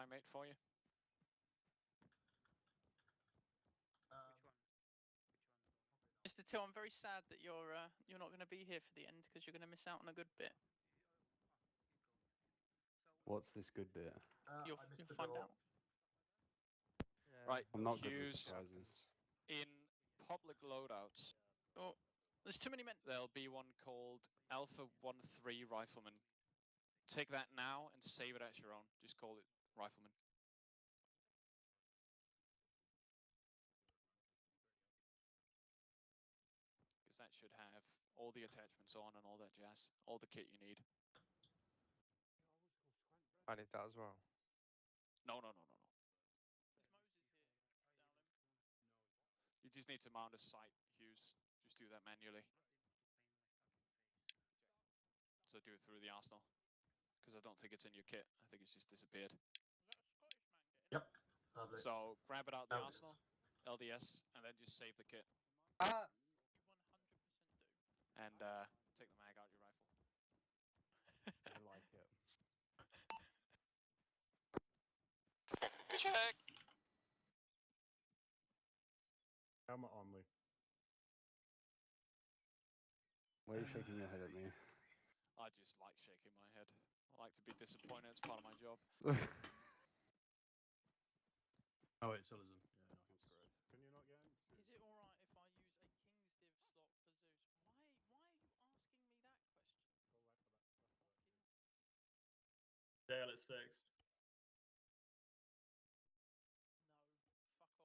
primate for you. Mr. Till, I'm very sad that you're not going to be here for the end because you're going to miss out on a good bit. What's this good bit? You'll find out. Right, I'm not good with Hughes. surprises. In public loadouts, Oh, there's too many men. there'll be one called Alpha 1-3 Rifleman. Take that now and save it as your own. Just call it Rifleman. Because that should have all the attachments on and all that jazz. All the kit you need. I need that as well. No. You just need to mount a sight, Hughes. Just do that manually. So do it through the arsenal. Because I don't think it's in your kit. I think it's just disappeared. Yep. Lovely. So grab it out the LDS. arsenal, LDS, and then just save the kit. You 100% do. And take the mag out your rifle. I like it. Check! Helmet on me. Why are you shaking your head at me? I just like shaking my head. I like to be disappointed. It's part of my job. Oh, wait, Citizen. Yeah, no, he's great. Can you not get in? Is it alright if I use a King's Div slot for Zeus? Why are you asking me that question? Dale, it's fixed. No, fuck off.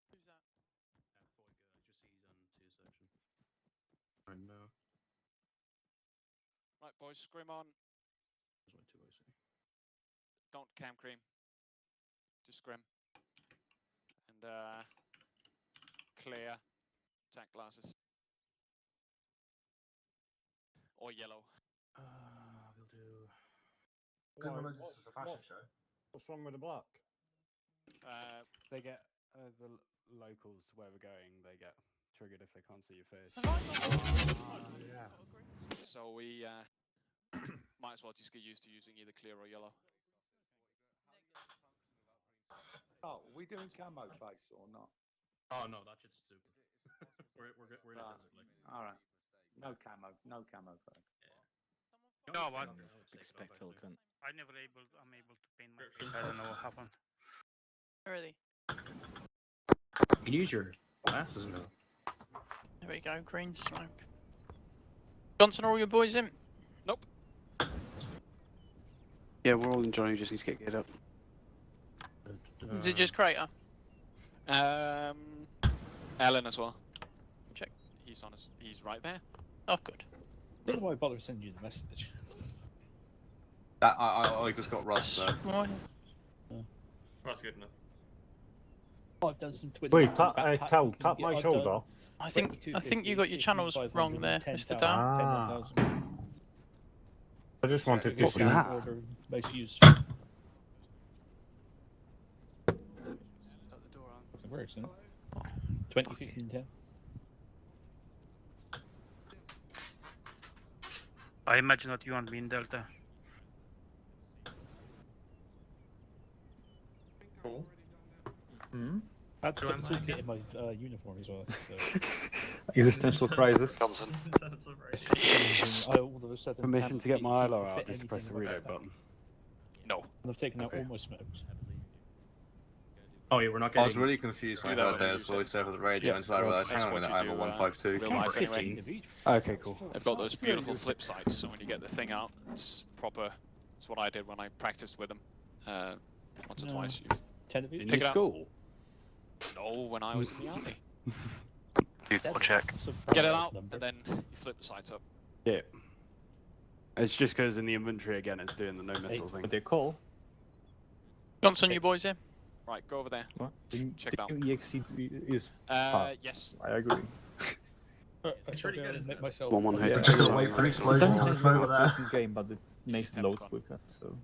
Leave me alone. There we go. Who's that? Yeah, 40 go. Just ease on 2 section. I know. Right, boys, scrim on. There's my 2 AC. Don't cam cream. Just scrim. And clear. Attack glasses. Or yellow. We'll do. Didn't Why, realise this was a fashion show. What's wrong with the black? They get the locals where we're going. They get triggered if they can't see your face. Yeah. So we might as well just get used to using either clear or yellow. Oh, are we doing camo face or not? Oh no, that shit's stupid. we're in a desert, like. Alright. No camo face. No, what? Expect Hilton. I'm able to paint my face. I don't know what happened. Really? You can use your glasses now. There we go, green smoke. Johnson, are all your boys in? Nope. Yeah, we're all enjoying. Just need to get geared up. Is it just Crater? Alan as well. Check. He's on us. He's right there. Oh, good. I don't know why I bother sending you the message. That I just got Russ. So. Why? That's good enough. I've done some Twitter. Wait, tap my shoulder. I think you got your channels wrong there, Mr. Dow. I just wanted to What see. was that? Order most used. Where is it? 2015 10. I imagine that you want me in Delta. Cool. I had to put the toolkit in my uniform as well. So. Existential crisis. All of a sudden, Permission to get my can't ILO fit out. Just press the anything reload about button. No. And I've taken out Okay. all my smokes. Oh yeah, we're not I getting. was really confused when I heard there's voice over the radio Yeah, until I realised, hang that's on a what minute, you I'm a do, 152. real life anyway. Okay, cool. They've got those beautiful flip sides, so when you get the thing out, it's proper. It's what I did when I practiced with them. Once or No. twice. 10 of In each. Pick it your up. school? No, when I was in the army. I'll check. Get it out, and then you flip the sides up. Yeah. It's just because in the inventory again, it's doing the no missile thing. they call? Johnson, you boys in? Right, go over there. What? Check it out. EXC is. Yes. I agree. It's really good, isn't make it? myself. One hit. Just wait for an explosion on the floor there. Game, but it makes Just have load fun. quicker. So.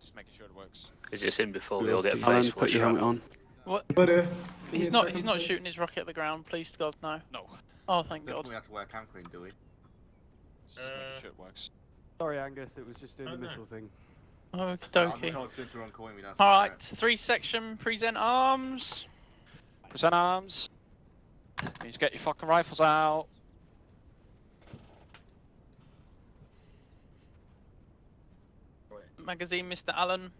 Just making sure it works. Is this in before we We'll all get see. Alan, faced put your helmet on. What? But He's not shooting his rocket at the ground. Please to God, no. No. Oh, thank Don't God. think we have to wear cam cream, do we? Just making sure it works. Sorry, Angus, it was just doing the Oh, no. missile thing. Okie I'm dokie. told since we're on coin, we don't have to Alright, wear 3 section, present arms. Present arms. Please get your fucking rifles out. Magazine, Mr. Allen.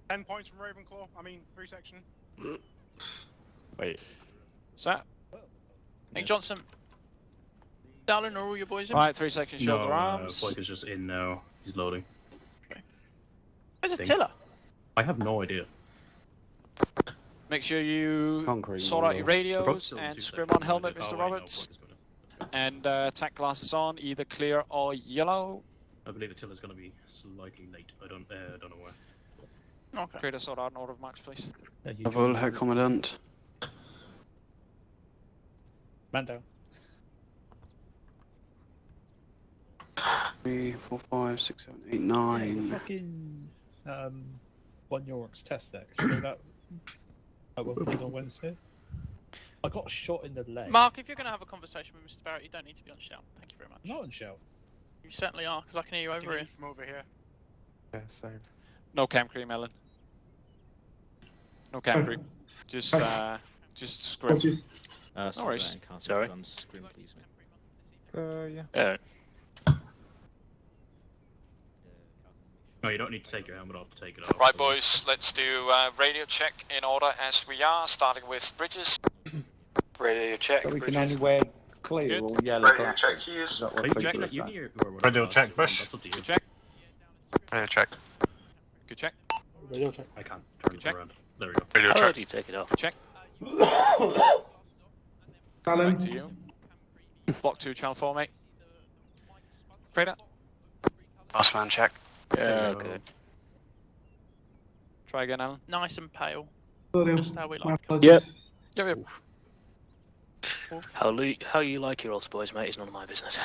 10 points from Ravenclaw. I mean, 3 section. Wait. Set. Nick Johnson. Allen, are all your boys in? Right, 3 section shoulder arms. Blake is just in now. He's loading. Where's think. Attila? I have no idea. Make sure you Concrete sort out your model. They're both radios still in and 2 scrim section. on helmet, Oh, Mr. wait, no, Roberts. Blake is gonna- And attack glasses on, either clear or yellow. I believe Attila's going to be slightly late. I don't know where. Okay. Create a sort out an order of march, please. Jawohl, Herr Kommandant. Man down. 3, 4, 5, 6, 7, 8, Yeah, 9. the fucking One York's test deck. You know that when we did on Wednesday? I got shot in the leg. Mark, if you're going to have a conversation with Mr. Barrett, you don't need to be on shout. Thank you very much. Not on shout. You certainly are, because I can hear you over here. From over here. Yeah, same. No cam cream, Ellen. No cam cream. Just scrim. No worries. Sorry. Yeah. No, you don't need to take your helmet off to take it off. Right, boys, let's do radio check in order as we are, starting with bridges. Radio check. So we can only wear clear or yellow glasses. Is that what Are you people checking are that you saying? need or whatever? Radio check, Bush. That's up to you. Good check. Radio check. Good check. Radio check. I can't turn check. it around. There we go. How low do you take it off? Good check. Alan, Back to you. Block 2, channel 4, mate. Prater. Boss man check. Yeah, okay. Try again, Alan. Nice and pale. sorry, Just how we my like 'em. apologies. Yep. How you like your old boys, mate, is none of my business.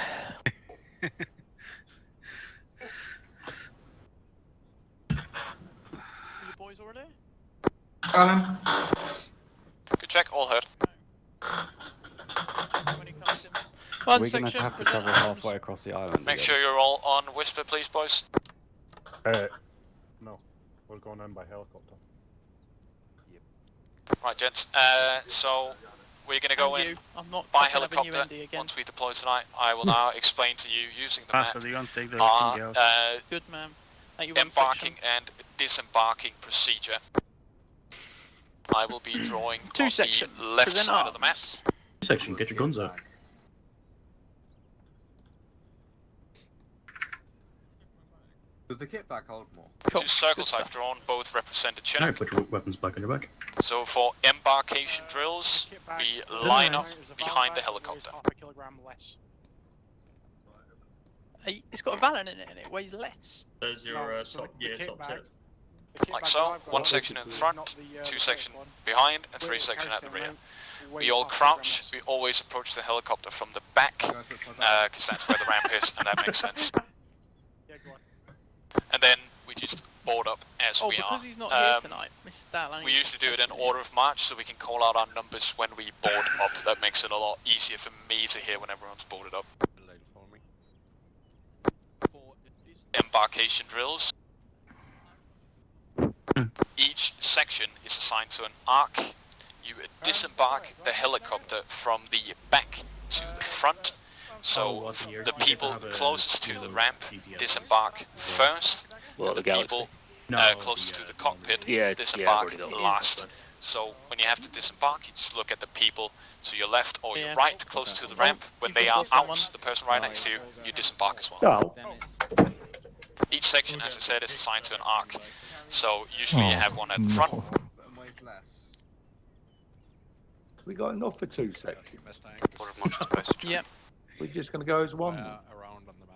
You boys already? Alan, Good check, all heard. When he comes in. One We're going section, to have to present travel arms. halfway across the island. Make again. sure you're all on whisper, please, boys. No. We're going in by helicopter. Right, gents. So we're going to go And in you. I'm not by fucking having you helicopter ND again. once we deploy tonight. I will now explain to you using the Faster, map do you want to take the our thing out? Good man. Thank you, one embarking section. and disembarking procedure. I will be drawing 2 on section. the left Present side of the map. arms. Section, get your guns out. Does the kit back hold more? Cool. 2 circles Good I've stuff. drawn, both represent a Alright, Chinook. put your weapons back on your back. So for embarkation drills, we line up behind the helicopter. Hey, it's got a Valon in it and it weighs less. There's your top tip. Like so, 1 section in the front, 2 section behind, and 3 section at the rear. We all crouch, we always approach the helicopter from the back, because that's where the ramp is, and that makes sense. And then we just board up as Oh, we because are. he's not here tonight, Mr. Dallin. We usually do it in order of march, so we can call out our numbers when we board up. That makes it a lot easier for me to hear when everyone's boarded up. For embarkation drills, each section is assigned to an arc. You disembark the helicopter from the back to the front. So the people closest to the ramp disembark first. Well, The the galaxy. people closest to the cockpit Yeah, disembark I've already got that. last. So when you have to disembark, you just look at the people to your left or your Yeah. right, close to the ramp. When You they can are see someone. out, the person right next to you, you disembark as well. Oh. Each section, as I said, is assigned to an arc. So usually you have one at the front. And weighs less. We got enough for 2 sections. Yep. We're just going to go as one.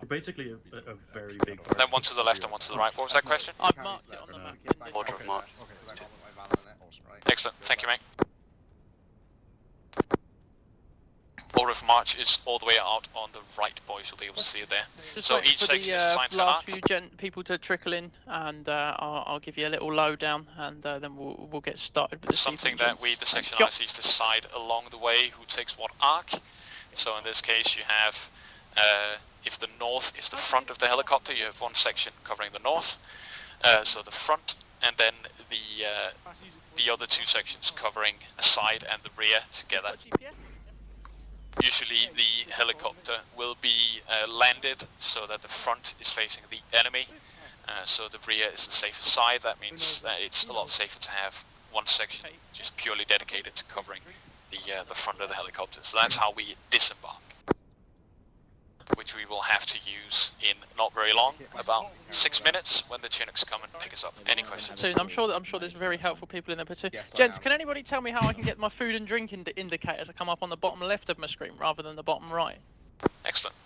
We're basically a very big... Then one to the left and one to the right. What was that question? I've marked it on the map. Kit back Order hold of more, march. because I got my Valor in it. Right. Excellent. Thank you, mate. order of march is all the way out on the right, boys. You'll be able to see it there. Just So waiting each for section the is assigned to an last arc. few people to trickle in, and I'll give you a little lowdown, and then we'll get started with the Something evening, that we, gents. the section Yup. ICs, decide along the way who takes what arc. So in this case you have, if the north is the front of the helicopter, you have one section covering the north, so the front, and then the other two sections covering a side and the rear together. Usually the helicopter will be landed so that the front is facing the enemy, so the rear is the safer side. That means that it's a lot safer to have one section just purely dedicated to covering the front of the helicopter. So that's how we disembark, which we will have to use in not very long, about 6 minutes, when the Chinooks come and pick us up. Any questions? I'm sure there's very helpful people in there too. Yes, I Gents, am. can anybody tell me how I can get my food and drink indicator to come up on the bottom left of my screen rather than the bottom right? Excellent.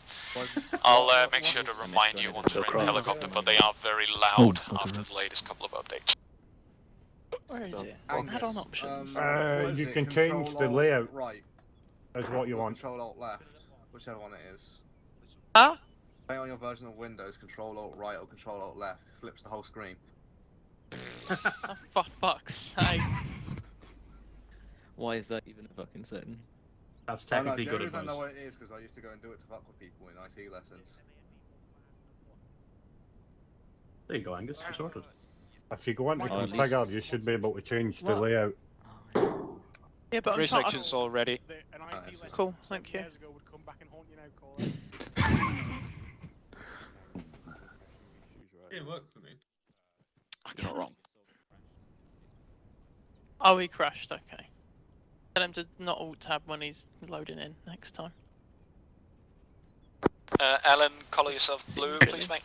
I'll make sure to remind you once we're in the helicopter, but they are very loud after the latest couple of updates. Where is it? Angus, Add-on options. what is You it? can Control change the Alt layout right. as what you or want. Control Alt left, whichever one it is. Huh? Depending on your version of Windows, Control Alt right or Control Alt left flips the whole screen. Oh, for fuck's sake. Why is that even a fucking thing? That's Oh, no, technically the good only reason I advice. know what it is because I used to go and do it to fuck with people in IT lessons. There you go, Angus. You're sorted. If you go into Oh, at configure, least- you should be able to change the layout. Yeah, but Three sections already. Cool, thank you. It worked for me. You're not wrong. Oh, he crashed, okay. Tell him to not alt tab when he's loading in next time. Alan, colour yourself blue, please, mate.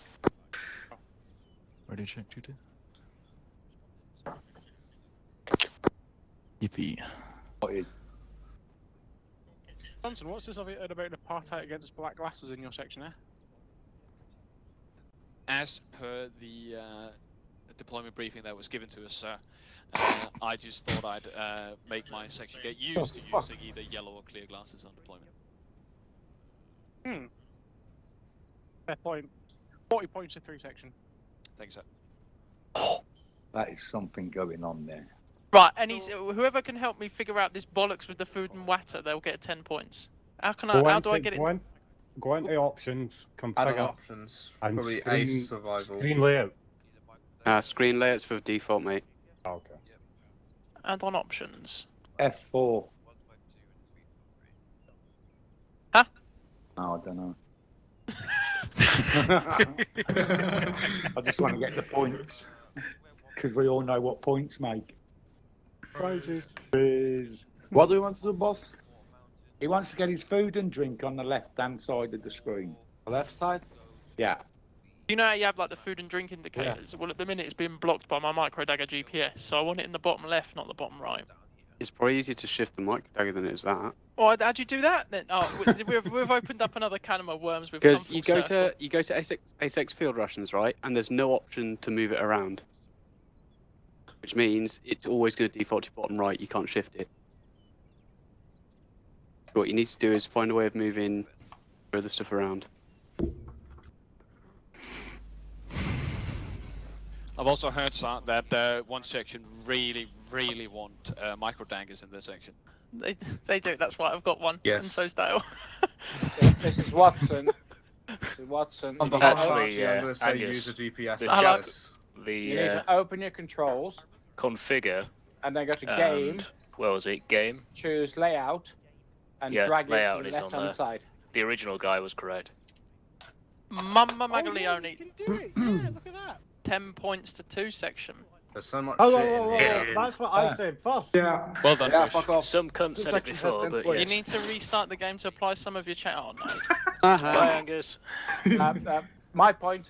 Ready to check duty? Yippee. Johnson, what's this I've heard about apartheid against black glasses in your section, eh? As per the deployment briefing that was given to us, sir, I just thought I'd make my section get used to using either yellow or clear glasses on deployment. Fair point. 40 points to 3 section. Thanks, sir. That is something going on there. Right, and whoever can help me figure out this bollocks with the food and water, they'll get 10 points. How do I get it? Go into options, Add-on configure, options. and Probably screen, Ace Survival. screen layout. Screen layouts for default, mate. Oh, okay. And on options. F4. Huh? Oh, I don't know. I just want to get the points. Because we all know what points make. Prizes. What do we want to do, boss? He wants to get his food and drink on the left-hand side of the screen. The left side? Yeah. You know how you have like the food and drink indicators? Well, at the minute it's being blocked by my micro dagger GPS, so I want it in the bottom left, not the bottom right. It's probably easier to shift the mic dagger than it is that. Oh, how'd you do that then? Oh, we've opened up another can of worms. Because you go to ASX field rations, right, and there's no option to move it around, which means it's always going to default to bottom right. You can't shift it. What you need to do is find a way of moving other stuff around. I've also heard, sir, that one section really want micro daggers in their section. They do. That's why I've got one. Yes. And so's Dale. This is Watson. This is Watson. On behalf of Actually, I'm going to say Angus, use a GPS. the access. The You need to open your controls configure and then go to game, and where was it? Game. choose layout, and Yeah, drag it layout to the is on left-hand there. side. The original guy was correct. Mamma Maglione. You can do it. Yeah, look at that. 10 points to 2 section. There's so much Oh, shit in here. that's what I said first. Yeah. Well done, Yeah, Bush. fuck off. Some cunts This said it section has before, 10 but points. You yeah. need to restart the game to apply some of your chat. Oh no. Bye, Angus. My points.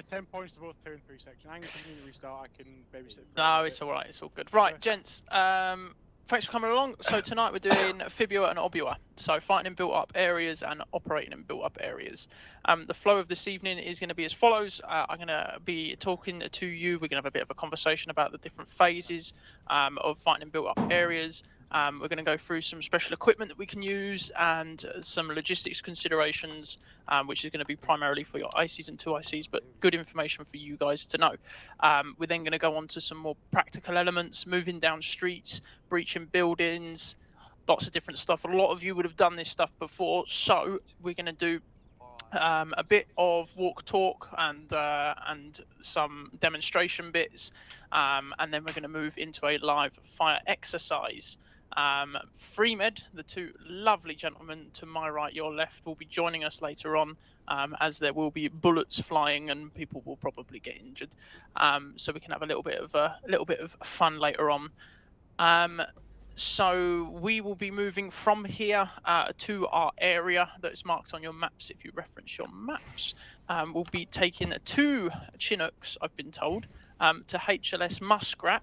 10 points to both 2 and 3 section. Angus, if you need to restart, I can babysit. No, it's alright, it's all good. Right, gents, thanks for coming along. So tonight we're doing Fibua and Obua. So fighting in built-up areas and operating in built-up areas. The flow of this evening is going to be as follows. I'm going to be talking to you. We're going to have a bit of a conversation about the different phases of fighting in built-up areas. We're going to go through some special equipment that we can use and some logistics considerations, which is going to be primarily for your ICs and 2ICs, but good information for you guys to know. We're then going to go on to some more practical elements, moving down streets, breaching buildings, lots of different stuff. A lot of you would have done this stuff before, so we're going to do a bit of walk talk and some demonstration bits, and then we're going to move into a live fire exercise. Freemed, the two lovely gentlemen to my right, your left, will be joining us later on, as there will be bullets flying and people will probably get injured. So we can have a little bit of fun later on. So we will be moving from here to our area that's marked on your maps. If you reference your maps, we'll be taking 2 Chinooks, I've been told, to HLS Muskrat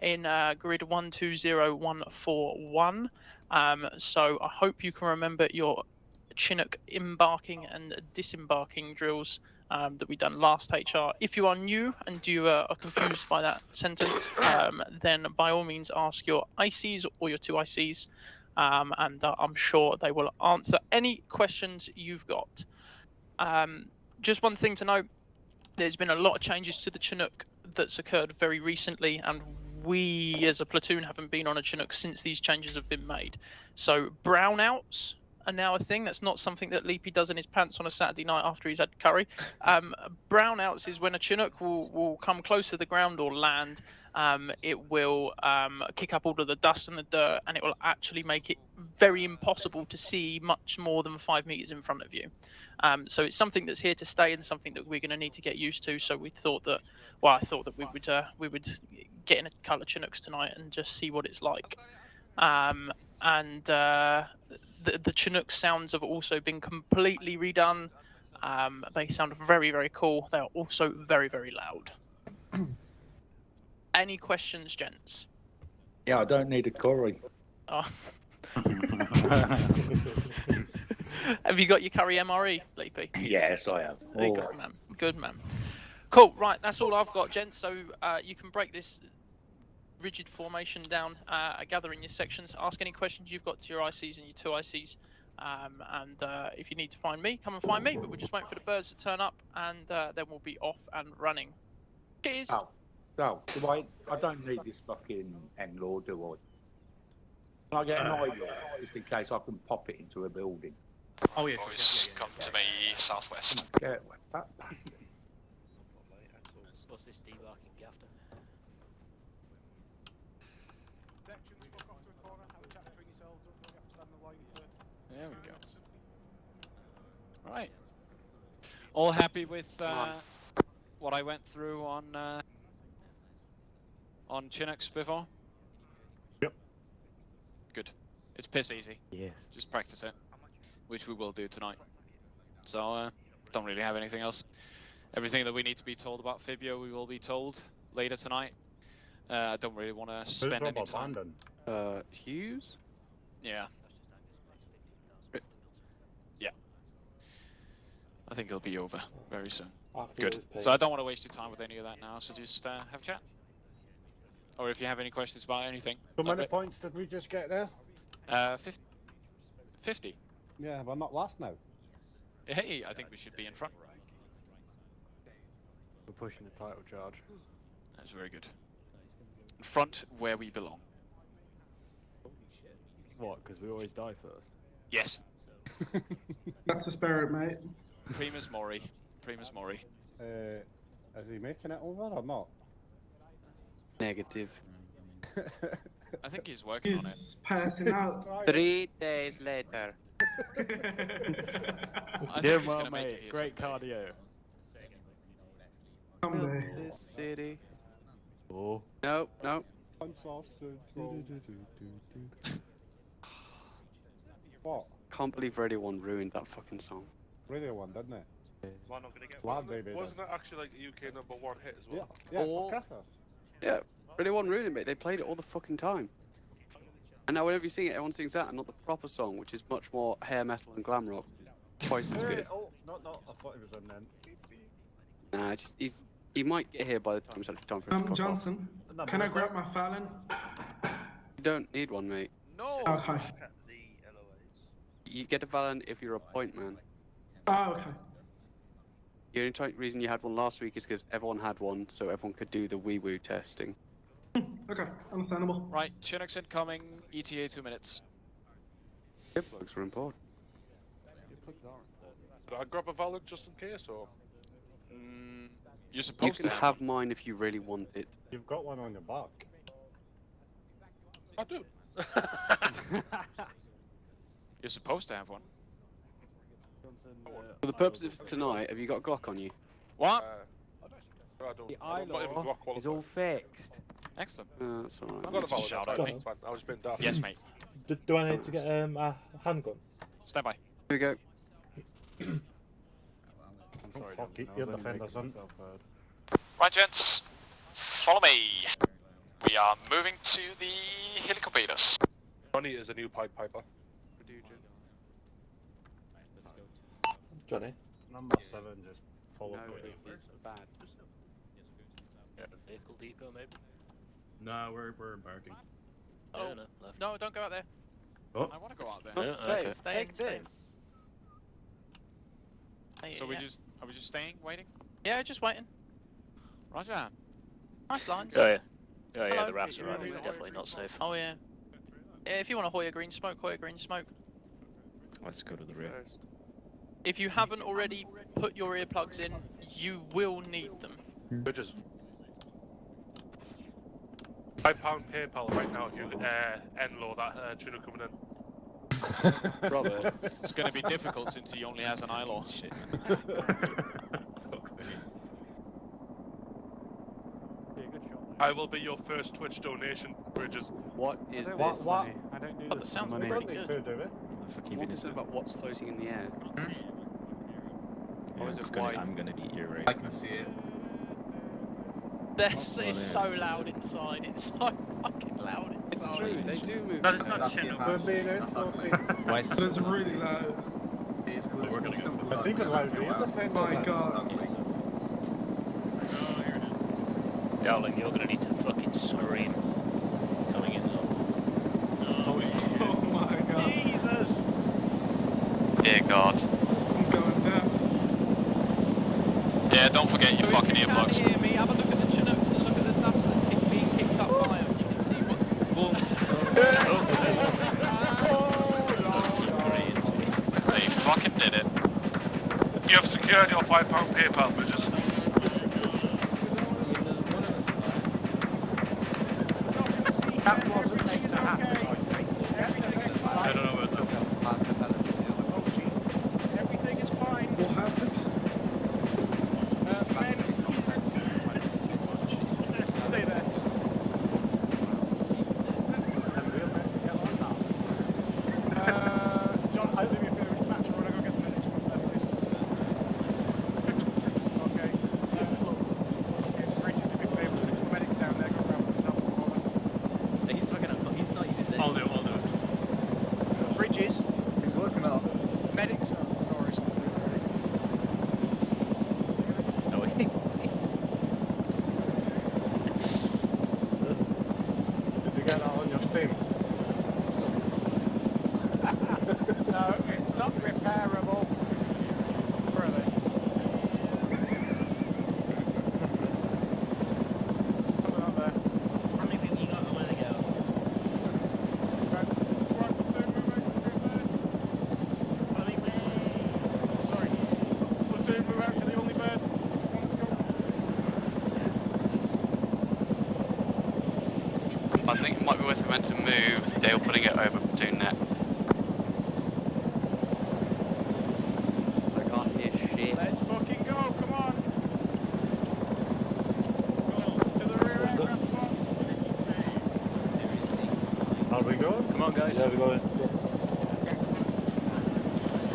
in grid 120141. So I hope you can remember your Chinook embarking and disembarking drills that we done last HR. If you are new and you are confused by that sentence, then by all means ask your ICs or your 2ICs, and I'm sure they will answer any questions you've got. Just one thing to note, there's been a lot of changes to the Chinook that's occurred very recently, and we as a platoon haven't been on a Chinook since these changes have been made. So brownouts are now a thing. That's not something that Leapy does in his pants on a Saturday night after he's had curry. Brownouts is when a Chinook will come close to the ground or land. It will kick up all of the dust and the dirt, and it will actually make it very impossible to see much more than 5 meters in front of you. So it's something that's here to stay and something that we're going to need to get used to. So we thought that, well, I thought that we would get in a couple of Chinooks tonight and just see what it's like. The Chinook sounds have also been completely redone. They sound very, very cool. They are also very, very loud. Any questions, gents? Yeah, I don't need a curry. Oh. Have you got your curry MRE, Leapy? Yes, I have. Good man. Good man. Cool. Right, that's all I've got, gents. So you can break this rigid formation down, gather in your sections, ask any questions you've got to your ICs and your 2ICs. And if you need to find me, come and find me. But we're just waiting for the birds to turn up, and then we'll be off and running. Cheers. Oh, do I don't need this fucking N-Law, do I? Can I get an I-Law, just in case I can pop it into a building? Oh, yeah. Boys, come to me, southwest. Get that. What's this debarking after? There we go. Right. All happy with what I went through on Chinooks before? Yep. Good. It's piss easy. Yes. Just practice it, which we will do tonight. So don't really have anything else. Everything that we need to be told about Fibio, we will be told later tonight. I don't really want to spend any time. Hughes? Yeah. Yeah. I think it'll be over very soon. Good. So I don't want to waste your time with any of that now, so just have a chat. Or if you have any questions about anything. How many points did we just get there? 50. Yeah, we're not last now. Hey, I think we should be in front. We're pushing the title charge. That's very good. In front where we belong. What, because we always die first? Yes. That's the spirit, mate. Primus Mori. Primus Mori. Is he making it over or not? Negative. I think he's working on it. He's passing out. 3 days later. I think Yeah, he's well, gonna make it mate. here Great someday. cardio. Someday. This city. Oh. No, no. What? Can't believe Radio 1 ruined that fucking song. Radio 1, didn't it? Well, I'm not gonna get. Glad Wasn't they did it actually like the UK #1 hit as well? Yeah, Oh. for Christmas. Yeah, Radio 1 ruined it, mate. They played it all the fucking time. And now whenever you sing it, everyone sings that and not the proper song, which is much more hair metal and glam rock. Twice as good. Oh, no, I thought he was in then. Nah, he might get here by the time it's actually time for him to fuck Johnson, No, can I but- grab my Fallon? You don't need one, mate. No. Okay. You get a Valent if you're a point man. Oh, okay. The only reason you had one last week is because everyone had one, so everyone could do the wee woo testing. Okay, understandable. Right, Chinooks incoming. ETA 2 minutes. Earplugs were important. Did I grab a Valent just in case, or? You're You supposed can to have mine if you really want it. You've got one on your back. I do. You're supposed to have one. For the purposes of tonight, have you got a Glock on you? What? I don't. The I'm not even ILO Glock qualified. is all fixed. Excellent. That's alright. I've got a Valent. Shout That's out, fine, mate. that's fine. I was being daft. Yes, mate. Do I need to get a handgun? Stand by. Here we go. I'm Oh, sorry, fuck Johnson, it, I you're was only defenders, making son. myself heard. Right, gents, follow me. We are moving to the helicopters. Johnny is a new Pied Piper. Johnny? Number 7, just follow No, Cody. it's bad. Yeah, the vehicle depot maybe. No, we're embarking. Oh, no, left. no, don't go out there. Oh. I want to go out there. Yeah, okay. Stay in, stay in. So Yeah. are we just staying, waiting? Yeah, just waiting. Roger. Nice lines. Oh yeah. Oh yeah, Hello. the rafts are running. Definitely not safe. Oh yeah. Yeah, if you want to Hoya green smoke, Hoya green smoke. Let's go to the rear. If you haven't already put your earplugs in, you will need them. Bridges. £5 PayPal right now if you end low that tuna coming in. Robert, it's going to be difficult since he only has an ILO. Shit. I will be your first Twitch donation, Bridges. What is this? What? I don't do But this that sounds for We money. don't need to, do it. What is it about what's floating in the air? Yeah, Or is it's it gonna, white? I'm gonna beat your rate. I can see it. This is so yes. loud inside. It's so fucking loud inside. It's true, they do move. That's the We're Apache. being That's escorted. ugly. It's really loud. It's cool. We're gonna go. It's even louder in the defenders. My then. god. Dowling, you're gonna need to fucking scream. Coming in low. Oh my god. Jesus! Dear God. I'm going down. Yeah, don't forget your fucking If you can't earplugs. hear me, have a look at the Chinooks and look at the dust that's being kicked up by them. You can see what... They fucking did it. You have secured your £5 PayPal, Bridges. That wasn't meant to happen, I think. I don't know where it's Everything is fine. What happened? Stay there. John, do me a favour, dispatcher, when I go get the medics, one there, please. Okay. It's Bridges, do me a favour, there's a medic down there, go grab them, help them over. He's not even there. I'll do it. Bridges, He's working out. medics, sorry, No, he- Did you get that on your Steam? no, it's not repairable. Where are they? Coming up there. How many people you got and where they go? Sorry. Platoon, move out to the only bird. I think it might be worth it when to move. Dale putting it over platoon net. So I can't hear shit. Let's fucking go, come on. To the rear aircraft box. Are we going? Come on, guys. Yeah, we're going.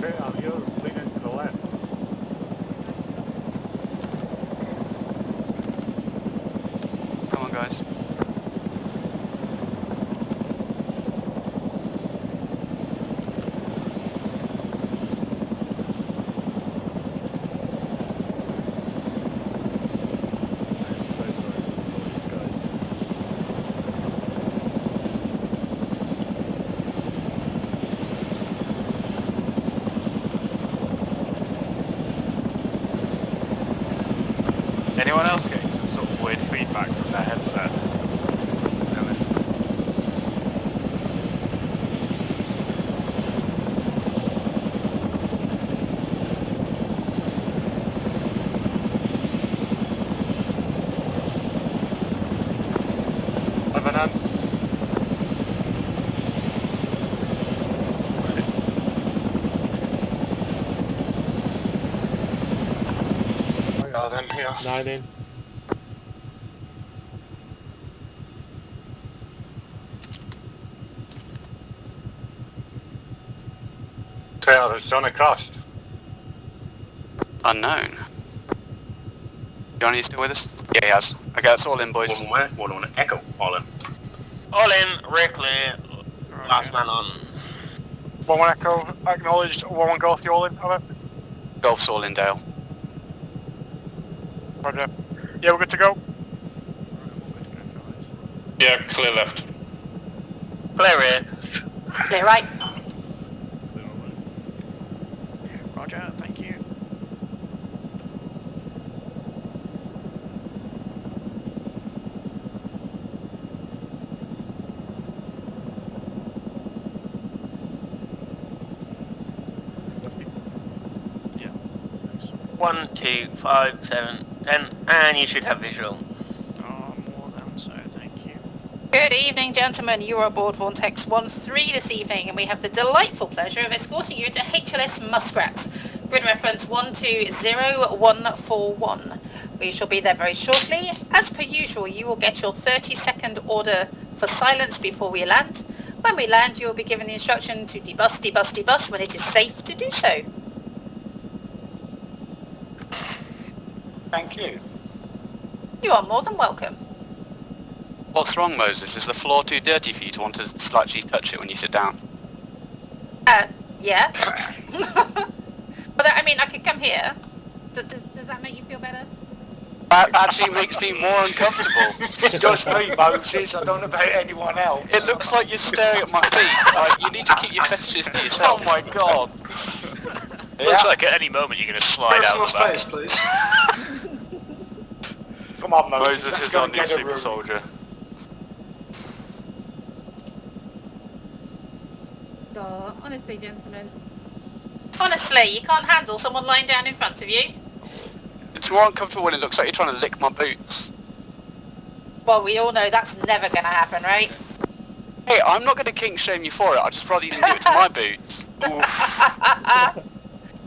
Okay, you're leaning to the left. Come on, guys. Anyone else getting some sort of weird feedback from their headset? Revenant. Then here. 9 in. Taylor, has Johnny crashed? Unknown. Johnny, you still with us? Yeah, he has. Okay, that's all in, boys. One way, one on Echo, all in. All in, rear clear, last man on. 1-1 Echo, acknowledged, 1-1 Golf, you all in, over? Golf's all in, Dale. Roger. Yeah, we're good to go. Yeah, clear left. Clear rear. Clear right. Roger, thank you. Yeah. 1, 2, 5, 7, 10, and you should have visual. Oh, more than so, thank you. Good evening, gentlemen. You are aboard Vortex 13 this evening, and we have the delightful pleasure of escorting you to HLS Muskrat. Grid reference 120141. We shall be there very shortly. As per usual, you will get your 30-second order for silence before we land. When we land, you will be given the instruction to debus, debus, debus when it is safe to do so. Thank you. You are more than welcome. What's wrong, Moses? Is the floor too dirty for you to want to slightly touch it when you sit down? Yeah. But I mean, I could come here. Does that make you feel better? That actually makes me more uncomfortable. Just me, Moses. I don't know about anyone else. It looks like you're staring at my feet. Like, you need to keep your messages to yourself. Oh my god. Looks like at any moment you're going to slide out the back. please. Come on, Moses. Moses let's is go our and new get a super room. soldier. Oh, honestly, gentlemen. Honestly, you can't handle someone lying down in front of you. It's more uncomfortable when it looks like you're trying to lick my boots. Well, we all know that's never going to happen, right? Hey, I'm not going to kink shame you for it. I'd just rather you didn't do it to my boots.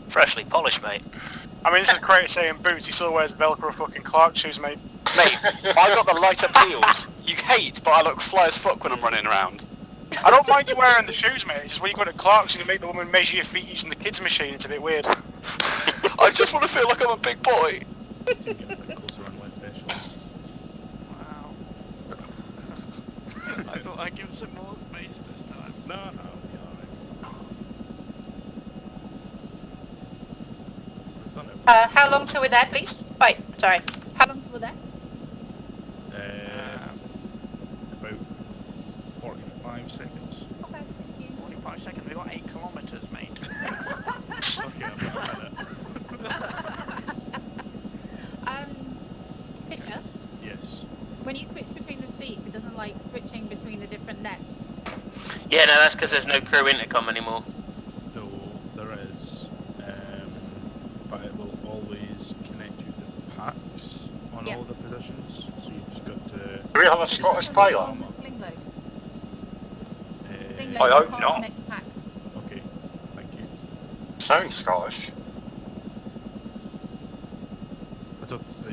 Freshly polished, mate. I mean, it's a crate saying boots, he still wears Velcro fucking Clark shoes, mate. Mate, I got the light up heels. You hate, but I look fly as fuck when I'm running around. I don't mind you wearing the shoes, mate. It's just when you go to Clark's and you make the woman measure your feet using the kids machine, it's a bit weird. I just want to feel like I'm a big boy. Wow. I thought I'd give some more space this time. No, no, How long till we're there, please? Wait, sorry. How long till we're there? about 45 seconds. Okay, thank you. 45 seconds, we've got 8 kilometres, mate. Okay, I'm not at it. Fisher, Yes. when you switch between the seats, it doesn't like switching between the different nets. Yeah, no, that's because there's no crew intercom anymore. No, there is. But it will always connect you to packs on all the positions. So you've just got to... Do we have a Scottish pilot? Sling load. I hope not. Connect to packs. Okay, thank you. Sounds Scottish.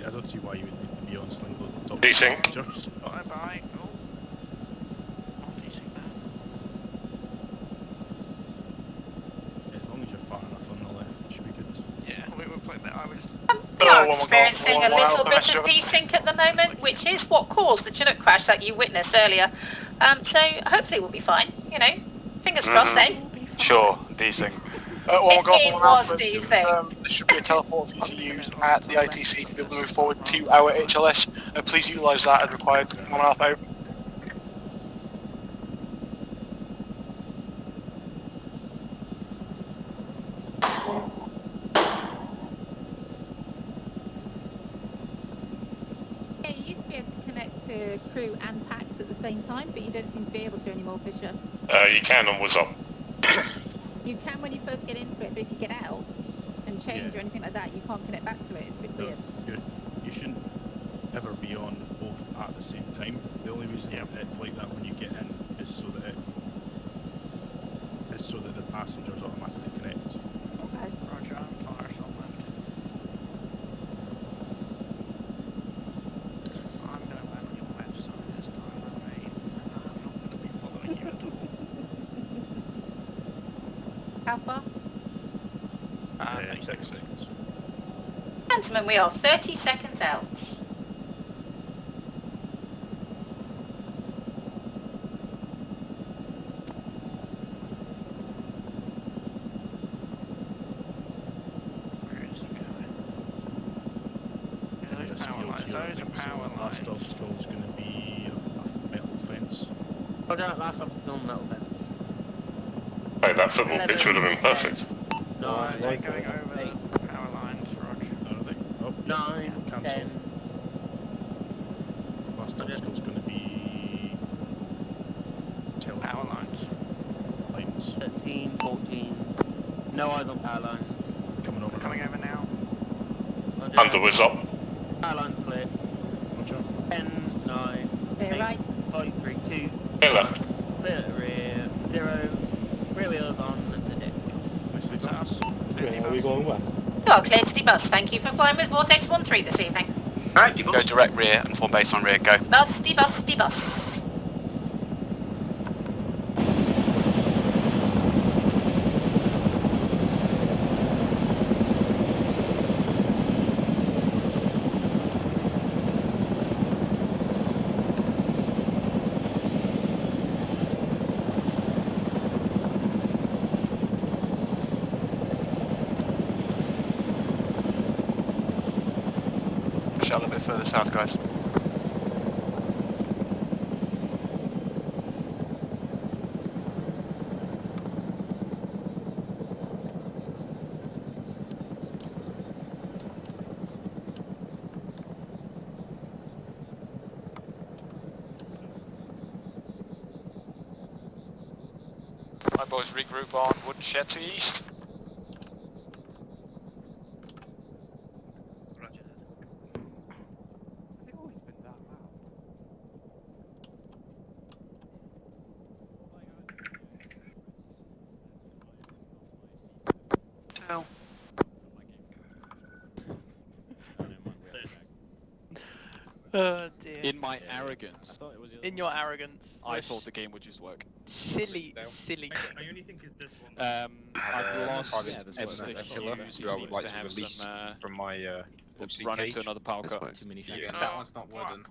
I don't see why you would need to be on sling load on top Desync. of passengers. Bye-bye. Oh. Not desync that. As long as you're far enough on the left, it should be good. Yeah, we were playing that. I was... We are experiencing a little bit of desync at the moment, which is what caused the Chinook crash that you witnessed earlier. So hopefully we'll be fine, you know. Fingers crossed, eh? Sure, desync. It was desync. There should be a teleport for you to use at the ITC to be able to move forward to our HLS. Please utilise that as required. 1.5 out. connect to crew and packs at the same time, but you don't seem to be able to anymore, Fisher. You can on What's Up. You can when you first get into it, but if you get out and change Yeah. or anything like that, you can't connect back to it. It's a bit weird. You shouldn't ever be on both at the same time. The only reason it's like that when you get in is so that the passengers automatically connect. Okay. Roger, I'm fire on left. I'm going to land on your left side this time, mate. I'm not going to be following you at all. How far? 36 seconds. Gentlemen, we are 30 seconds out. This field here, I think last obstacle is going to be a metal fence. Oh, no, last obstacle, metal fence. Hey, that football pitch would have been perfect. No, they're going over the power lines, Rog. Oh, 9, cancel. 10. Last obstacle is going to be Power lines. 13, 14. No eyes on power lines. Coming over. Coming over now. Under What's Up. Power lines clear. 10, 9, Clear 8, right. 5, 3, 2. Clear left. Clear rear. 0. Rear wheels on the deck. Nicely done. Are we going west? You are clear to debus. Thank you for flying with Vortex 13 this evening. Alright, go direct rear and form base on rear, go. Bus, debus, debus. Push out a little bit further south, guys. My boys regroup on wooden shed to east. Has it always been that loud? No. Oh dear. In my arrogance, In your arrogance. I thought the game would just work. Silly, silly game. I only think it's this one. I've lost there's one Attila, who I would like to release from my OC run cage. into another power cut. Yeah, that one's not wooden.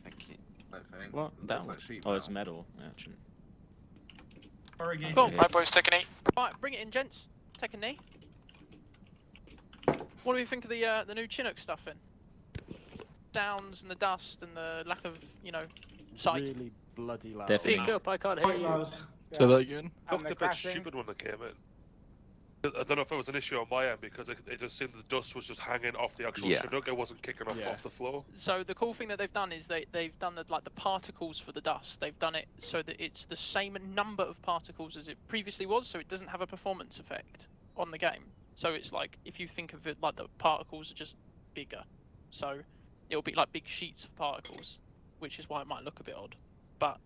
Thank you. I think. What? That Looks one? like sheet Oh, it's metal. metal. Actually. Cool. My boys take a knee. Right, bring it in, gents. Take a knee. What do we think of the new Chinook stuff then? Sounds and the dust and the lack of, sight. Really bloody loud. Speak up, I can't hear you. Say that again. Looked a bit stupid when they came in. I don't know if it was an issue on my end because it just seemed the dust was just hanging off the actual Chinook. It wasn't kicking off the floor. So the cool thing that they've done is they've done the particles for the dust. They've done it so that it's the same number of particles as it previously was, so it doesn't have a performance effect on the game. So it's like, if you think of it like the particles are just bigger, so it'll be like big sheets of particles, which is why it might look a bit odd. But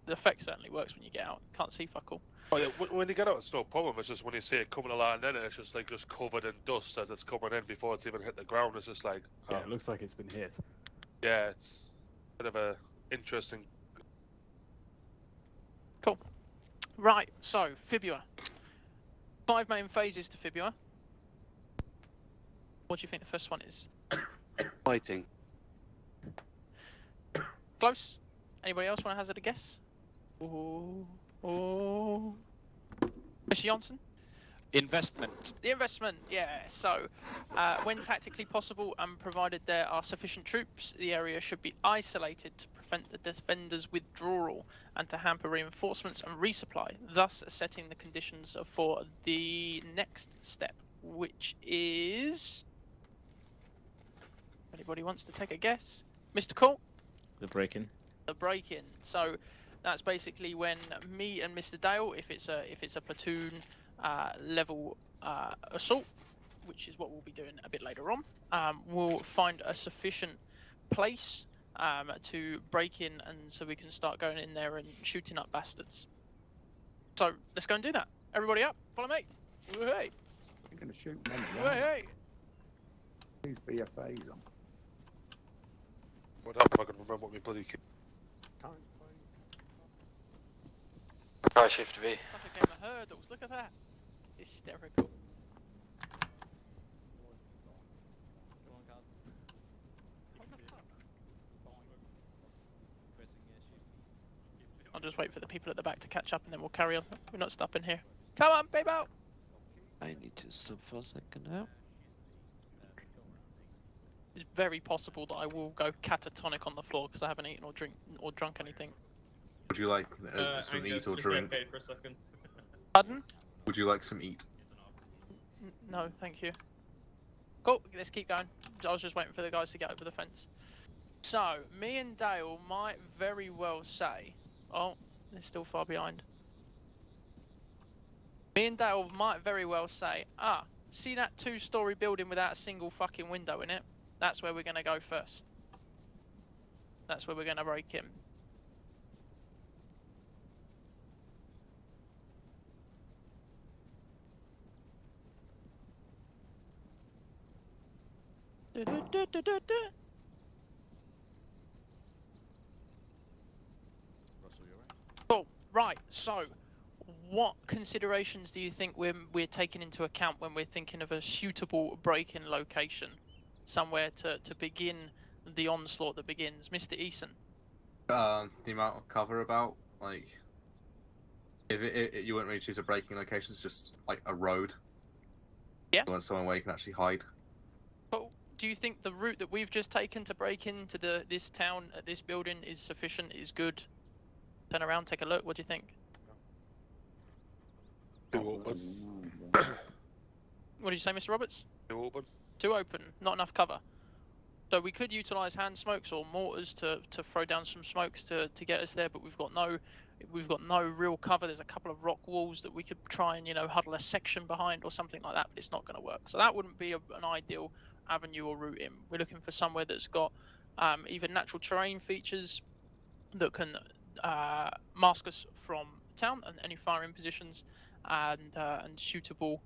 the effect certainly works when you get out. Can't see fuck all. Oh yeah, when you get out, it's no problem. It's just when you see it coming along, then it's just like covered in dust as it's coming in before it's even hit the ground. It's just like, Yeah, it looks like it's been hit. yeah, it's a bit of a interesting. Cool. Right, so Fibua. 5 main phases to Fibua. What do you think the first one is? Fighting. Close. Anybody else want to hazard a guess? Oh. Mr. Johnson? Investment. The investment, yeah. So, when tactically possible and provided there are sufficient troops, the area should be isolated to prevent the defenders' withdrawal and to hamper reinforcements and resupply, thus setting the conditions for the next step, which is... Anybody wants to take a guess? Mr. Cole? The break-in. The break-in. So that's basically when me and Mr. Dale, if it's a platoon level assault, which is what we'll be doing a bit later on, we'll find a sufficient place to break in, and so we can start going in there and shooting up bastards. So let's go and do that. Everybody up, follow me. Hey. You're going to shoot many. Hey. These BFAs on. What happened? I can remember what we bloody keep. Alright, shift V. Like a game of hurdles. Look at that. Hysterical. I'll just wait for the people at the back to catch up and then we'll carry on. We're not stopping here. Come on, people! I need to stop for a second now. It's very possible that I will go catatonic on the floor because I haven't eaten or drunk anything. Would you like some eat or drink? For a second. Pardon? Would you like some eat? No, thank you. Cool, let's keep going. I was just waiting for the guys to get over the fence. So, me and Dale might very well say... Oh, they're still far behind. Me and Dale might very well say, see that 2-story building without a single fucking window in it? That's where we're going to go first. That's where we're going to break in. Cool. Right, so what considerations do you think we're taking into account when we're thinking of a suitable break-in location? Somewhere to begin the onslaught that begins. Mr. Eason. The amount of cover about, like, if you wouldn't really choose a breaking location, it's just like a road. Yeah. You want somewhere where you can actually hide. But do you think the route that we've just taken to break into this town at this building is sufficient? Is good? Turn around, take a look. What do you think? Too open. What did you say, Mr. Roberts? Too open. Too open. Not enough cover. So we could utilise hand smokes or mortars to throw down some smokes to get us there, but we've got no real cover. There's a couple of rock walls that we could try and huddle a section behind or something like that, but it's not going to work. So that wouldn't be an ideal avenue or route in. We're looking for somewhere that's got either natural terrain features that can mask us from the town and any firing positions, and suitable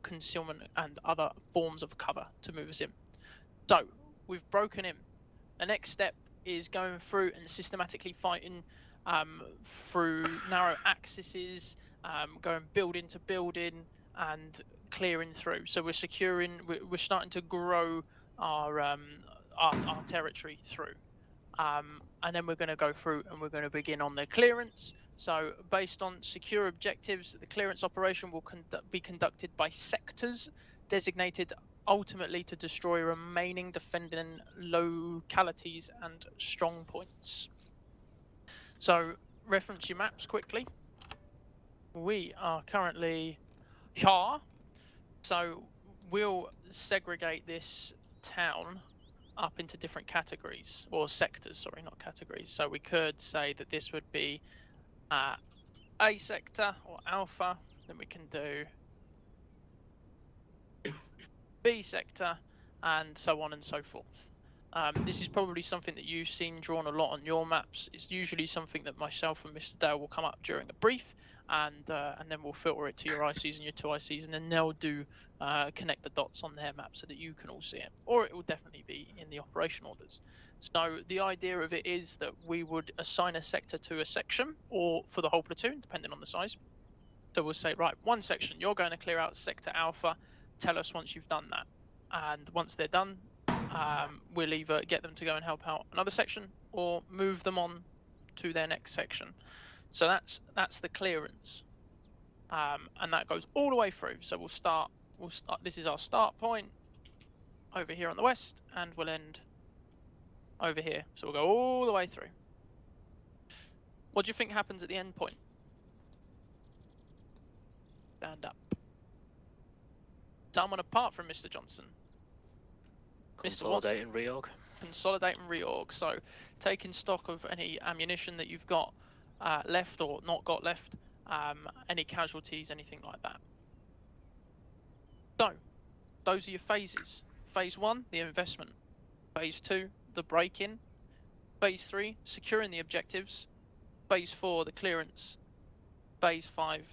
concealment and other forms of cover to move us in. So we've broken in. The next step is going through and systematically fighting through narrow axes, going building to building and clearing through. So we're securing. We're starting to grow our territory through. And then we're going to go through and we're going to begin on the clearance. So based on secure objectives, the clearance operation will be conducted by sectors designated ultimately to destroy remaining defending localities and strong points. So reference your maps quickly. We are currently here. So we'll segregate this town up into different categories, or sectors, sorry, not categories. So we could say that this would be A sector or alpha, then we can do B sector, and so on and so forth. This is probably something that you've seen drawn a lot on your maps. It's usually something that myself and Mr. Dale will come up during a brief, and then we'll filter it to your ICs and your 2 ICs, and then they'll do connect the dots on their map so that you can all see it, or it will definitely be in the operation orders. So the idea of it is that we would assign a sector to a section, or for the whole platoon, depending on the size. So we'll say, right, one section, you're going to clear out sector alpha, tell us once you've done that. And once they're done, we'll either get them to go and help out another section or move them on to their next section. So that's the clearance, and that goes all the way through. So we'll start. This is our start point over here on the west, and we'll end over here. So we'll go all the way through. What do you think happens at the end point? Stand up. Someone apart from Mr. Johnson. Consolidate and reorg. consolidate and reorg. So taking stock of any ammunition that you've got left or not got left, any casualties, anything like that. So those are your phases. Phase 1, the investment. Phase 2, the break-in. Phase 3, securing the objectives. Phase 4, the clearance. Phase 5,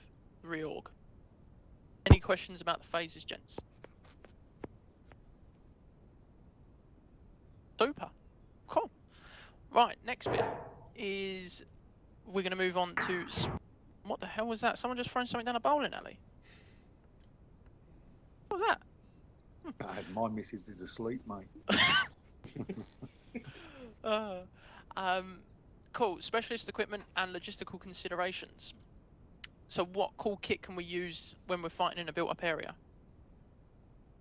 the reorg. Any questions about the phases, gents? Super. Cool. Right, next bit is we're going to move on to... What the hell was that? Someone just thrown something down a bowling alley? What was that? My missus is asleep, mate. Cool. Specialist equipment and logistical considerations. So what cool kit can we use when we're fighting in a built-up area?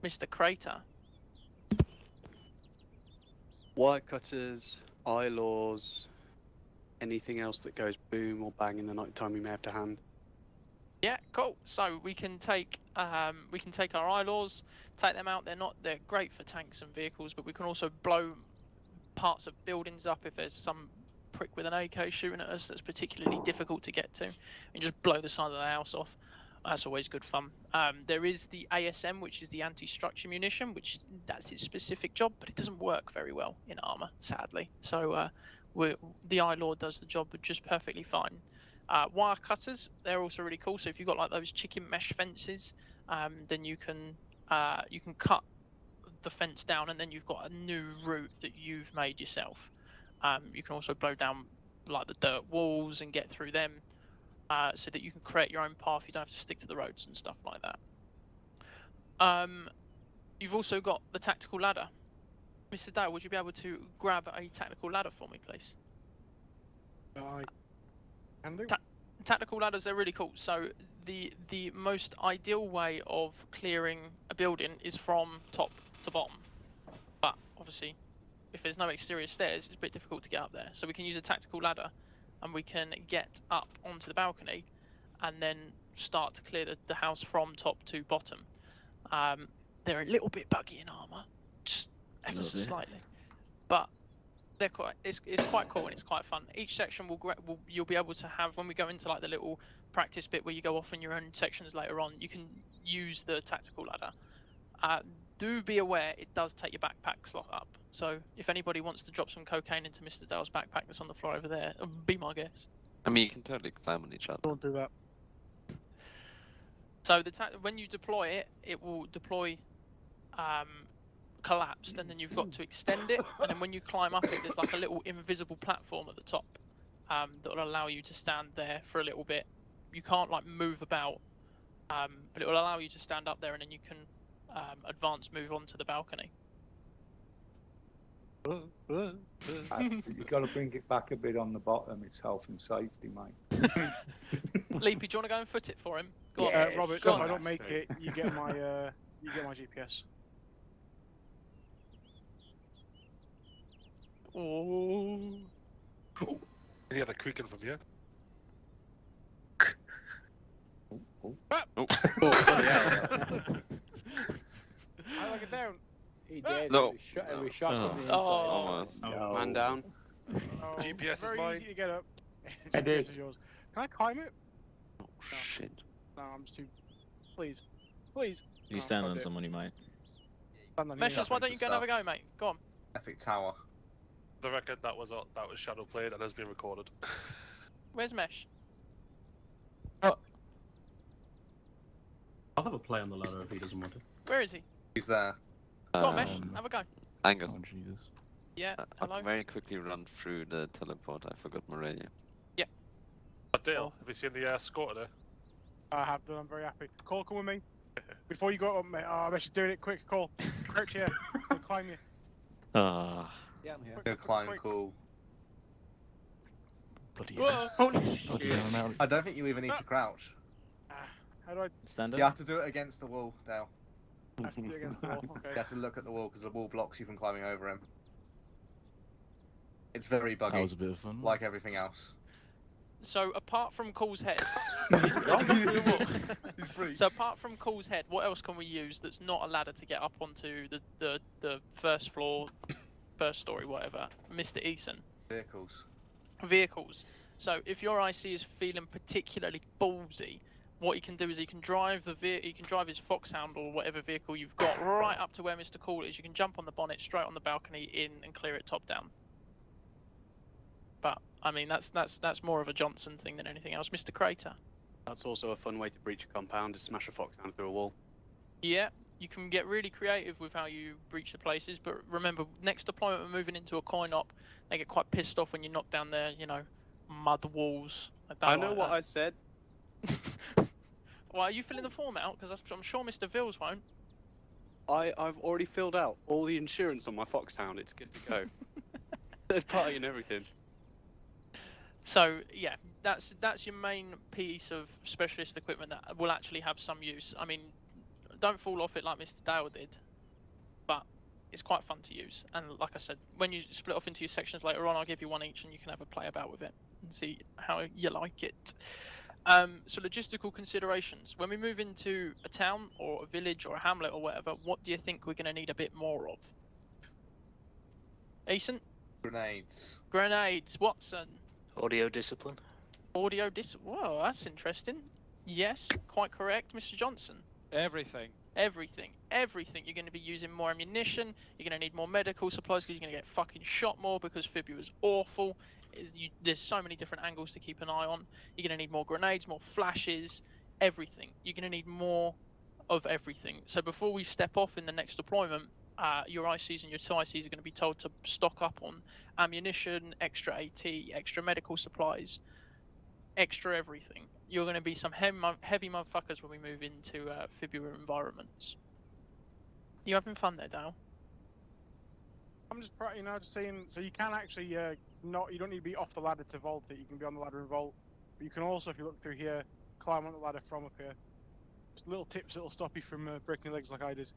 Mr. Crater. Wire cutters, eye laws, anything else that goes boom or bang in the night time we may have to hand. Yeah, cool. So we can take our eye laws, take them out. They're great for tanks and vehicles, but we can also blow parts of buildings up if there's some prick with an AK shooting at us that's particularly difficult to get to, and just blow the side of the house off. That's always good fun. There is the ASM, which is the anti-structure munition, which that's its specific job, but it doesn't work very well in armor, sadly. So the eye law does the job just perfectly fine. Wire cutters, they're also really cool. So if you've got like those chicken mesh fences, then you can cut the fence down, and then you've got a new route that you've made yourself. You can also blow down like the dirt walls and get through them, so that you can create your own path. You don't have to stick to the roads and stuff like that. You've also got the tactical ladder. Mr. Dale, would you be able to grab a tactical ladder for me, please? Tactical ladders, they're really cool. So the most ideal way of clearing a building is from top to bottom. But obviously, if there's no exterior stairs, it's a bit difficult to get up there. So we can use a tactical ladder, and we can get up onto the balcony, and then start to clear the house from top to bottom. They're a little bit buggy in armor, just ever so slightly, but they're it's quite cool and it's quite fun. Each section you'll be able to have, when we go into like the little practice bit where you go off in your own sections later on, you can use the tactical ladder. Do be aware it does take your backpack slot up. So if anybody wants to drop some cocaine into Mr. Dale's backpack that's on the floor over there, be my guest. I mean, you can totally climb on each other. Don't do that. So when you deploy it, it will deploy collapsed, and then you've got to extend it, and then when you climb up it, there's like a little invisible platform at the top that will allow you to stand there for a little bit. You can't like move about, but it will allow you to stand up there, and then you can advance move onto the balcony. You've got to bring it back a bit on the bottom. It's health and safety, mate. Leapy, do you want to go and foot it for him? Go on. Robert, if I don't make it, you get my GPS. Oh. Any other creaking from here? Yeah. I like it down. He did. No. It was shot from the inside. Almost. Man down. Oh, GPS is very mine. easy to get up. I did. GPS is yours. Can I climb it? Oh, shit. No, I'm just too. Please. Please. You stand on someone, you might. Meshes, why don't you go and have a go, mate? Go on. Epic Tower. The record that was shadow played and has been recorded. Where's Mesh? I'll have a play on the ladder if he doesn't want it. Where is he? He's there. Go on, Mesh. Have a go. Angus. Oh, Jesus. Yeah, I'll hello? very quickly run through the teleport. I forgot my radio. Yeah. Dale, have you seen the score today? I have done. I'm very happy. Cole, come with me. Before you go up, mate. Oh, I'm actually doing it quick. Cole, crouch here. I'll climb you. Ah. Yeah, I'm here. Go climb, cool. Bloody Whoa. Holy shit. I don't think you even need to crouch. How do I stand up? You have to do it against the wall, Dale. I have to do it against the wall? Okay. You have to look at the wall because the wall blocks you from climbing over him. It's very buggy. That was a bit of fun. Like everything else. So apart from Cole's head, He's so apart from Cole's head, what else can we use that's not a ladder to get up onto the first floor first story, whatever, Mr. Eason. Vehicles. So if your IC is feeling particularly ballsy, what he can do is he can drive his Foxhound or whatever vehicle you've got right up to where Mr. Cool is. You can jump on the bonnet, straight on the balcony, in and clear it top down. But I mean, that's more of a Johnson thing than anything else, Mr. Crater. That's also a fun way to breach a compound, is smash a Foxhound through a wall. Yeah, you can get really creative with how you breach the places, but remember, next deployment we're moving into a coin op. They get quite pissed off when you knock down their, mud walls. I know what I said. Well, are you filling the form out? Because I'm sure Mr. Vills won't. I've already filled out all the insurance on my Foxhound. It's good to go. Third party and everything. So yeah, that's your main piece of specialist equipment that will actually have some use. I mean, don't fall off it like Mr. Dale did, but it's quite fun to use. And like I said, when you split off into your sections later on, I'll give you one each and you can have a play about with it and see how you like it. So logistical considerations. When we move into a town or a village or a hamlet or whatever, what do you think we're going to need a bit more of? Eason? Grenades. Grenades. Watson? Audio discipline. Audio discipline. Whoa, that's interesting. Yes, quite correct, Mr. Johnson. Everything. Everything. You're going to be using more ammunition. You're going to need more medical supplies because you're going to get fucking shot more because Fibula is awful. There's so many different angles to keep an eye on. You're going to need more grenades, more flashes, everything. You're going to need more of everything. So before we step off in the next deployment, your ICs and your TICs are going to be told to stock up on ammunition, extra AT, extra medical supplies, extra everything. You're going to be some heavy motherfuckers when we move into Fibula environments. You having fun there, Dale? I'm just saying, so you can actually you don't need to be off the ladder to vault it. You can be on the ladder and vault. But you can also, if you look through here, climb on the ladder from up here. Just little tips that'll stop you from breaking your legs like I did.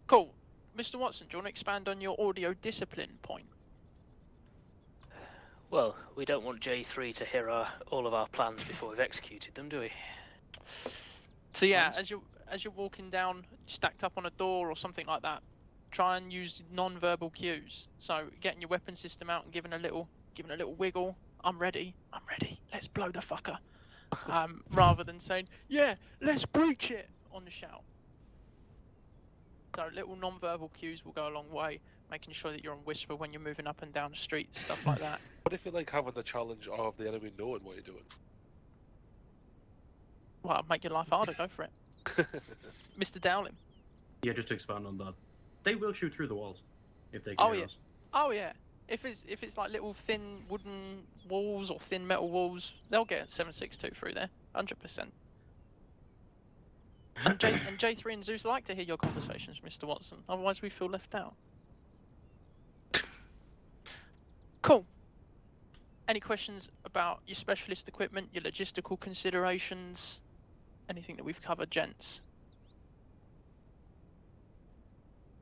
Cool. Mr. Watson, do you want to expand on your audio discipline point? Well, we don't want J3 to hear all of our plans before we've executed them, do we? So yeah, as you're walking down, stacked up on a door or something like that, try and use non-verbal cues. So getting your weapon system out and giving a little wiggle. I'm ready. Let's blow the fucker. Rather than saying, yeah, let's breach it on the shout. So little non-verbal cues will go a long way, making sure that you're on whisper when you're moving up and down the street, stuff like that. What if you like having the challenge of the enemy knowing what you're doing? Well, make your life harder, go for it. Mr. Dowling. Yeah, just to expand on that. They will shoot through the walls if they can hear us. Oh yeah. If it's like little thin wooden walls or thin metal walls, they'll get 7.62 through there, 100%. And J3 and Zeus like to hear your conversations, Mr. Watson. Otherwise, we feel left out. Cool. Any questions about your specialist equipment, your logistical considerations, anything that we've covered, gents?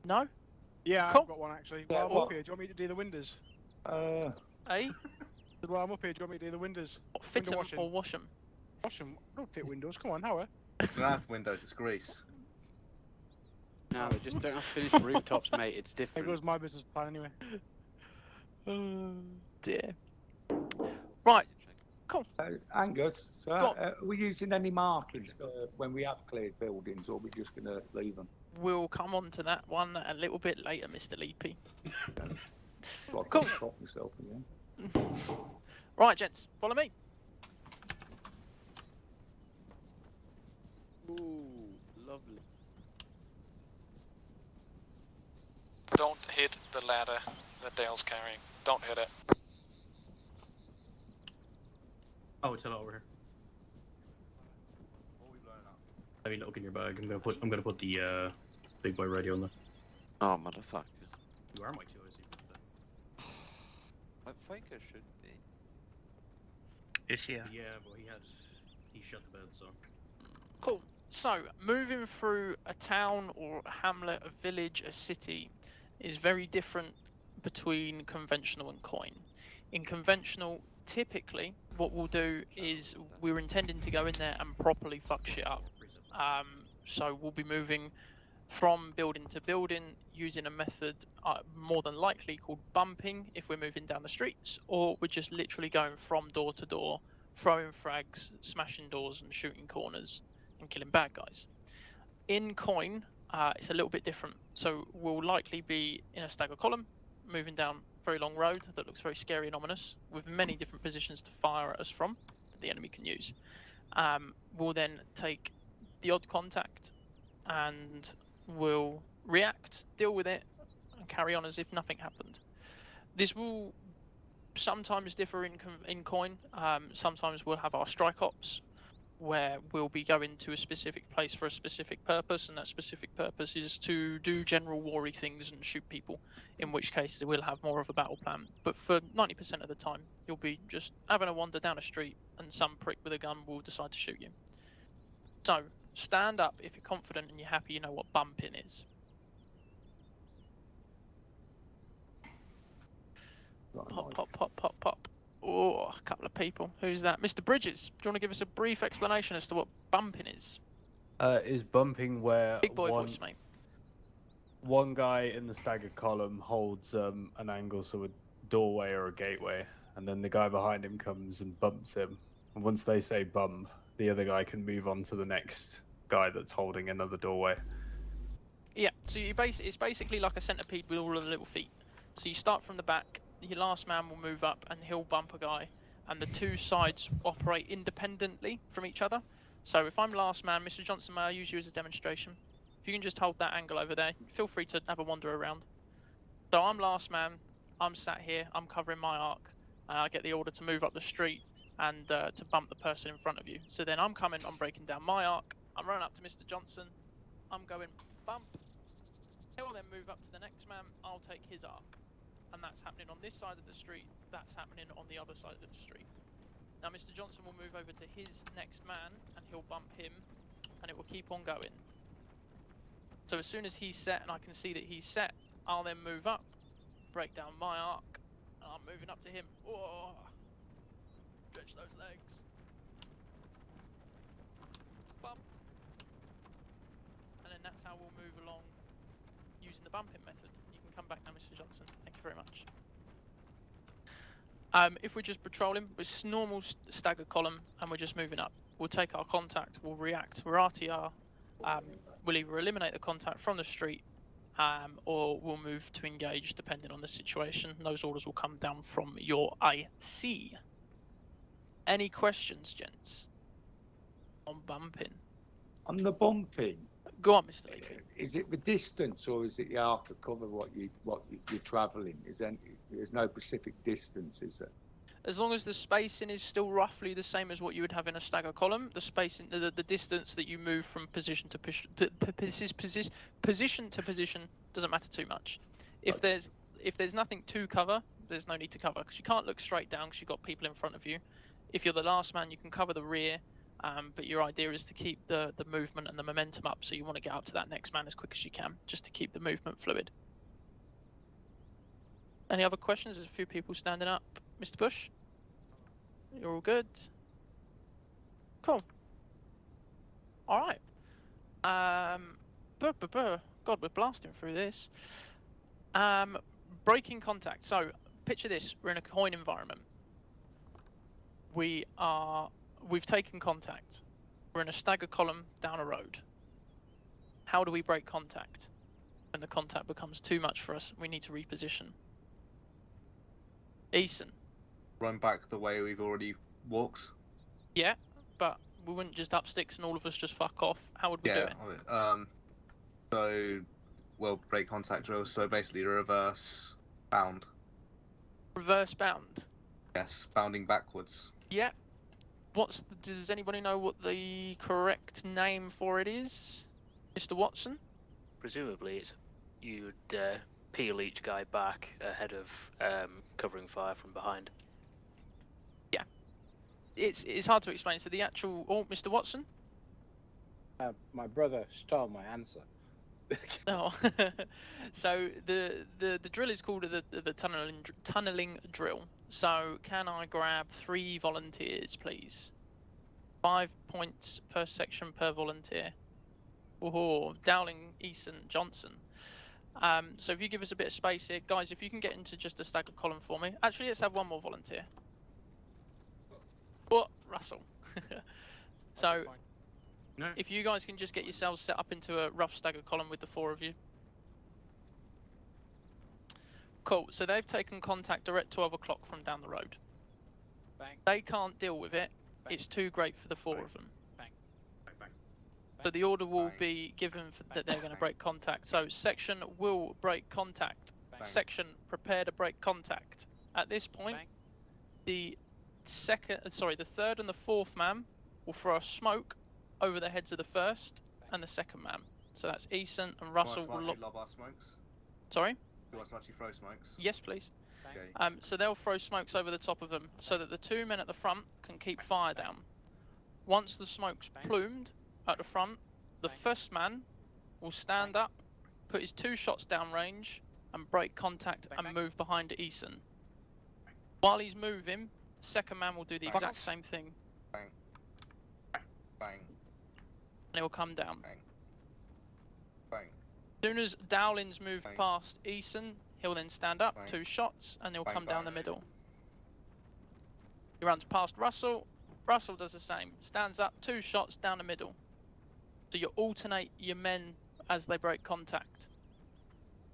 No? Yeah, cool. I've got one actually. While I'm up here, do you want me to do the windows? Hey? While I'm up here, do you want me to do the windows? Fit them or wash them? Wash them? I don't fit windows, come on, how are? Not windows, it's grease. No, they just don't have to finish the rooftops, mate. It's different. There goes my business plan anyway. Oh dear. Right. Cool. Angus, are we using any markings when we have cleared buildings, or are we just going to leave them? We'll come on to that one a little bit later, Mr. Leapy. Cool. Stop myself again. Right, gents, follow me. Ooh, lovely. Don't hit the ladder that Dale's carrying. Don't hit it. Oh, it's over here. I mean, look in your bag. I'm gonna put the big boy radio on there. Oh, motherfucker. You are my 2IC. I think I should be. Is he? Yeah, but he shut the bed, so. Cool. So, moving through a town or a hamlet, a village, a city is very different between conventional and coin. In conventional, typically, what we'll do is we're intending to go in there and properly fuck shit up. So we'll be moving from building to building using a method more than likely called bumping if we're moving down the streets, or we're just literally going from door to door, throwing frags, smashing doors and shooting corners and killing bad guys. In coin, it's a little bit different. So we'll likely be in a stagger column, moving down a very long road that looks very scary and ominous, with many different positions to fire at us from that the enemy can use. We'll then take the odd contact and we'll react, deal with it, and carry on as if nothing happened. This will sometimes differ in coin. Sometimes we'll have our strike ops, where we'll be going to a specific place for a specific purpose, and that specific purpose is to do general war-y things and shoot people, in which case we'll have more of a battle plan. But for 90% of the time, you'll be just having a wander down a street and some prick with a gun will decide to shoot you. So, stand up if you're confident and you're happy you know what bumping is. Pop, pop, pop, pop, pop. Oh, a couple of people. Who's that? Mr. Bridges, do you want to give us a brief explanation as to what bumping is? Is bumping where Big boy voice, mate. one guy in the staggered column holds an angle, so a doorway or a gateway, and then the guy behind him comes and bumps him. And once they say bump, the other guy can move on to the next guy that's holding another doorway. Yeah, so it's basically like a centipede with all of the little feet. So you start from the back, your last man will move up and he'll bump a guy, and the two sides operate independently from each other. So if I'm last man, Mr. Johnson, may I use you as a demonstration? If you can just hold that angle over there, feel free to have a wander around. So I'm last man, I'm sat here, I'm covering my arc, and I get the order to move up the street and to bump the person in front of you. So then I'm breaking down my arc, I'm running up to Mr. Johnson, I'm going bump, he'll then move up to the next man, I'll take his arc. And that's happening on this side of the street, that's happening on the other side of the street. Now Mr. Johnson will move over to his next man, and he'll bump him, and it will keep on going. So as soon as he's set, and I can see that he's set, I'll then move up, break down my arc, and I'm moving up to him. Whoa! Stretch those legs. Bump. And then that's how we'll move along using the bumping method. You can come back now, Mr. Johnson. Thank you very much. If we're just patrolling, it's normal stagger column, and we're just moving up. We'll take our contact, we'll react, we're RTR, we'll either eliminate the contact from the street, or we'll move to engage depending on the situation. Those orders will come down from your IC. Any questions, gents? On bumping? On the bumping. Go on, Mr. Leafy. Is it the distance or is it the arc of cover what you're travelling? There's no specific distance, is there? As long as the spacing is still roughly the same as what you would have in a stagger column, the spacing, the distance that you move from position to position to position doesn't matter too much. If there's nothing to cover, there's no need to cover, because you can't look straight down because you've got people in front of you. If you're the last man, you can cover the rear, but your idea is to keep the movement and the momentum up, so you want to get up to that next man as quick as you can, just to keep the movement fluid. Any other questions? There's a few people standing up. Mr. Bush? You're all good? Cool. Alright. God, we're blasting through this. Breaking contact. So, picture this. We're in a coin environment. We've taken contact. We're in a stagger column down a road. How do we break contact? When the contact becomes too much for us, we need to reposition. Eason. Run back the way we've already walked. Yeah, but we wouldn't just up sticks and all of us just fuck off. How would we do it? So we'll break contact drills. So basically, reverse bound. Reverse bound. Yes, bounding backwards. Yeah. Does anybody know what the correct name for it is, Mr. Watson? Presumably, you'd peel each guy back ahead of covering fire from behind. Yeah. It's hard to explain. So the actual... Oh, Mr. Watson? My brother stole my answer. No. So the drill is called the tunneling drill. So can I grab 3 volunteers, please? 5 points per section per volunteer. Oh, Dowling, Eason, Johnson. So if you give us a bit of space here, guys, if you can get into just a staggered column for me. Actually, let's have one more volunteer. What? Russell. So, if you guys can just get yourselves set up into a rough staggered column with the 4 of you. Cool, so they've taken contact direct 12 o'clock from down the road. Bang. They can't deal with it. Bang. It's too great for the 4 of them. Bang. Bang, bang. So the order will be given that they're going to break contact. So section will break contact. Section prepare to break contact. At this point, the third and the fourth man will throw a smoke over the heads of the first and the second man. So that's Eason and Russell will look. Lob our smokes? Sorry? Do us actually throw smokes? Yes, please. Okay. So they'll throw smokes over the top of them so that the 2 men at the front can keep fire down. Once the smoke's plumed at the front, the first man will stand up, put his 2 shots down range, and break contact and move behind Eason. While he's moving, the second man will do the exact same thing. Bang. Bang. And he'll come down. Bang. Bang. As soon as Dowling's moved past Eason, he'll then stand up, 2 shots, and he'll come down the middle. He runs past Russell. Russell does the same. Stands up, 2 shots down the middle. So you alternate your men as they break contact.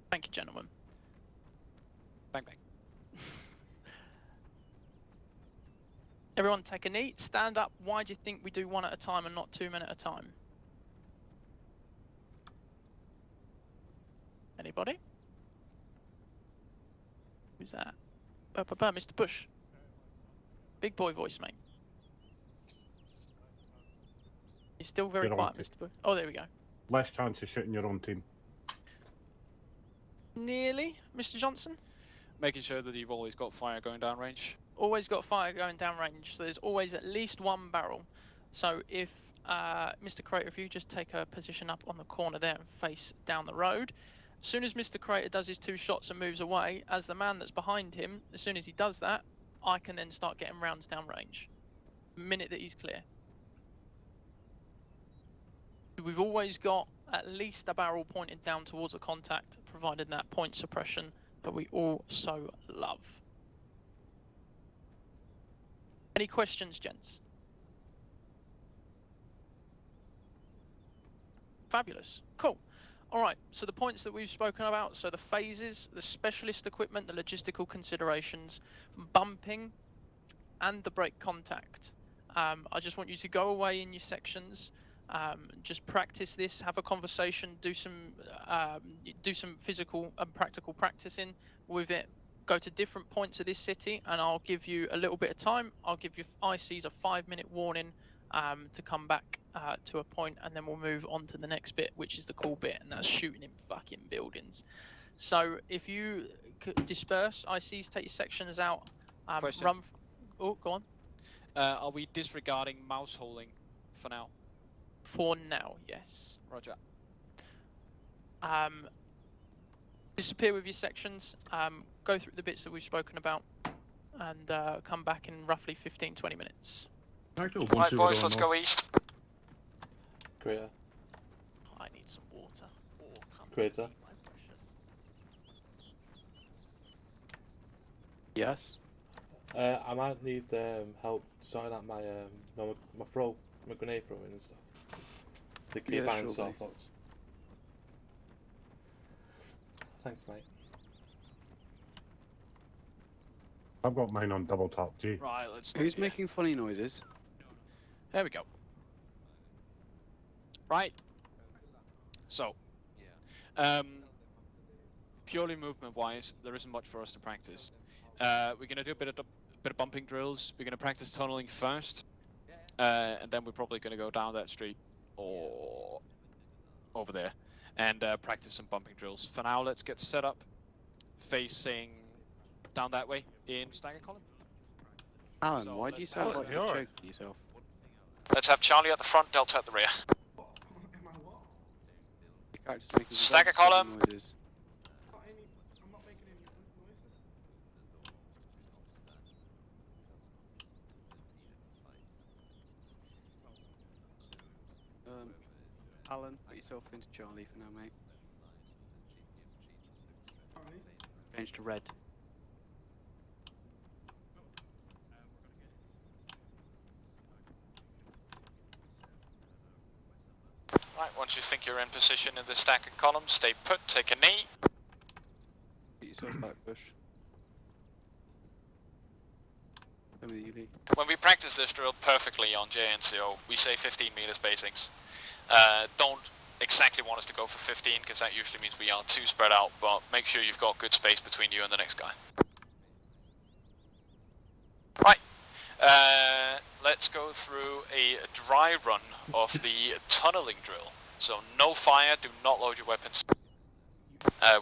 Thank you, gentlemen. Bang, bang. Everyone take a knee, stand up. Why do you think we do 1 at a time and not 2 men at a time? Anybody? Who's that? Mr. Bush. Big boy voice, mate. You're still very quiet, Mr. Bush. Oh, there we go. Less chance of shooting your own team. Nearly, Mr. Johnson. Making sure that you've always got fire going down range. Always got fire going down range, so there's always at least 1 barrel. So if Mr. Crater, if you just take a position up on the corner there and face down the road, as soon as Mr. Crater does his 2 shots and moves away, as the man that's behind him, as soon as he does that, I can then start getting rounds down range. The minute that he's clear. We've always got at least a barrel pointed down towards the contact, provided that point suppression that we all so love. Any questions, gents? Fabulous. Cool. Alright, so the points that we've spoken about, so the phases, the specialist equipment, the logistical considerations, bumping, and the break contact. I just want you to go away in your sections, just practice this, have a conversation, do some physical and practical practicing with it. Go to different points of this city, and I'll give you a little bit of time. I'll give you ICs a 5-minute warning to come back to a point, and then we'll move on to the next bit, which is the cool bit, and that's shooting in fucking buildings. So if you could disperse, ICs, take your sections out. Question. Run. Oh, go on. Are we disregarding mouse holding for now? For now, yes. Roger. Disappear with your sections. Go through the bits that we've spoken about, and come back in roughly 15-20 minutes. Right, boys, let's go east. Crater. I need some water. Oh, come Crater. my precious. Yes. I might need help sorting out my my grenade throwing and stuff. The keybinds are fucked. Thanks, mate. I've got mine on double top G. Right, let's. Who's making funny noises? There we go. Right. So. Purely movement-wise, there isn't much for us to practice. We're gonna do a bit of bumping drills. We're gonna practice tunneling first, and then we're probably gonna go down that street or over there and practice some bumping drills. For now, let's get set up, facing down that way in stagger column. Alan, So why do you let's sound have- like you're choking yourself? Let's have Charlie at the front, Delta at the rear. Your character's making Stagger very funny column. noises. Alan, put yourself into Charlie for now, mate. Change to red. Right, once you think you're in position in the stack of columns, stay put, take a knee. Put yourself back, push. Come with you, Lee. When we practice this drill perfectly on JNCO, we say 15 meter spacings. Don't exactly want us to go for 15 because that usually means we are too spread out, but make sure you've got good space between you and the next guy. Right, let's go through a dry run of the tunneling drill. So no fire, do not load your weapons.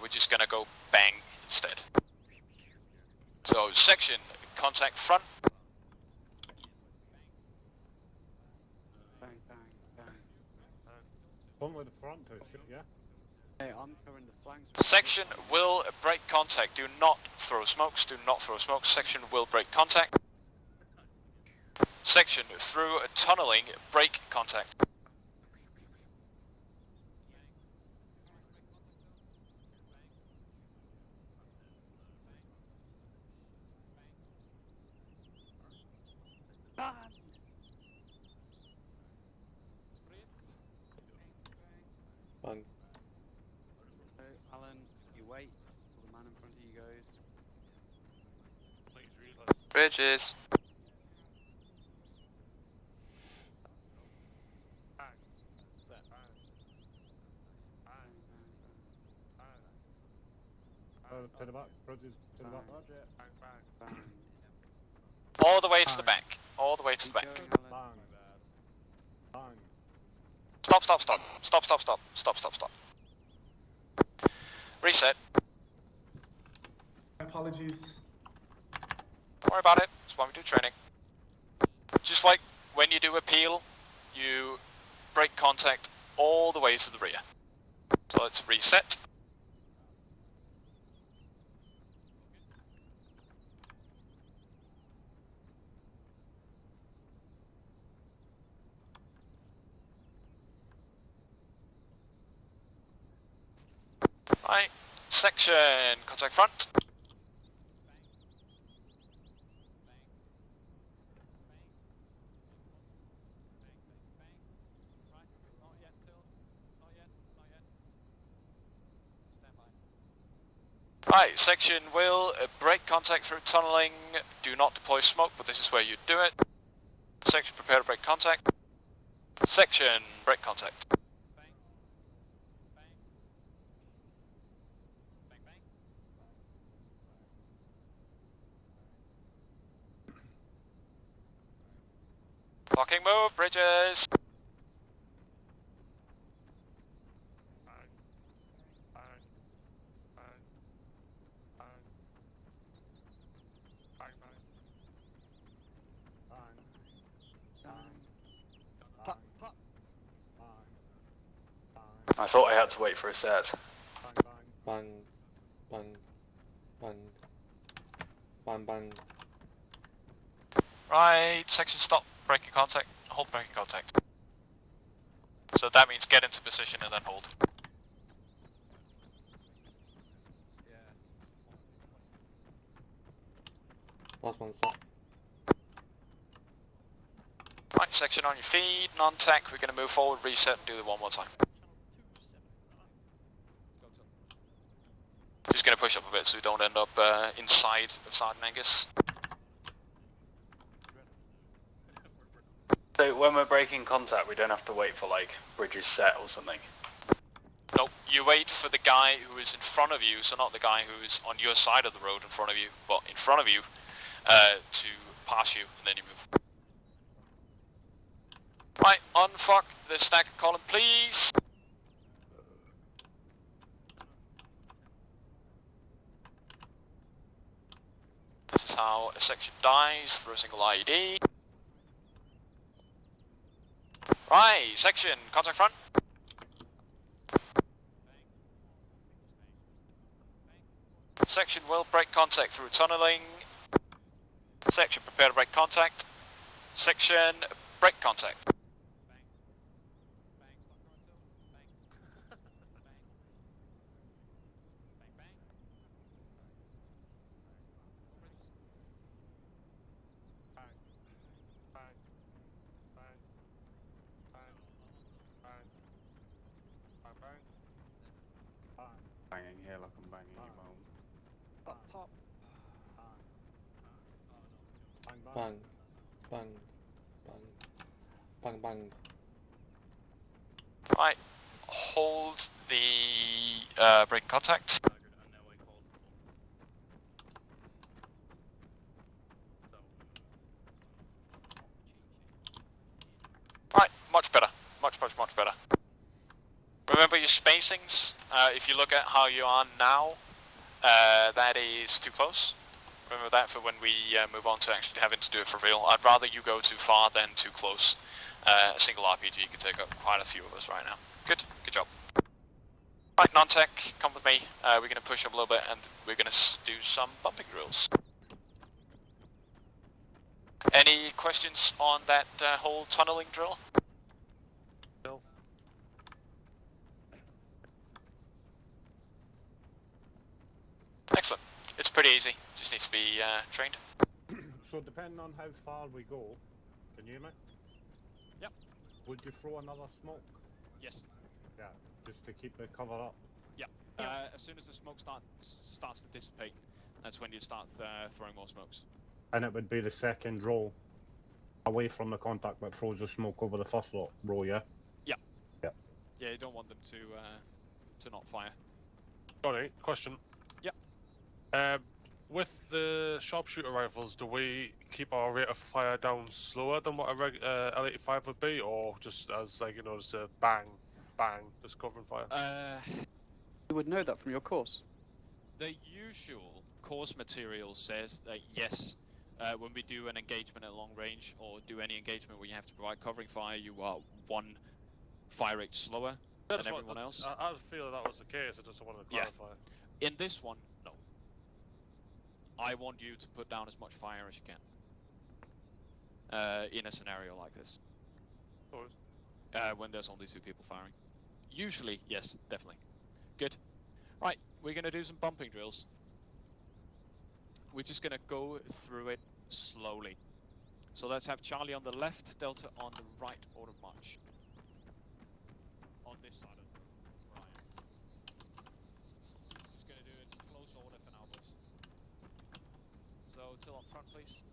We're just gonna go bang instead. So section, contact front. Bang, bang, bang. One with the front push, yeah? Hey, I'm covering the flanks. Section will break contact. Do not throw smokes. Do not throw smokes. Section will break contact. Section through tunneling, break contact. Bang. So, Alan, you wait till the man in front of you goes. Bridges. To the back, Bridges, to the back. All the way to the back. All the way to the back. Bang. Bang. Stop, stop, stop. Stop, stop, stop. Stop, stop, stop. Reset. Apologies. Don't worry about it. That's why we do training. Just like when you do a peel, you break contact all the way to the rear. So let's reset. Right, section, contact front. Right, section will break contact through tunneling. Do not deploy smoke, but this is where you do it. Section, prepare to break contact. Section, break contact. Blocking move, bridges. I thought I had to wait for a set. Bang. Bang. Bang. Bang, bang. Right, section stop, breaking contact, hold breaking contact. So that means get into position and then hold. Last one set. Right, section on your feet, non-tack, we're going to move forward, reset and do it one more time. Just going to push up a bit so we don't end up inside of Sergeant Angus. So when we're breaking contact, we don't have to wait for like bridges set or something? Nope, you wait for the guy who is in front of you, so not the guy who is on your side of the road in front of you, but in front of you, to pass you, and then you move. Right, unfuck the stack column, please. This is how a section dies for a single IED. Right, section, contact front. Section will break contact through tunneling. Section, prepare to break contact. Section, break contact. Banging here like I'm banging your mum. Pop, pop. Bang, bang, bang, bang, bang. Right, hold the break contact. Right, much better. Much better. Remember your spacings. If you look at how you are now, that is too close. Remember that for when we move on to actually having to do it for real. I'd rather you go too far than too close. A single RPG could take up quite a few of us right now. Good job. Right, non-tech, come with me. We're going to push up a little bit and we're going to do some bumping drills. Any questions on that whole tunneling drill? No. Excellent. It's pretty easy. Just needs to be trained. So depending on how far we go, can you hear me? Yep. Would you throw another smoke? Yes. Yeah, just to keep the cover up. Yeah. As soon as the smoke starts to dissipate, that's when you start throwing more smokes. And it would be the second row away from the contact but throws the smoke over the first row, yeah? Yeah. Yeah. Yeah, you don't want them to not fire. Sorry, question. Yep. With the sharpshooter rifles, do we keep our rate of fire down slower than what a L85 would be, or just as like just a bang, bang, just covering fire? You would know that from your course. The usual course material says that yes, when we do an engagement at long range or do any engagement where you have to provide covering fire, you are 1 fire rate slower than everyone else. I feel that was the case. I just wanted to clarify. In this one, no. I want you to put down as much fire as you can in a scenario like this. When there's only 2 people firing. Usually, yes, definitely. Good. Right, we're going to do some bumping drills. We're just going to go through it slowly. So let's have Charlie on the left, Delta on the right order of march. On this side of where I am. Just going to do it close order for now, boys. So, Till up front, please.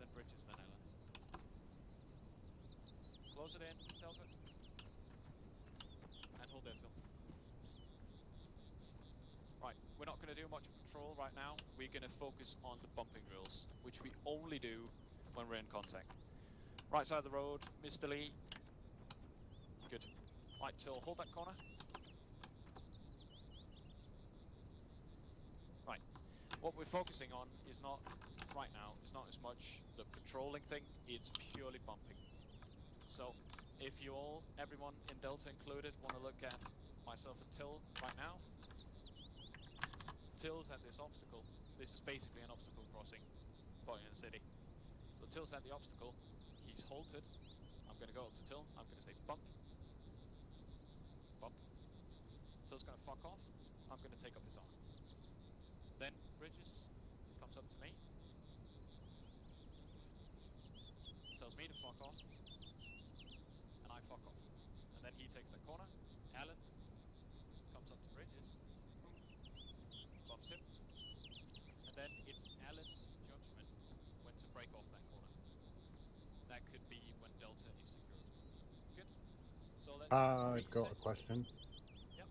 Then Bridges, then Ellen. Close it in, Delta. And hold there, Till. Right, we're not going to do much patrol right now. We're going to focus on the bumping drills, which we only do when we're in contact. Right side of the road, Mr. Lee. Good. Right, Till, hold that corner. Right. What we're focusing on is not, right now, is not as much the patrolling thing, it's purely bumping. So, if you all, everyone in Delta included, want to look at myself and Till right now, Till's at this obstacle. This is basically an obstacle crossing point in the city. So Till's at the obstacle. He's halted. I'm going to go up to Till. I'm going to say bump. Bump. Till's going to fuck off. I'm going to take up his arm. Then Bridges comes up to me. Tells me to fuck off. And I fuck off. And then he takes that corner. Alan comes up to Bridges. Bumps him. And then it's Alan's judgment when to break off that corner. That could be when Delta is secured. Good. So let's I've got a question. Yep.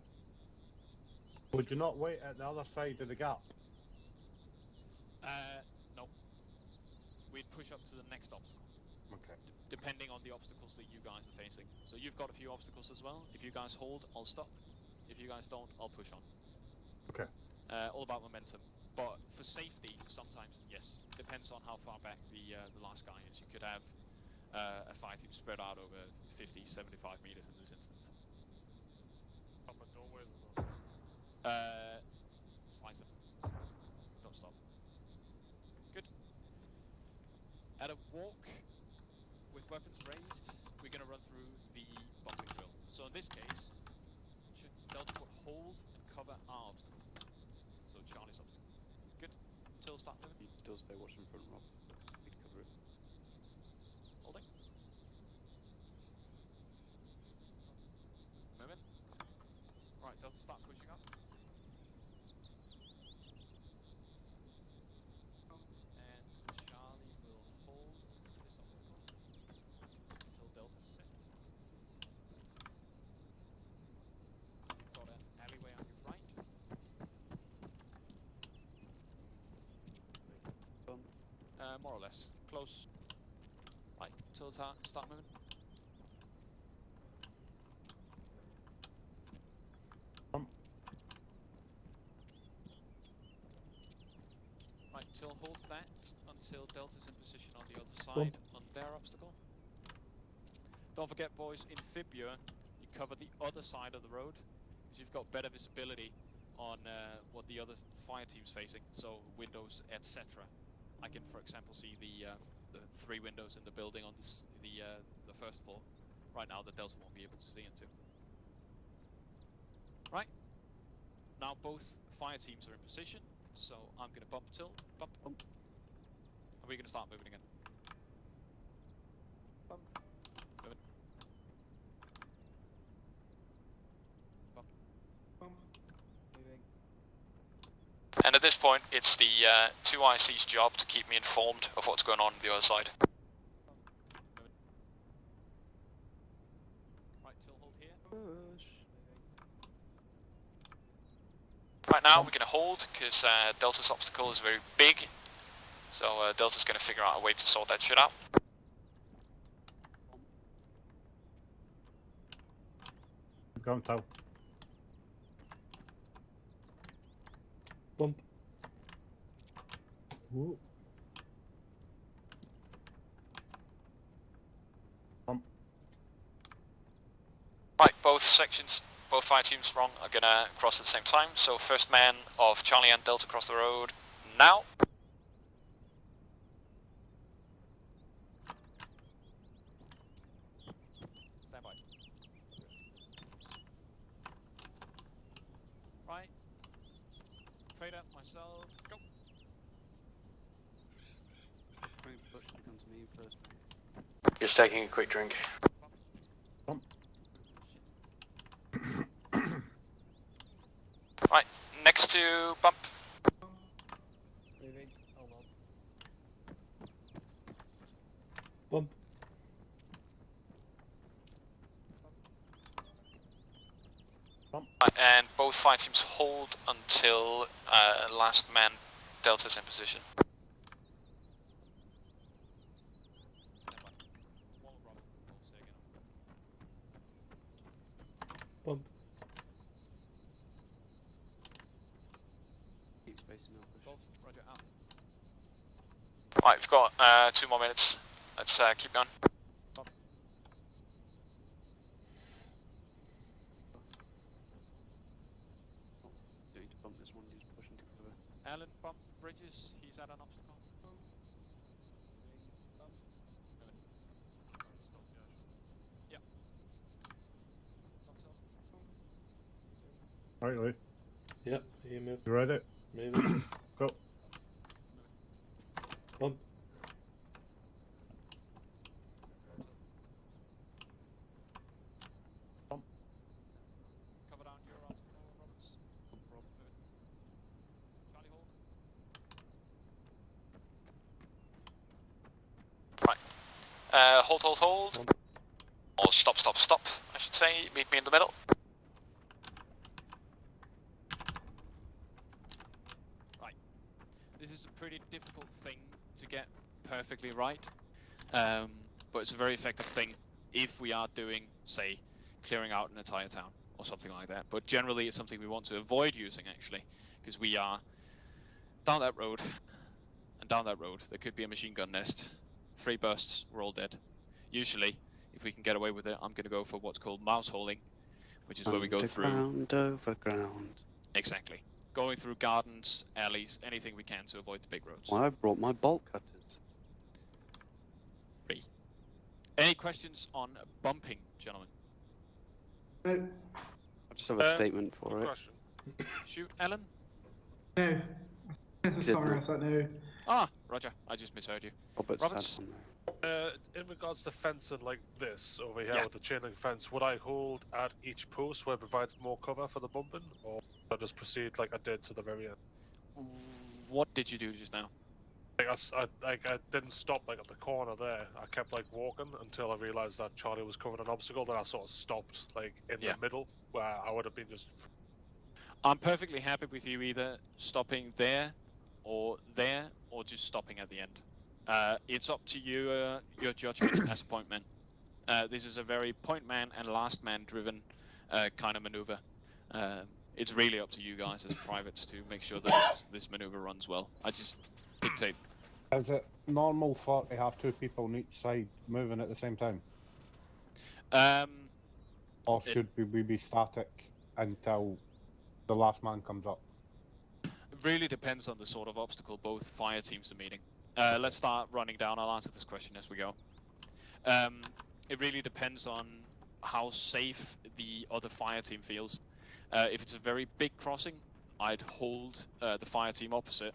Would you not wait at the other side of the gap? No. We'd push up to the next obstacle. Okay. Depending on the obstacles that you guys are facing. So you've got a few obstacles as well. If you guys hold, I'll stop. If you guys don't, I'll push on. Okay. All about momentum. But for safety, sometimes, yes. Depends on how far back the last guy is. You could have a fight team spread out over 50, 75 meters in this instance. Slice it. Don't stop. Good. At a walk with weapons raised, we're going to run through the bumping drill. So in this case, should Delta put hold and cover our obstacle. So Charlie's obstacle. Good. Till start moving. You'd still stay watching front, Rob. We'd cover it. Holding. Moving. Right. Delta start pushing up. And Charlie will hold this obstacle until Delta's set. You've got an alleyway on your right. More or less. Close. Right, until start moving. Right, Till hold that until Delta's in position on the other side on their obstacle. Don't forget, boys, in Fibia, you cover the other side of the road, because you've got better visibility on what the other fire team's facing, so windows, etc. I can, for example, see the 3 windows in the building on this, the first floor. Right now, the Delta won't be able to see into. Right. Now both fire teams are in position, so I'm going to bump Till, bump. And we're going to start moving again. Bump. Moving. Bump. Bump. Moving. And at this point, it's the 2 IC's job to keep me informed of what's going on the other side. Right, Till hold here. Push. Right now, we're going to hold, because Delta's obstacle is very big. So Delta's going to figure out a way to sort that shit out. Go on, Tal. Bump. Ooh. Bump. Right, both sections, both fire teams wrong, are going to cross at the same time. So first man of Charlie and Delta cross the road now. Stand by. Right. Fade up myself. Go. Bring Bush to come to me first, mate. Just taking a quick drink. Bump. Right, next to bump. Moving. Hold on. Bump. Right, and both fire teams hold until last man Delta's in position. Bump. Keep spacing up. Golf, roger, out. Right, we've got 2 more minutes. Let's keep going. Don't need to bump this one, just push into cover. Alan, bump Bridges. He's at an obstacle. Bump. Yep. Bump Till. Right, Lee. Yep, you move. You ready? Moving. Go. Bump. Bump. Cover down your obstacle, Roberts. Rob, moving. Charlie, hold. Right. Hold. Or stop, I should say. Meet me in the middle. Right. This is a pretty difficult thing to get perfectly right. But it's a very effective thing if we are doing, say, clearing out an entire town or something like that. But generally it's something we want to avoid using, actually, because we are down that road, and down that road there could be a machine gun nest. 3 bursts, we're all dead. Usually, if we can get away with it, I'm going to go for what's called mouse holing, which is where we go through... Overground. Exactly. Going through gardens, alleys, anything we can to avoid the big roads. Well, I brought my bolt cutters. Any questions on bumping, gentlemen? No. I just have a statement for it. Question. Shoot, Alan? No. Sorry, I said no. Ah, Roger. I just misheard you. Roberts? In regards to fencing like this over here Yeah. with the chain link fence, would I hold at each post where it provides more cover for the bumping, or would I just proceed like I did to the very end? What did you do just now? I didn't stop like at the corner there. I kept like walking until I realised that Charlie was covering an obstacle. Then I sort of stopped like in the middle where I would have been just. I'm perfectly happy with you either stopping there, or just stopping at the end. It's up to you, your judgment as a point man. This is a very point man and last man driven kind of maneuver. It's really up to you guys as privates to make sure that this maneuver runs well. I just dictate. Is it normal for to have two people on each side moving at the same time? Or should we be static until the last man comes up? It really depends on the sort of obstacle both fire teams are meeting. Let's start running down. I'll answer this question as we go. It really depends on how safe the other fire team feels. If it's a very big crossing, I'd hold the fire team opposite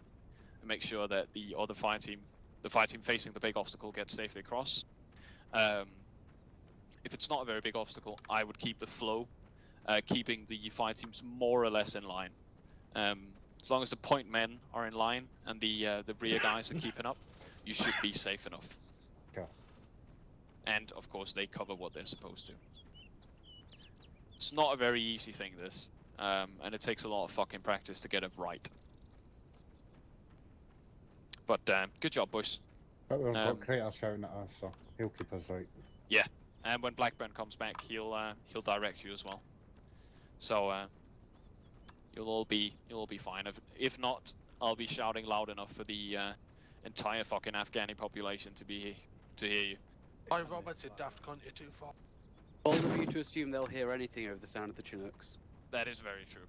and make sure that the other fire team, the fire team facing the big obstacle, gets safely across. If it's not a very big obstacle, I would keep the flow, keeping the fire teams more or less in line. As long as the point men are in line and the rear guys are keeping up, you should be safe enough. Okay. And of course, they cover what they're supposed to. It's not a very easy thing, this, and it takes a lot of fucking practice to get it right. But good job, boys. But we've got Kratos shouting at us, so he'll keep us right. Yeah, and when Blackburn comes back, he'll direct you as well. So you'll all be fine. If not, I'll be shouting loud enough for the entire fucking Afghani population to hear you. Hi Roberts, you daft cunt, you're too far. Bold of you to assume they'll hear anything over the sound of the Chinooks. That is very true.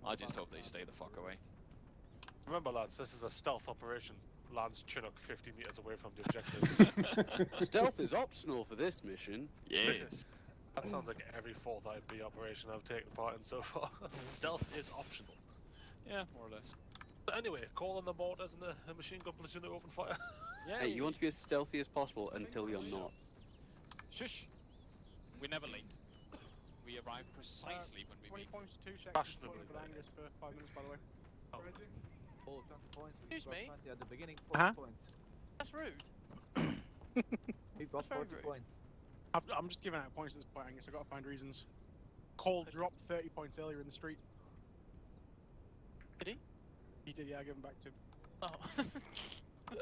I just hope they stay the fuck away. Remember lads, this is a stealth operation. Lands Chinook 50 meters away from the objective. Stealth is optional for this mission. Yes. That sounds like every 4th IB operation I've taken part in so far. Stealth is optional. Yeah, more or less. But anyway, call on the mortars and a machine gun platoon to open fire. Yeah. Hey, you want to be as stealthy as possible until you're not. Shush. We're never late. We arrive precisely when we 20 meet. points, 2 seconds. Fashionably For Angus for 5 minutes, by the way. Oh, 20 points. Excuse me? 20 at the beginning, 40 points. That's rude. We've got That's very 40 rude. points. I'm just giving out points at this point, Angus. I've got to find reasons. Cole dropped 30 points earlier in the street. Did he? He did, yeah, I gave him back to him. Oh.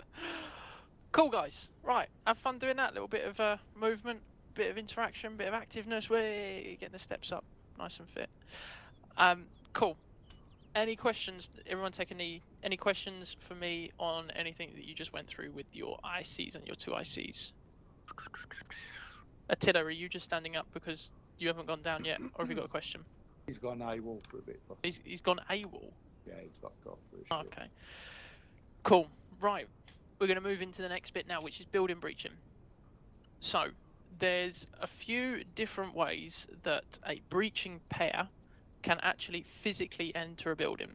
Cool, guys. Right, have fun doing that. Little bit of movement, bit of interaction, bit of activeness. We're getting the steps up, nice and fit. Cool. Any questions? Everyone take any questions for me on anything that you just went through with your ICs and your 2 ICs? Attila, are you just standing up because you haven't gone down yet, or have you got a question? He's gone AWOL for a bit. But... He's gone AWOL? Yeah, he's got off for a shit. Okay. Cool. Right. We're going to move into the next bit now, which is building breaching. So, there's a few different ways that a breaching pair can actually physically enter a building.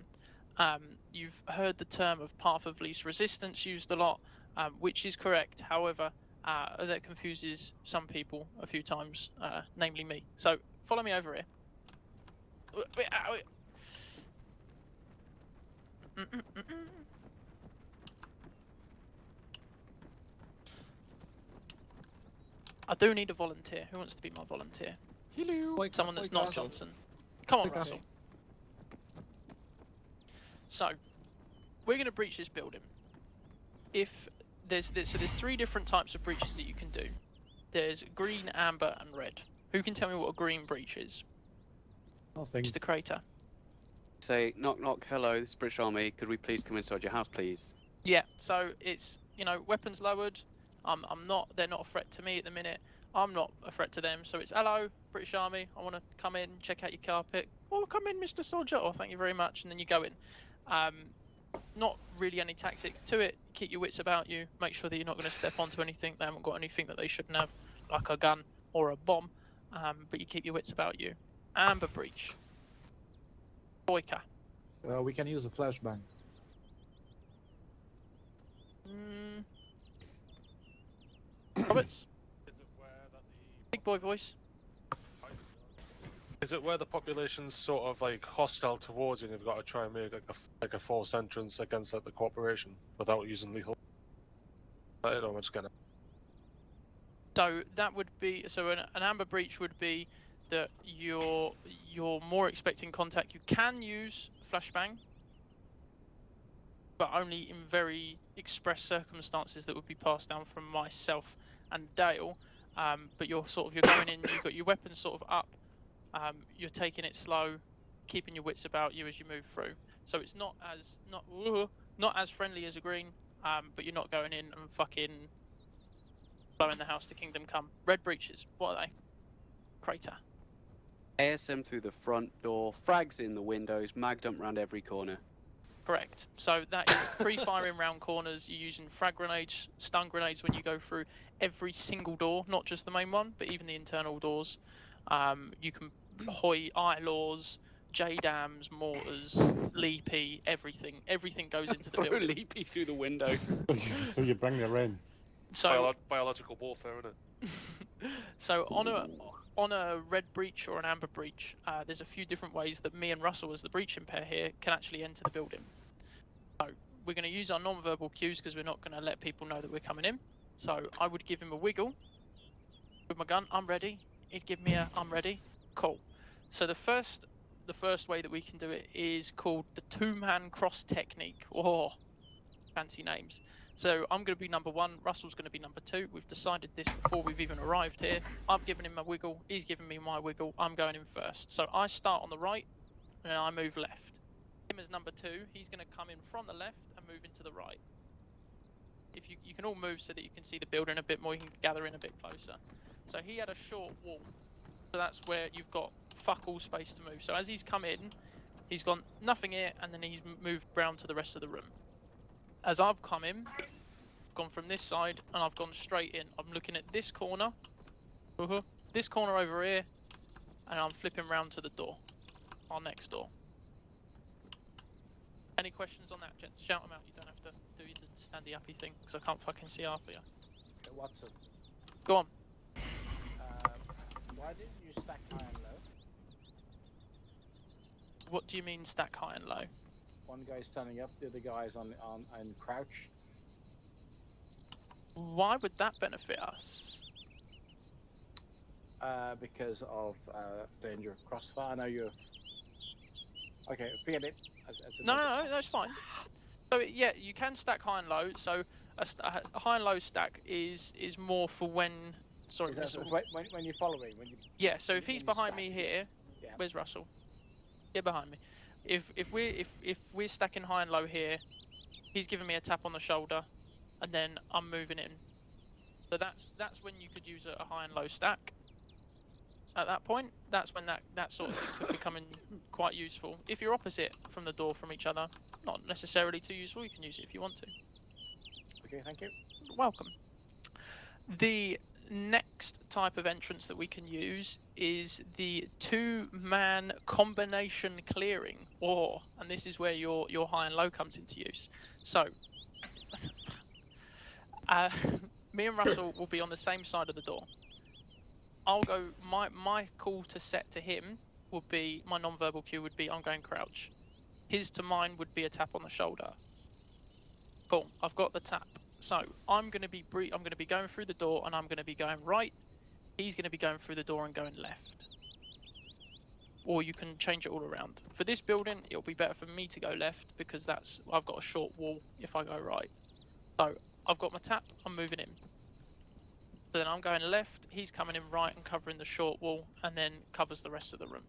You've heard the term of path of least resistance used a lot, which is correct. However, that confuses some people a few times, namely me. So, follow me over here. I do need a volunteer. Who wants to be my volunteer? Hello. Someone that's not Johnson. Come on, Russell. So, we're going to breach this building. If there's 3 different types of breaches that you can do. There's green, amber, and red. Who can tell me what a green breach is? Nothing. Mr. Crater. Say, knock knock, hello, this is British Army, could we please come inside your house, please? Yeah, so it's, weapons lowered. They're not a threat to me at the minute. I'm not a threat to them, so it's, hello, British Army, I want to come in, check out your carpet. Oh, come in, Mr. Soldier. Oh, thank you very much, and then you go in. Not really any tactics to it. Keep your wits about you. Make sure that you're not going to step onto anything. They haven't got anything that they shouldn't have, like a gun or a bomb. But you keep your wits about you. Amber breach. Boyka. We can use a flashbang. Roberts? Big boy voice. Is it where the population's sort of like hostile towards you and you've got to try and make like a forced entrance against like the corporation without using lethal? I don't know, I'm just gonna... So that would be an amber breach would be that you're more expecting contact. You can use flashbang, but only in very express circumstances that would be passed down from myself and Dale. But you're going in. You've got your weapons sort of up. You're taking it slow, keeping your wits about you as you move through. So it's not as friendly as a green, but you're not going in and fucking blowing the house to kingdom come. Red breaches, what are they? Crater. ASM through the front door, frags in the windows, mag dump around every corner. Correct. So that is free firing round corners. You're using frag grenades, stun grenades when you go through every single door, not just the main one, but even the internal doors. You can hoy ILAWs, JDAMs, mortars, Leapy, everything. Everything goes into the Throw building. Leapy through the windows. So you bring the in. So biological warfare, isn't it? So on a red breach or an amber breach, there's a few different ways that me and Russell, as the breaching pair here, can actually enter the building. So we're going to use our non-verbal cues because we're not going to let people know that we're coming in. So I would give him a wiggle with my gun. I'm ready. He'd give me a I'm ready. Cool. So the first way that we can do it is called the two-man cross technique. Oh, fancy names. So I'm going to be number 1, Russell's going to be number 2. We've decided this before we've even arrived here. I've given him a wiggle, he's given me my wiggle, I'm going in first. So I start on the right, and I move left. Him as number 2, he's going to come in from the left and move into the right. If you can all move so that you can see the building a bit more, you can gather in a bit closer. So he had a short wall, so that's where you've got fuck all space to move. So as he's come in, he's gone nothing here, and then he's moved round to the rest of the room. As I've come in, I've gone from this side and I've gone straight in. I'm looking at this corner, this corner over here, and I'm flipping round to the door, our next door. Any questions on that, gents? Shout them out. You don't have to do the standy uppy thing because I can't fucking see half of you. Okay, Watson. Go on. Why didn't you stack high and low? What do you mean stack high and low? One guy's standing up, the other guy's on crouch. Why would that benefit us? Because of danger of crossfire. I know you're... Okay, forget it. No, that's fine. So yeah, you can stack high and low. So a high and low stack is more for when... Sorry, when you're following. Yeah, so if he's behind me here, yeah. Where's Russell? Yeah, behind me. If we're stacking high and low here, he's giving me a tap on the shoulder, and then I'm moving in. So that's when you could use a high and low stack. At that point, that's when that sort of thing could become quite useful. If you're opposite from the door from each other, not necessarily too useful. You can use it if you want to. Okay, thank you. Welcome. The next type of entrance that we can use is the two-man combination clearing, and this is where your high and low comes into use. So, me and Russell will be on the same side of the door. I'll go. My call to set to him would be, my non-verbal cue would be I'm going crouch. His to mine would be a tap on the shoulder. Cool. I've got the tap. So I'm going to be going through the door, and I'm going to be going right. He's going to be going through the door and going left. Or you can change it all around. For this building, it'll be better for me to go left because I've got a short wall if I go right. So I've got my tap. I'm moving in. So then I'm going left, he's coming in right and covering the short wall, and then covers the rest of the room.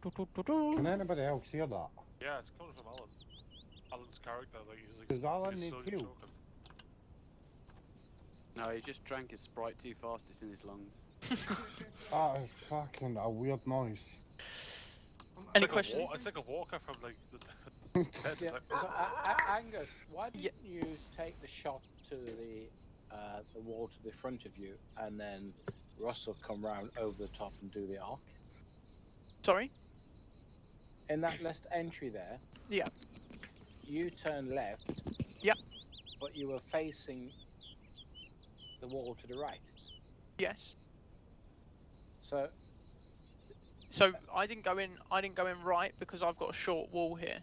Can anybody else hear that? Yeah, it's coming from Alan. Alan's character, like he's like. Does Alan need slowly healed? choking. No, he just drank his Sprite too fast, it's in his lungs. That is fucking a weird noise. Any questions? It's like a walker from like the Yeah, so, Angus, why didn't you take the shot to the wall to the front of you, and then Russell come round over the top and do the arc? Sorry? In that last entry there. Yeah. you turned left. Yep. But you were facing the wall to the right. Yes. So I didn't go in. I didn't go in right because I've got a short wall here.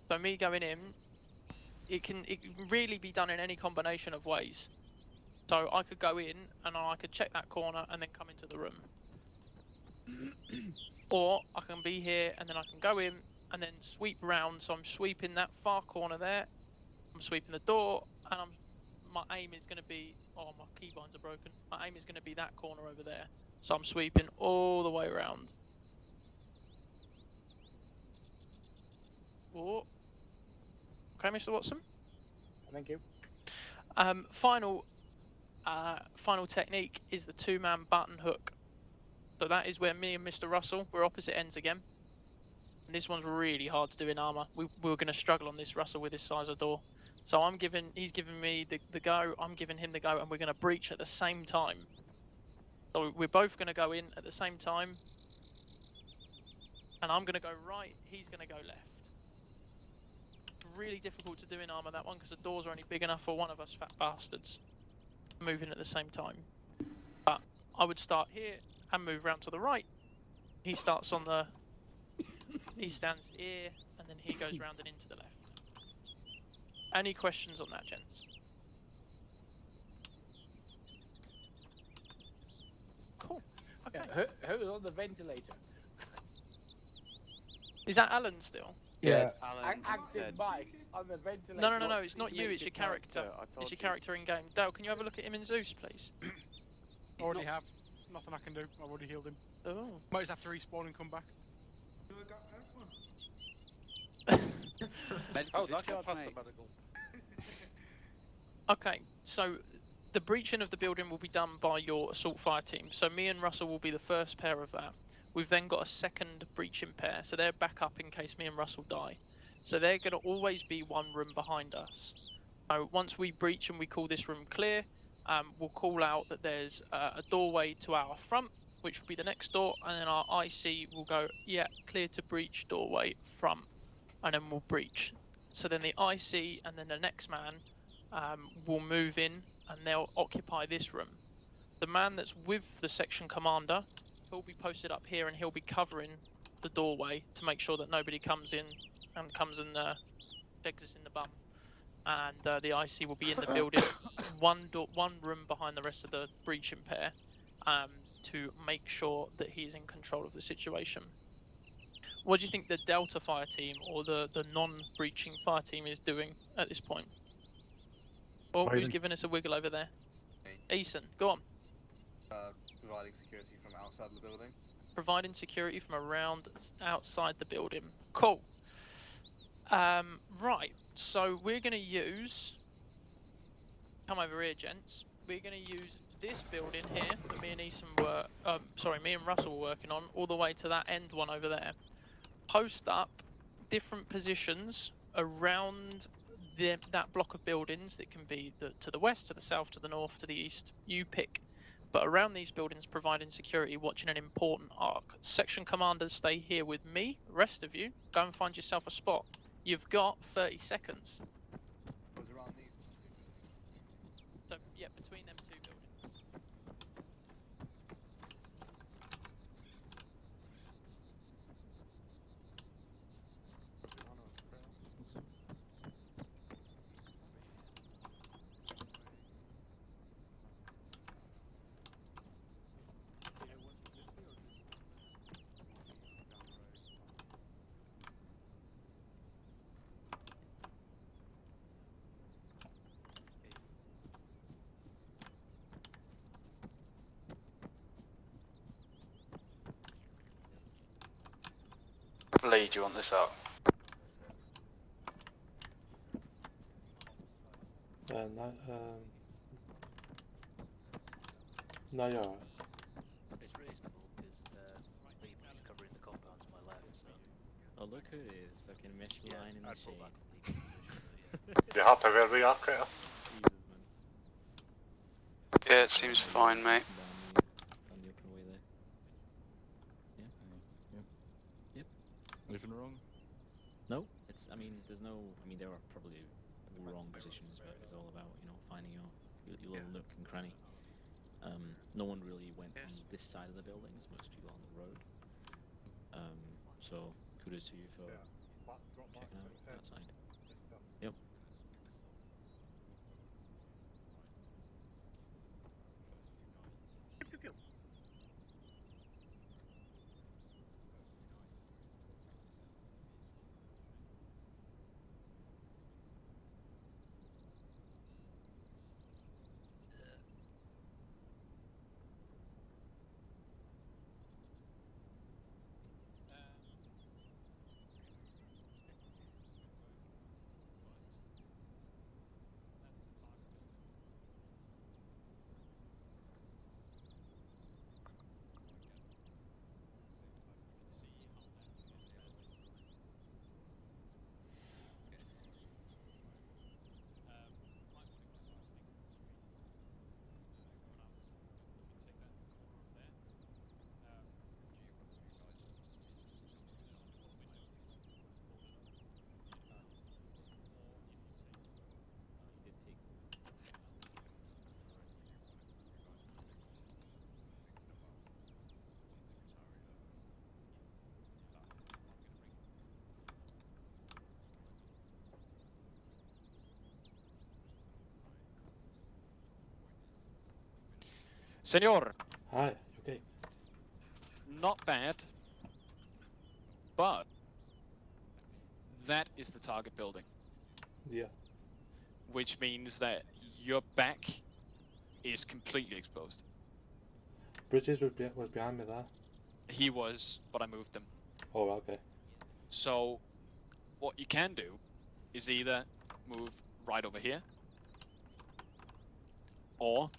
So me going in, it can really be done in any combination of ways. So I could go in and I could check that corner and then come into the room. Or I can be here and then I can go in and then sweep round. So I'm sweeping that far corner there. I'm sweeping the door and my aim is going to be, oh, my keybinds are broken. My aim is going to be that corner over there. So I'm sweeping all the way around. Oh. Okay, Mr. Watson. Thank you. Final technique is the two-man button hook. So that is where me and Mr. Russell, we're opposite ends again. And this one's really hard to do in armor. We're going to struggle on this, Russell, with this size of door. So he's giving me the go, I'm giving him the go, and we're going to breach at the same time. So we're both going to go in at the same time. And I'm going to go right, he's going to go left. Really difficult to do in armor, that one, because the doors are only big enough for one of us fat bastards moving at the same time. But I would start here and move round to the right. He stands here, and then he goes round and into the left. Any questions on that, gents? Cool. Okay. Yeah, who's on the ventilator? Is that Alan still? Yeah, active mic on the ventilator. No, it's not you, it's your character. It's your character in game. Dale, can you have a look at him in Zeus, please? Already have. Nothing I can do. I've already healed him. Oh. Might just have to respawn and come back. Oh, discharge, mate. Okay, so the breaching of the building will be done by your assault fire team. So me and Russell will be the first pair of that. We've then got a second breaching pair, so they're back up in case me and Russell die. So they're going to always be one room behind us. So once we breach and we call this room clear, we'll call out that there's a doorway to our front, which will be the next door, and then our IC will go, yeah, clear to breach, doorway, front, and then we'll breach. So then the IC and then the next man will move in and they'll occupy this room. The man that's with the section commander, he'll be posted up here and he'll be covering the doorway to make sure that nobody comes in and pegs us in the bum. And the IC will be in the building, one room behind the rest of the breaching pair, to make sure that he's in control of the situation. What do you think the Delta fire team or the non-breaching fire team is doing at this point? Oh, who's giving us a wiggle over there? Eason, go on. Providing security from outside the building. Providing security from around outside the building. Cool. Right, so we're going to use... Come over here, gents. We're going to use this building here that me and Eason were... me and Russell were working on, all the way to that end one over there. Post up different positions around that block of buildings. That can be to the west, to the south, to the north, to the east. You pick. But around these buildings, providing security, watching an important arc. Section commanders stay here with me. The rest of you, go and find yourself a spot. You've got 30 seconds. So, yeah, between them two buildings. Lee, do you want this out? No, you're alright. It's reasonable because Reaper's covering the compound to my left, so. Oh, look who it is. Fucking mesh line in the shade. You happy where we are, Crater? Jesus, man. Yeah, it seems fine, mate. On the open way there. Yeah? Yep. Anything wrong? No, it's. I mean, there's no. I mean, there are probably wrong positions, but it's all about finding your little nook and cranny. No one really went on this side of the buildings. Most people on the road. So kudos to you for checking out that side. Yep. Senor. Hi. Okay. Not bad. But that is the target building. Yeah. Which means that your back is completely exposed. Bridges was behind me there. He was, but I moved him. Oh, okay. So what you can do is either move right over here or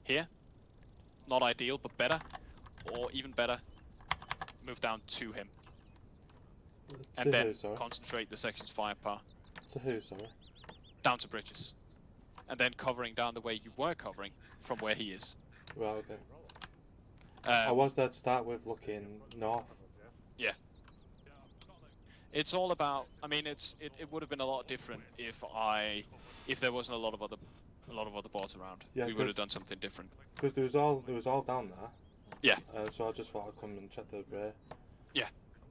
here. Not ideal, but better. Or even better, move down to him. And then concentrate the section's firepower. To who, sorry? Down to Bridges. And then covering down the way you were covering from where he is. Right, okay. I was there to start with looking north. Yeah. It's all about. I mean, it would have been a lot different if there wasn't a lot of other boards around. Yeah, we would have done something different. Because there was all down there. Yeah. So I just thought I'd come and check the rear. Yeah,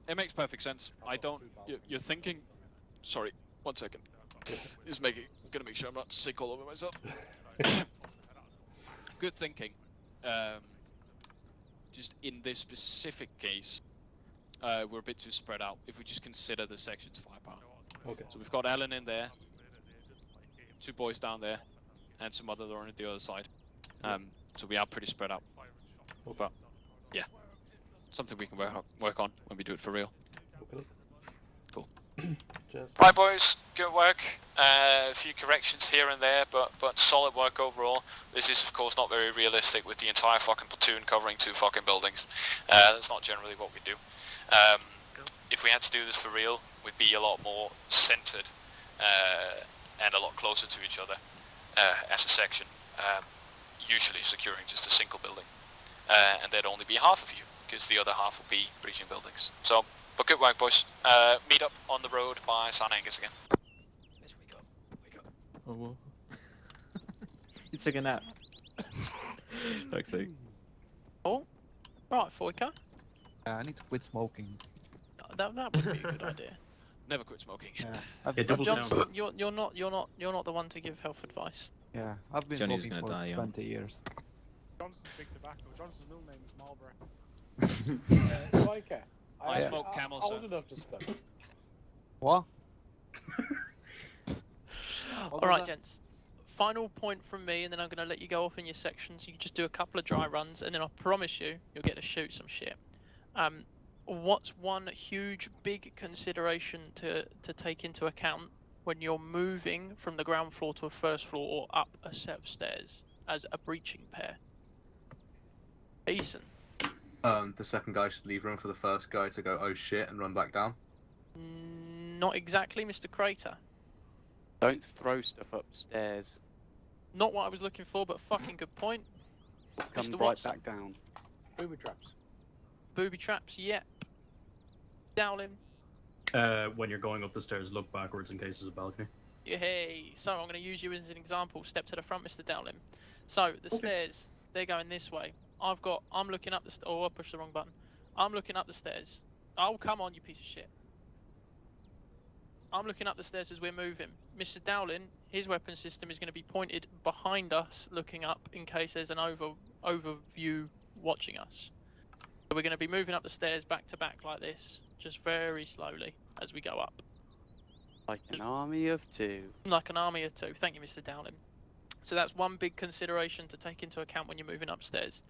it makes perfect sense. I don't. You're thinking. Sorry, 1 second. Just gonna make sure I'm not sick all over myself. Good thinking. Just in this specific case, we're a bit too spread out. If we just consider the section's firepower. Okay. So we've got Ellen in there, 2 boys down there, and some others are on the other side. So we are pretty spread out. But yeah, something we can work on when we do it for real. Okay. Cool. Cheers. Right, boys, good work. A few corrections here and there, but solid work overall. This is, of course, not very realistic with the entire fucking platoon covering 2 fucking buildings. That's not generally what we do. If we had to do this for real, we'd be a lot more centered and a lot closer to each other as a section, usually securing just a single building. And there'd only be half of you, because the other half would be breaching buildings. So, but good work, boys. Meet up on the road by San Angus again. Oh, well. He's taking a nap. Fuck's sake. Oh, right, Foika. I need to quit smoking. That would be a good idea. Never quit smoking. Yeah, Johnson, you're not the one to give health advice. Yeah, I've been Johnny's smoking gonna for die, 20 years. Johnson's big tobacco. Johnson's middle name is Marlboro. Micah, I smoke Camel, old sir. enough to smoke. What? Alright, gents. Final point from me, and then I'm going to let you go off in your sections. You can just do a couple of dry runs, and then I promise you'll get to shoot some shit. What's one huge, big consideration to take into account when you're moving from the ground floor to a first floor or up a set of stairs as a breaching pair? Ethan. The second guy should leave room for the first guy to go, oh shit, and run back down. Not exactly, Mr. Crater. Don't throw stuff upstairs. Not what I was looking for, but fucking good point. Come Mr. right Watson. back down. Booby traps. Booby traps, yep. Dowling. When you're going up the stairs, look backwards in case there's a balcony. Hey, so I'm going to use you as an example. Step to the front, Mr. Dowling. So the stairs, they're going this way. I'm looking up the oh, I pushed the wrong button. I'm looking up the stairs. Oh, come on, you piece of shit. I'm looking up the stairs as we're moving. Mr. Dowling, his weapon system is going to be pointed behind us, looking up in case there's an overview watching us. So we're going to be moving up the stairs back to back like this, just very slowly as we go up. Like an army of two. Like an army of two. Thank you, Mr. Dowling. So that's one big consideration to take into account when you're moving upstairs.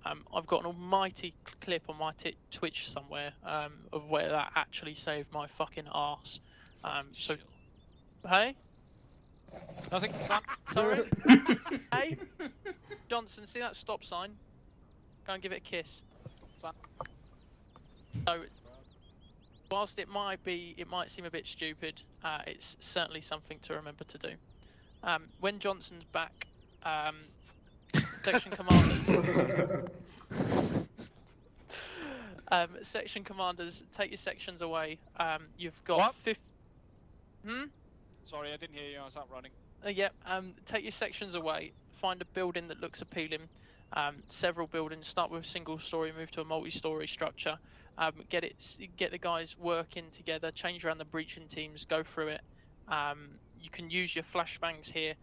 I've got an almighty clip on my Twitch somewhere of where that actually saved my fucking arse. So, hey? Nothing, son. Sorry? Hey? Johnson, see that stop sign? Go and give it a kiss. Son. So, whilst it might seem a bit stupid, it's certainly something to remember to do. When Johnson's back, section commanders. Section commanders, take your sections away. You've got What? Hmm? Sorry, I didn't hear you. I was out running. Yep. Take your sections away. Find a building that looks appealing. Several buildings. Start with a single story. Move to a multi-story structure. Get the guys working together. Change around the breaching teams. Go through it. You can use your flashbangs here.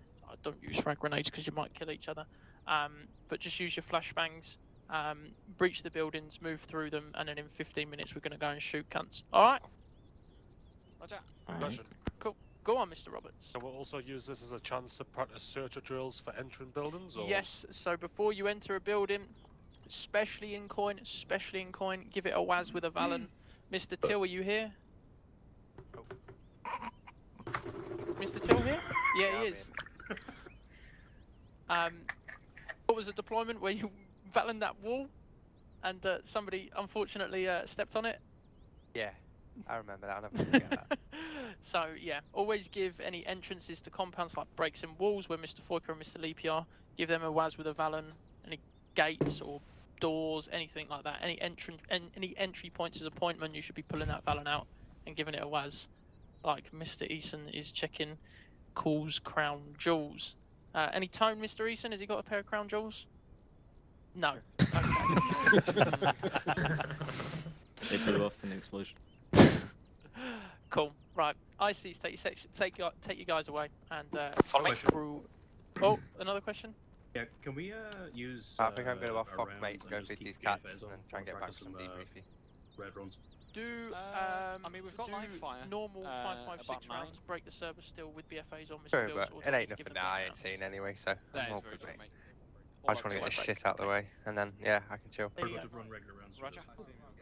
Don't use frag grenades because you might kill each other. But just use your flashbangs. Breach the buildings. Move through them, and then in 15 minutes we're going to go and shoot cunts. All right. Roger. Question. Cool. Go on, Mr. Roberts. So we'll also use this as a chance to practice searcher drills for entering buildings, or? Yes, so before you enter a building, especially in coin, give it a waz with a Valen. Mr. Till, are you here? Mr. Till here? Yeah, he is. What was the deployment where you Valen that wall and somebody unfortunately stepped on it? Yeah, I remember that. I'll never forget that. So yeah, always give any entrances to compounds like breaks in walls where Mr. Foyker and Mr. Leapy are. Give them a waz with a Valen. Any gates or doors, anything like that. Any entry points as a pointman, you should be pulling that Valen out and giving it a waz. Like Mr. Eason is checking calls crown jewels. Any tone, Mr. Eason? Has he got a pair of crown jewels? No. Okay. They blew off in an explosion. Cool. Right. ICs, take your guys away and Follow me. through. Oh, another question. Yeah, can we use? I think I'm going to off a Fox, round mate, to and go just feed keep these cats BFAs on and try and get back to practice some debriefing. Red runs. Do I mean, we've got live fire. normal about 5.56 9. rounds break the server still with BFAs on Mr. Sure, Bills, but or it do I ain't need to give nothing them that I ain't rounds? seen anyway, so That I'm is all very good, true, mate. mate. I just want to get this shit out of the way, and then, yeah, I can chill. There you to go. run regular rounds. Roger.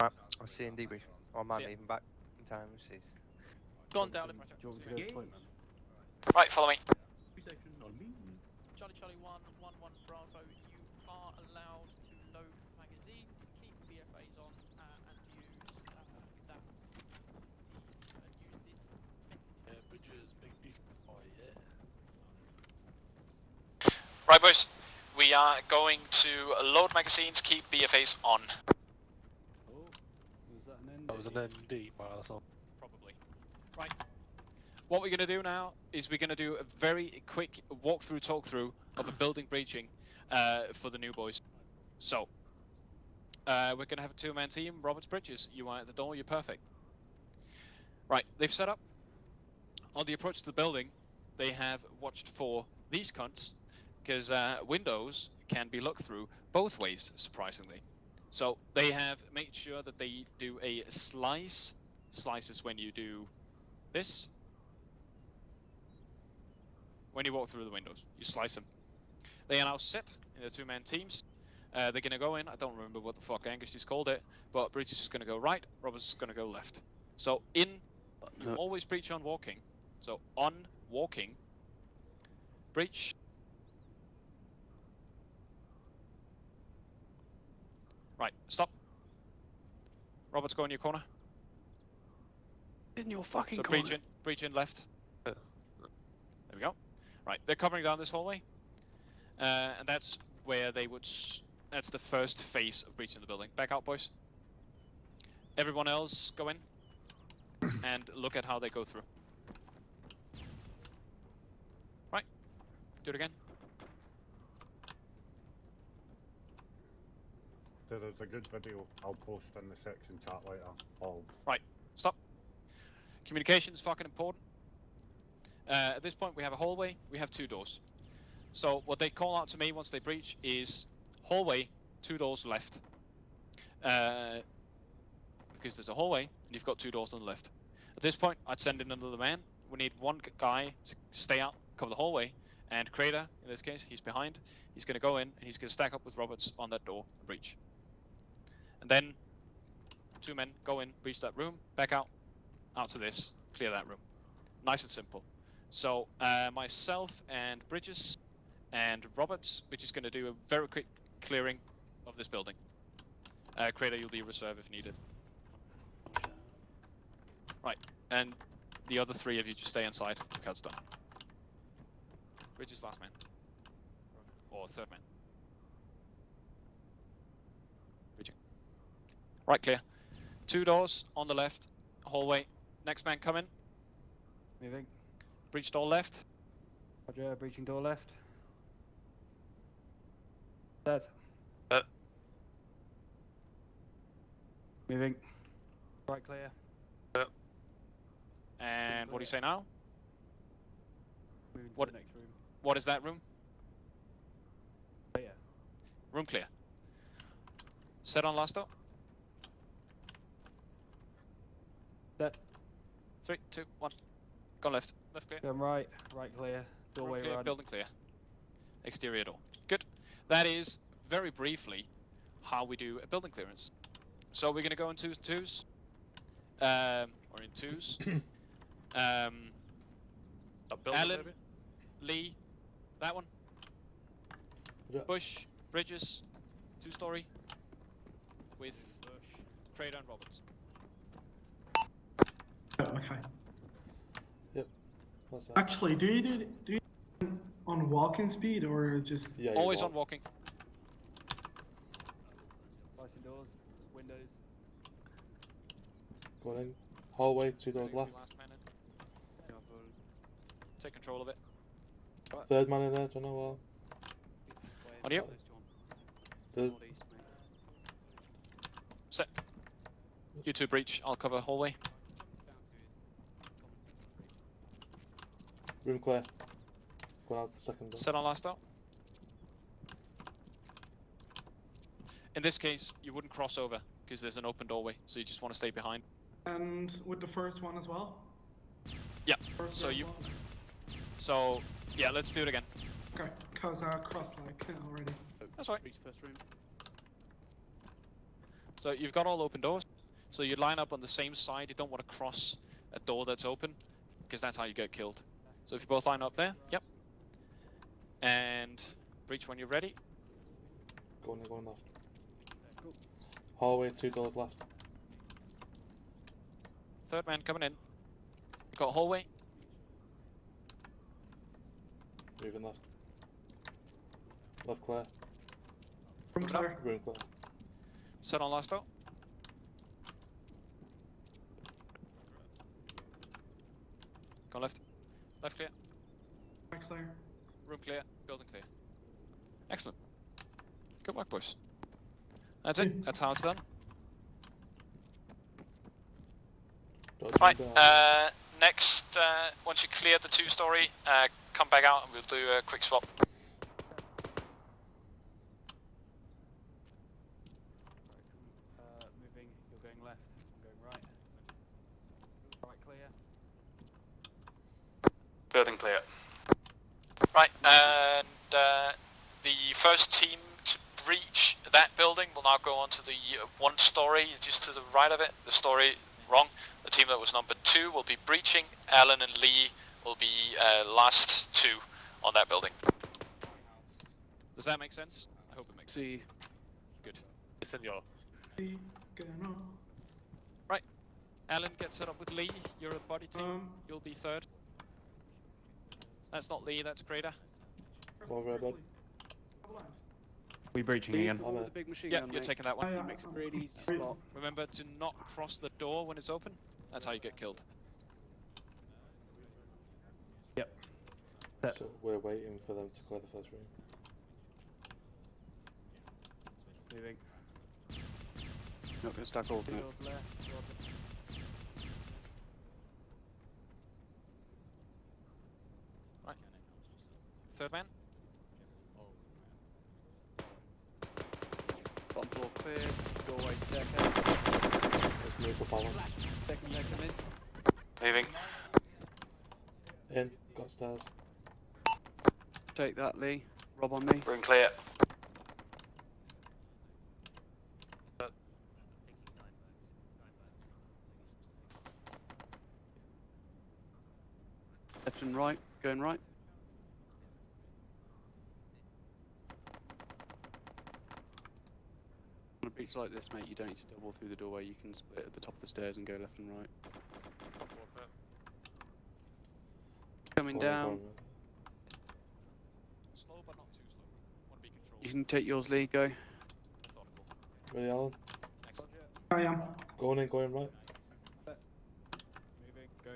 Right, I'll see you in debrief. Or I might See ya. be even back in time, we'll see. Go on, Dowling. Do you want me to go to point, man? Right, follow me. Section on me. Charlie 1, 1 Bravo, you are allowed to load magazines, keep BFAs on, and use that. Yeah, bridges, big beef. Oh yeah. Right, boys. We are going to load magazines, keep BFAs on. Oh, was that an ND? That was an ND, but that's all. Probably. Right. What we're going to do now is we're going to do a very quick walkthrough, talk-through of a building breaching for the new boys. So, we're going to have a two-man team. Roberts Bridges, you are at the door, you're perfect. Right, they've set up. On the approach to the building, they have watched for these cunts, because windows can be looked through both ways, surprisingly. So, they have made sure that they do a slice. Slice is when you do this. When you walk through the windows, you slice them. They are now set in the two-man teams. They're going to go in. I don't remember what the fuck Angus just called it, but Bridges is going to go right, Roberts is going to go left. So in, you always breach on walking. So on walking, breach. Right, stop. Roberts, go in your corner. In your fucking So corner. breach in left. There we go. Right, they're covering down this hallway, and that's where they would. That's the first phase of breaching the building. Back out, boys. Everyone else, go in. and look at how they go through. Right. Do it again. So there's a good video I'll post in the section chat later of... Right. Stop. Communication's fucking important. At this point, we have a hallway. We have 2 doors. So what they call out to me once they breach is hallway, 2 doors left. Because there's a hallway and you've got 2 doors on the left. At this point, I'd send in another man. We need one guy to stay out, cover the hallway, and Crater, in this case, he's behind. He's going to go in and he's going to stack up with Roberts on that door and breach. And then 2 men go in, breach that room, back out to this, clear that room. Nice and simple. So myself and Bridges and Roberts, which is going to do a very quick clearing of this building. Crater, you'll be reserve if needed. Right, and the other 3 of you just stay inside. Cut's done. Bridges last man. Or 3rd man. Bridging. Right, clear. 2 doors on the left, hallway. Next man come in. Moving. Breach door left. Roger, breaching door left. Set. Moving. Right, clear. And what do you say now? Moving to What? the next room. What is that room? Clear. Room clear. Set on last door. Set. 3, 2, 1. Go left. Left clear. Going right. Right clear. Doorway Room clear. run. Building clear. Exterior door. Good. That is, very briefly, how we do a building clearance. So we're going to go in twos. Or in twos. Alan, maybe? Lee, that one. Bush, Bridges, 2-story. With Crater and Roberts. Okay. Yep. What's that? Actually, do you on walking speed or just? Yeah, Always on walking. Slicing doors. Windows. Going in. Hallway, 2 doors left. Last man in. Take control of it. 3rd man in there, don't know On you. what. Set. You 2 breach. I'll cover hallway. Room clear. Going out to the 2nd door. Set on last out. In this case, you wouldn't cross over because there's an open doorway, so you just want to stay behind. And with the first one as well? Yeah. First So as you. well? So yeah, let's do it again. Okay, cause I crossed like already. That's right. Breach first room. So you've got all open doors. So you line up on the same side. You don't want to cross a door that's open, because that's how you get killed. So if you both line up there, yep. And breach when you're ready. Going left. Hallway, 2 doors left. 3rd man coming in. You got hallway. Moving left. Left clear. Room clear. Room clear. Set on last door. Go left. Left clear. Right clear. Room clear. Building clear. Excellent. Good work, boys. That's it. That's how it's done. Right, next, once you clear the 2-story, come back out and we'll do a quick swap. Moving. You're going left. I'm going right. Right clear. Building clear. Right, and the first team to breach that building will now go on to the 1-story, just to the right of it. The story, wrong. The team that was number 2 will be breaching. Alan and Lee will be last 2 on that building. Does that make sense? I hope it makes sense. Good. Senor. Right. Alan, get set up with Lee. You're a body team. You'll be 3rd. That's not Lee, that's Crater. Over bud. We breaching Leave again. the one with the big machine Yeah, gun, you're mate. taking that one. It makes it really easy to spot. Remember to not cross the door when it's open. That's how you get killed. Yep. So we're waiting for them to clear the first room. Moving. Not going to stack all of it. Doors left. Right. Third man. Bottom floor clear. Doorway staircase. Let's move the bottom. Second there, come in. Moving. In. Got stairs. Take that, Lee. Rob on me. Room clear. Left and right. Going right. On a beach like this, mate, you don't need to double through the doorway. You can split at the top of the stairs and go left and right. Coming down. Slow but not too slow. Want to be controlled. You can take yours, Lee. Go. Ready, Alan? I am. Going in, going right. Moving. Go.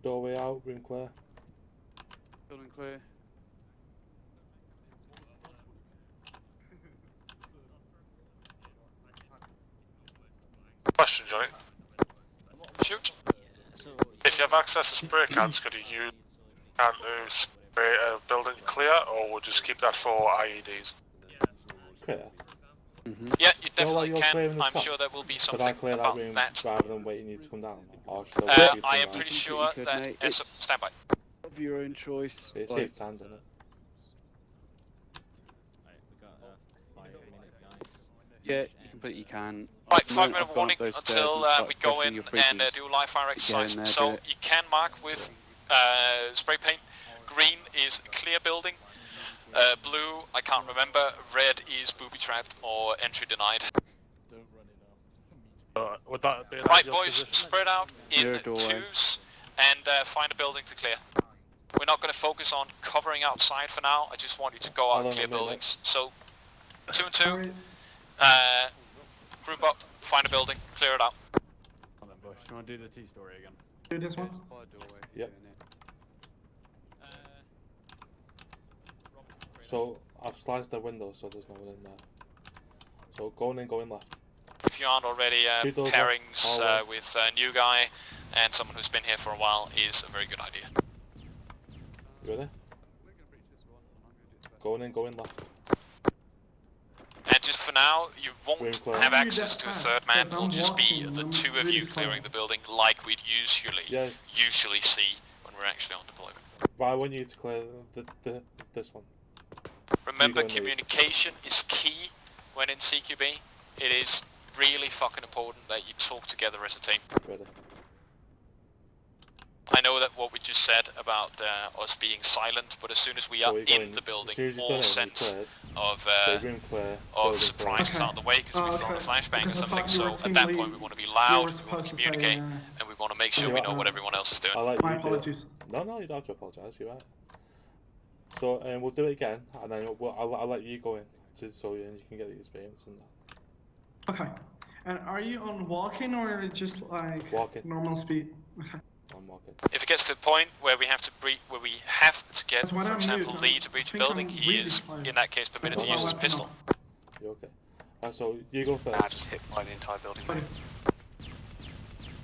Doorway out, room clear. Building clear. Question, Johnny. Shoot. If you have access to spray cans, could you use can to spray a building clear, or would you just keep that for IEDs? Clear. Yeah, you So while definitely you're can. clearing the I'm top, sure there will be could something I clear that about room that. rather than waiting you to come down? Or should I wait for you to I come am down? pretty sure could, that... mate. Yes, It's- stand by. Of your own choice. It like- saves time, doesn't it? Yeah, you completely can. Right, At the 5 moment, minute I've gone warning up those until stairs and started we go questioning in your and freakies. do live fire Get in exercise. there, So do it. you can mark with spray paint. Green is clear building. Blue, I can't remember. Red is booby trapped or entry denied. Would that be an Right, ideal boys, position? spread out in Near a doorway. twos and find a building to clear. We're not going to focus on covering outside for now. I just want you to go out and clear buildings. So, 2 and 2, group up, find a building, clear it out. Hold on, Bush. Do you want to do the T-story again? Do this one. Yep. So I've sliced the window so there's no one in there. So going in, going left. If you aren't already, Two doors pairings left, hallway. with a new guy and someone who's been here for a while is a very good idea. You ready? Going in, going left. And just for now, you won't Room clear. have How do you access get to a past? third man. Because It'll I'm just be walking, the I'm two of really you clearing slow. the building like we'd usually Yes. see when we're actually on deployment. Right, I want you to clear this one. Remember, You go in, Lee. communication is key when in CQB. It is really fucking important that you talk together as a team. Ready. I know that what we just said about us being silent, but as soon as we So are we go in in- the building, as soon as you've all done it and sense you're cleared, of so room clear, of building surprise is clear. out of the way because we've thrown a Okay, flashbang or because I something. thought you So were at team that lead. point, we want to be You loud, were we want to supposed to say, communicate, and we want to make sure you we are- know what everyone else is doing. I'll let My you do it. apologies. No, you don't have to apologise. You're right. So we'll do it again, and then I'll let you go in so you can get the experience and that. Okay. And are you on walking or just like Walking. normal speed? Okay. I'm walking. If it gets to the point where we have to where we have to get, That's what for I'm example, new, Lee to breach a I think building, I'm he really is slow. in that case permitted to Hold use my his weapon pistol. up. You okay? So you go first. Nah, just hit by the entire building. Okay.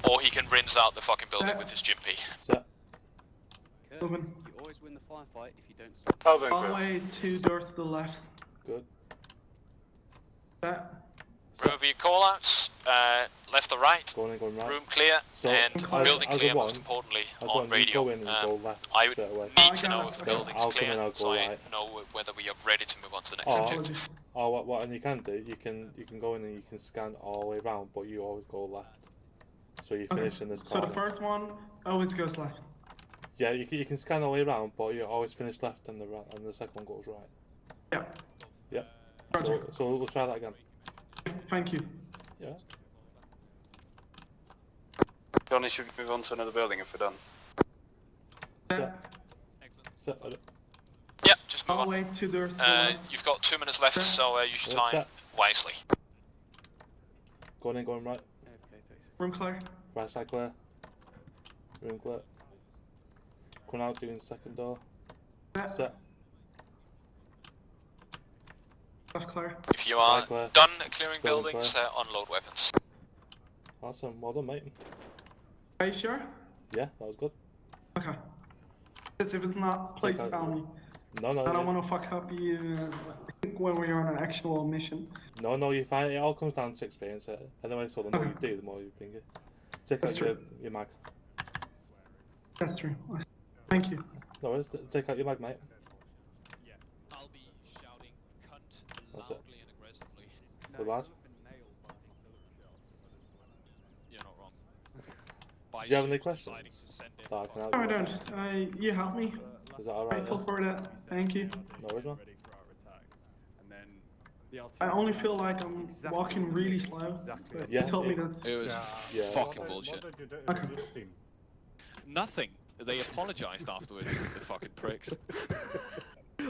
Or he can rinse out the fucking building Set. with his GMP. Set. Moving. You always win the firefight if you don't stop. Building All the clear. way 2 doors to the left. Good. Set. Remember your call-outs, left or right, Going in, going right. room clear, So, and building as a clear, one, most importantly, as on one, you radio. go in and go left I would straight away. need to I know got if it. the Okay. building's I'll come clear, in, I'll so go I right. know whether we are ready to move on to the next Or, section. Apologies. or what and you can do, you can go in and you can scan all the way around, but you always go left. So you finish in this So corner. the first one always goes left. Yeah, you can scan all the way around, but you always finish left and the second one goes right. Yeah. Yep. Roger. So we'll try that again. Thank you. Yeah. Johnny, should we move on to another building if we're done? Set. Yeah, just move All the on. way 2 doors to the left. You've got 2 minutes left, so use your Well, time set. wisely. Going in, going right. Room clear. Right side clear. Room clear. Coming out doing second door. Set. Left clear. If you are Right clear. done clearing Building buildings, clear. unload weapons. Awesome. Well done, mate. Are you sure? Yeah, that was good. Okay. Because if it's not, please Take out- tell me. No, no. I don't yeah. want to fuck up you when we're on an actual mission. No, you find it all comes down to experience. Anyway, so the more you do, the more you think it. Take That's out your mag. That's true. Thank you. No worries, take out your mag, mate. I'll be shouting cunt That's it. loudly and aggressively. Good lad. You're not wrong. Do you have any questions? So I can help No, I you don't. with You help me. that. Is that alright? Grateful for that. Thank you. No worries, man. I only feel like I'm walking really slow, but Yeah, you told me it- that's... It was Yeah. fucking bullshit. What did you do to this team? Nothing. They apologised afterwards, the fucking pricks.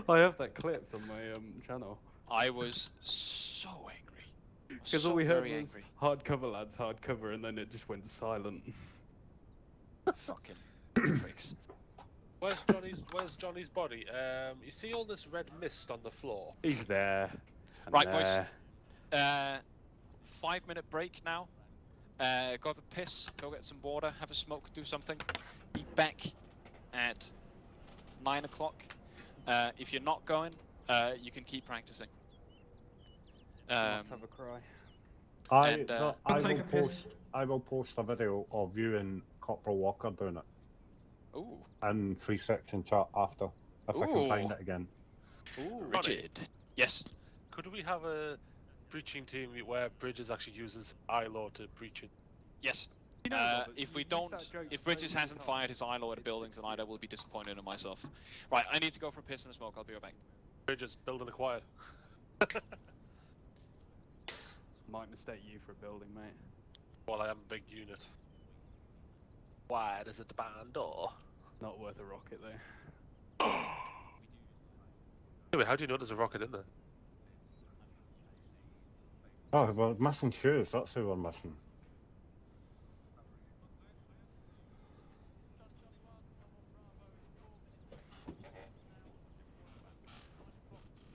I have that clipped on my channel. I was so angry. Because So all we heard very was angry. hard cover, lads, hard cover, and then it just went silent. Fucking pricks. Where's Johnny's body? You see all this red mist on the floor? He's there. and Right, there. boys. 5-minute break now. Go have a piss, go get some water, have a smoke, do something. Be back at 9 o'clock. If you're not going, you can keep practicing. Have a cry. And, I will post a video of you and Corporal Walker doing it. Ooh. And free section chat after, if I can find Ooh. it again. Ooh, Ronnie, Richard. Yes. Could we have a breaching team where Bridges actually uses ILO to breach it? Yes. If we don't, if Bridges hasn't fired his ILO at the buildings, then I will be disappointed in myself. Right, I need to go for a piss and a smoke. I'll be right back. Bridges, building acquired. Might mistake you for a building, mate. Well, I am a big unit. Wide as a barn door. Not worth a rocket, though. Anyway, how do you know there's a rocket in there? Oh, we're missing shoes, that's who we're missing.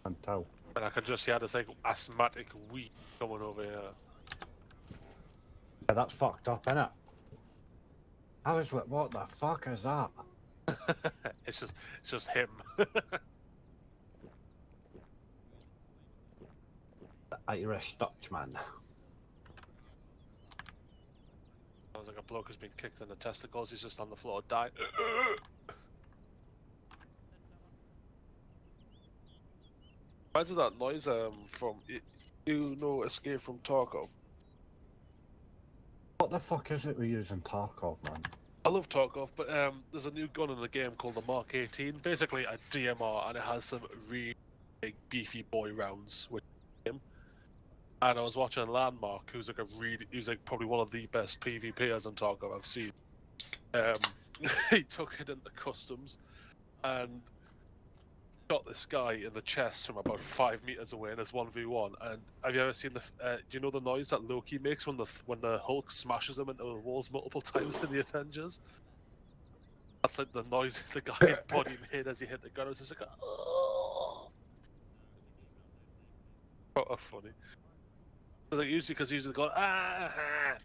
Until. And I can just hear this like asthmatic wheat coming over here. Yeah, that's fucked up, innit? I was like, what the fuck is that? It's just him. The Irish Dutchman. Sounds like a bloke who's been kicked in the testicles. He's just on the floor dying. Why does that noise from you know Escape from Tarkov? What the fuck is it we use in Tarkov, man? I love Tarkov, but there's a new gun in the game called the Mark 18. Basically a DMR, and it has some really big beefy boy rounds with him. And I was watching Landmark, who's like probably one of the best PvPers on Tarkov I've seen. He took it into customs and shot this guy in the chest from about 5 meters away in his 1v1. And have you ever seen the? Do you know the noise that Loki makes when the Hulk smashes him into the walls multiple times in the Avengers? That's like the noise the guy's body made as he hit the gun. It was just like, oh, funny. Like usually, because usually they go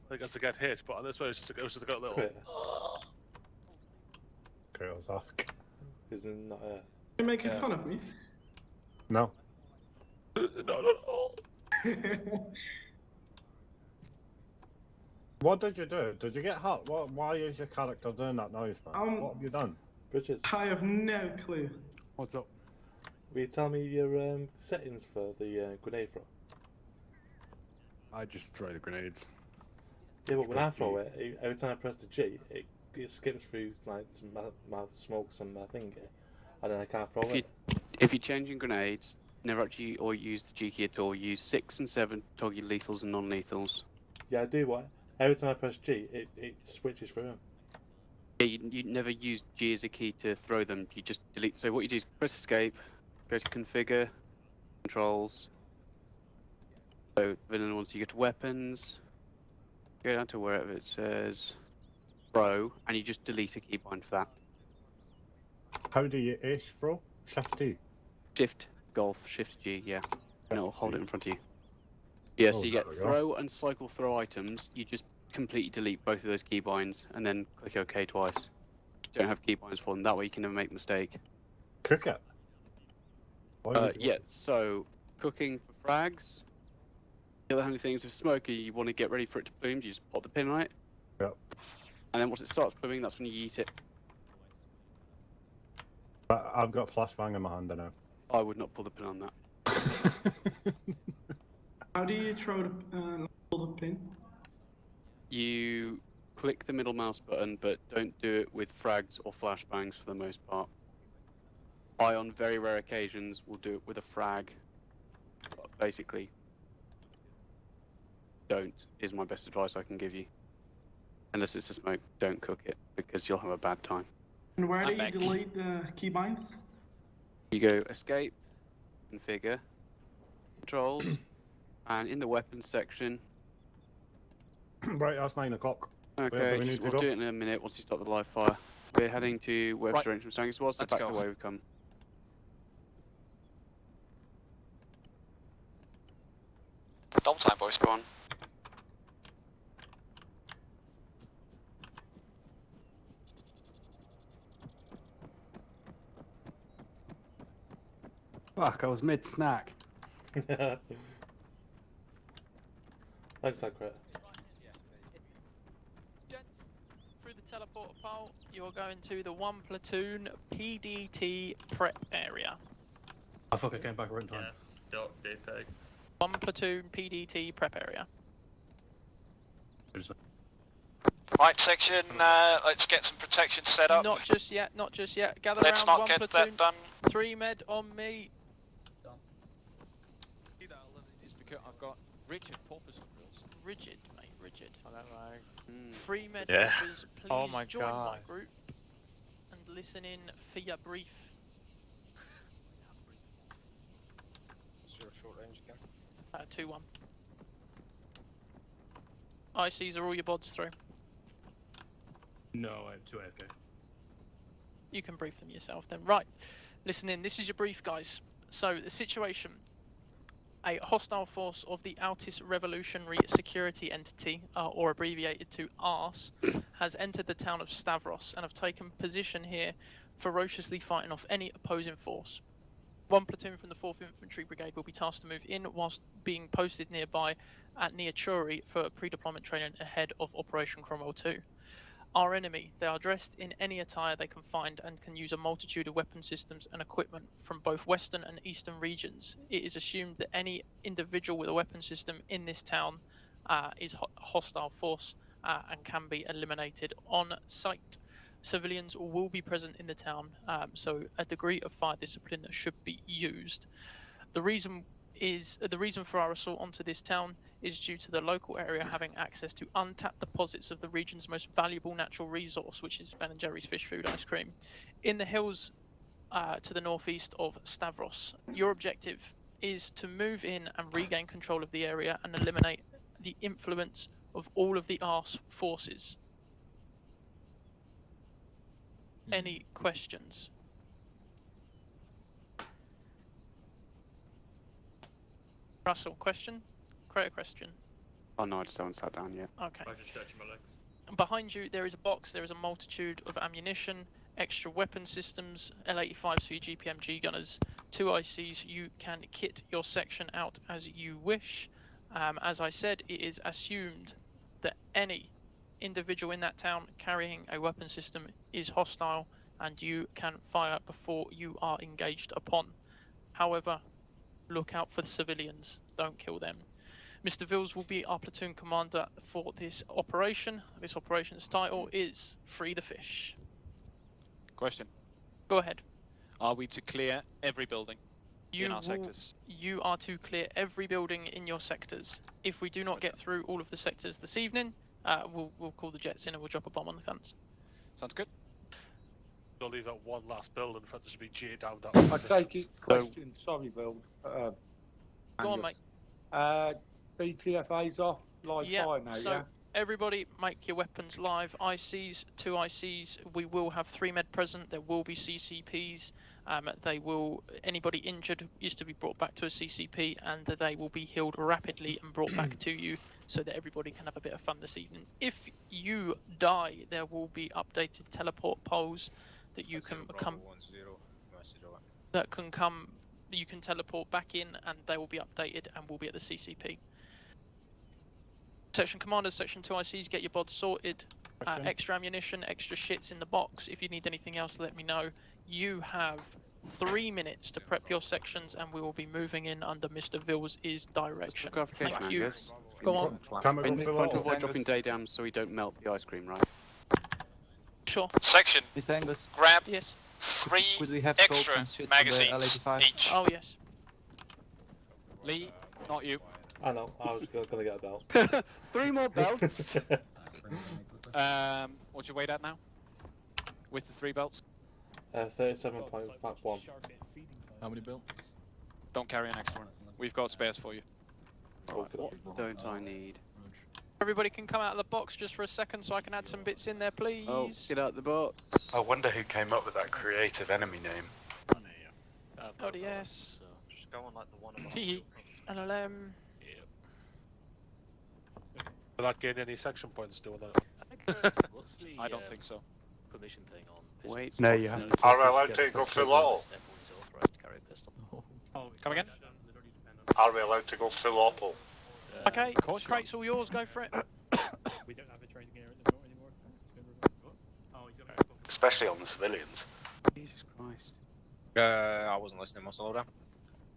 like as they get hit, but on this way it was just like a little. Girls ask. Isn't that You're making fun of me? No. Not at all. What did you do? Did you get hurt? Why is your character doing that noise, man? What have you done? Bridges? I have no clue. What's up? Will you tell me your settings for the grenade throw? I just throw the grenades. Yeah, but when I throw it, every time I press the G, it skips through like my smokes and my thing, and then I can't throw it. If you're changing grenades, never actually or use the G key at all. Use 6 and 7 to toggle your lethals and non-lethals. Yeah, I do. What? Every time I press G, it switches through them. Yeah, you never use G as a key to throw them. You just delete. So what you do is press escape, go to configure, controls. So then once you go to weapons, Go down to wherever it says throw, and you just delete a keybind for that. How do you ace throw? Shift T. Shift Golf, Shift G, yeah. And it'll hold it in front of you. Yeah, so Oh, you there get we go. throw and cycle throw items. You just completely delete both of those keybinds and then click OK twice. Don't have keybinds for them. That way you can never make a mistake. Cook it. Yeah, so cooking for frags. The other handy thing is if smoker, you want to get ready for it to bloom, you just pop the pin on it. Yep. And then once it starts blooming, that's when you eat it. But I've got flashbang in my hand now. I would not pull the pin on that. How do you throw the pull the pin? You click the middle mouse button, but don't do it with frags or flashbangs for the most part. I, on very rare occasions, will do it with a frag. But basically, don't is my best advice I can give you. Unless it's a smoke, don't cook it, because you'll have a bad time. And where do you delete the keybinds? You go escape, configure, controls, and in the weapons section. Right, that's 9 o'clock. Okay, we'll do it in a minute once you stop the live fire. We're heading to whatever direction we're standing towards, so Let's back go. the way we come. Double time, boys, go on. Fuck, I was mid-snack. Thanks, Sacred. Gents, through the teleporter pole, you're going to the 1 platoon PDT prep area. Oh fuck, I came back right in time. Dot JPEG. 1 platoon PDT prep area. Right, section, let's get some protection set up. Not just yet, not just yet. Gather Let's around not 1 get platoon. that done. 3 med on me. Just because I've got rigid porpoise on wheels. Rigid, mate, rigid. I don't know. 3 med Yeah. members, please Oh my join God. my group and listen in for your brief. What's your short range again? 2-1. ICs are all your bods through. No, I have 2 AFK. You can brief them yourself then. Right, listen in. This is your brief, guys. So, the situation. A hostile force of the Altis Revolutionary Security Entity, or abbreviated to ARS, has entered the town of Stavros and have taken position here, ferociously fighting off any opposing force. 1 platoon from the 4th Infantry Brigade will be tasked to move in whilst being posted nearby at Neachuri for pre-deployment training ahead of Operation Cromwell 2. Our enemy, they are dressed in any attire they can find and can use a multitude of weapon systems and equipment from both western and eastern regions. It is assumed that any individual with a weapon system in this town is a hostile force and can be eliminated on sight. Civilians will be present in the town, so a degree of fire discipline should be used. The reason for our assault onto this town is due to the local area having access to untapped deposits of the region's most valuable natural resource, which is Ben & Jerry's fish food ice cream, in the hills to the northeast of Stavros. Your objective is to move in and regain control of the area and eliminate the influence of all of the ARS forces. Any questions? Russell, question? Create a question. Oh no, I just haven't sat down yet. Okay. I just stretching my legs. Behind you, there is a box. There is a multitude of ammunition, extra weapon systems, L85s for your GPMG gunners, 2 ICs. You can kit your section out as you wish. As I said, it is assumed that any individual in that town carrying a weapon system is hostile, and you can fire before you are engaged upon. However, look out for the civilians. Don't kill them. Mr. Vils will be our platoon commander for this operation. This operation's title is Free the Fish. Question. Go ahead. Are we to clear every building in our sectors? You are to clear every building in your sectors. If we do not get through all of the sectors this evening, we'll call the jets in and we'll drop a bomb on the fence. Sounds good. You'll leave that one last building for it to be G down. I take it. Question. Sorry, Bill. Go on, mate. BTFA's off live fire now, so yeah? everybody make your weapons live. ICs, 2 ICs. We will have 3 med present. There will be CCPs. Anybody injured is to be brought back to a CCP, and they will be healed rapidly and brought back to you so that everybody can have a bit of fun this evening. If you die, there will be updated teleport poles that you can come. You can teleport back in, and they will be updated and will be at the CCP. Section commanders, section 2 ICs, get your bods sorted. Extra ammunition, extra shits in the box. If you need anything else, let me know. You have 3 minutes to prep your sections, and we will be moving in under Mr. Ville's direction. Thank you. Go on. Trying to avoid dropping day dams so we don't melt the ice cream, right? Sure. Section. Mr. Angus. Grab yes. 3 Could we have scopes extra and shit magazines from the L85? each. Oh yes. Lee, not you. I know. I was gonna get a belt. 3 more belts. What's your weight at now? With the 3 belts? 37.1. How many belts? Don't carry an extra one. We've got space for you. What don't I need? Everybody can come out of the box just for a second so I can add some bits in there, please. Oh, get out the box. I wonder who came up with that creative enemy name. Oh yes. Just go on like the one of LLM. Will that gain any section points doing that? What's the, I don't think so. Permission thing on Wait, pistols? no, you have to. Are we allowed to go full auto? Everyone's authorized to carry a pistol. Come again? Are we allowed to go full auto? Okay, crate's all yours, go for it. We don't have a training area at the moment anymore. It's been revoked. Oh, he's got a Especially on the civilians. Jesus Christ. I wasn't listening, Muscle Loader.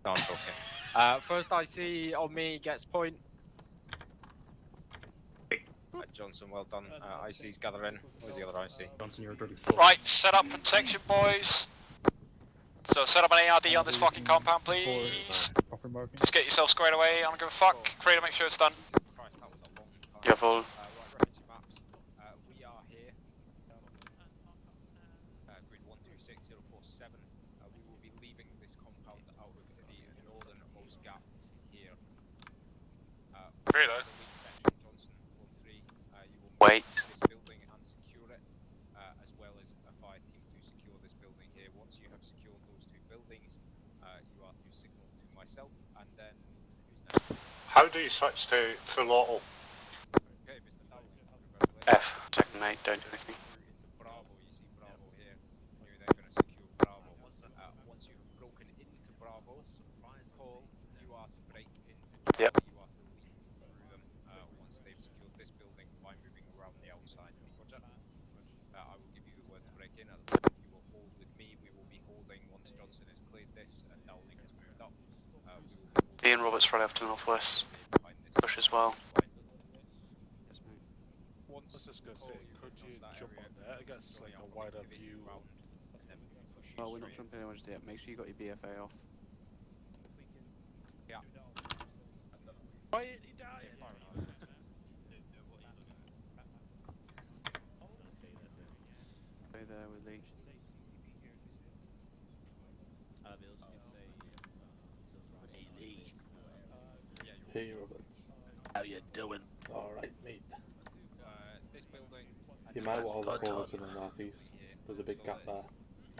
No, I'm talking. First IC on me gets point. Johnson, well done. IC's gathering. Where's the other IC? Johnson, you're dirty. Right, set up protection, boys. So set up an ARD on this fucking compound, please. Just get yourself squared away. I don't give a fuck. Creator, make sure it's done. Careful. We are here. Grid 126047. We will be leaving this compound out of the northernmost gap here. Creator. Wait. This building and secure it, as well as a fire team to secure this building here. Once you have secured those 2 buildings, you are to signal to myself, and then who's next? How do you switch to full auto? Okay, Mr. Dowling, F. Second mate, don't do anything. Bravo, you see Bravo here. You're then going to secure Bravo. Once you've broken into Bravo, Paul, you are to break into Yep. You are to lead through them once they've secured this building by moving around the outside. Roger. I will give you the word to break in. At the moment, you will hold with me. We will be holding once Johnson has cleared this and Dowling has moved up. We will be Ian Roberts right off to the northwest. Push as well. I was just gonna say, could you jump on there? I guess like a wider view. Oh, we're not jumping anywhere just yet. Make sure you got your BFA off. Yeah. Quietly die. Stay there with Lee. Hey, Roberts. How you doing? Alright, mate. This building. You might want to look over to the northeast. There's a big gap there.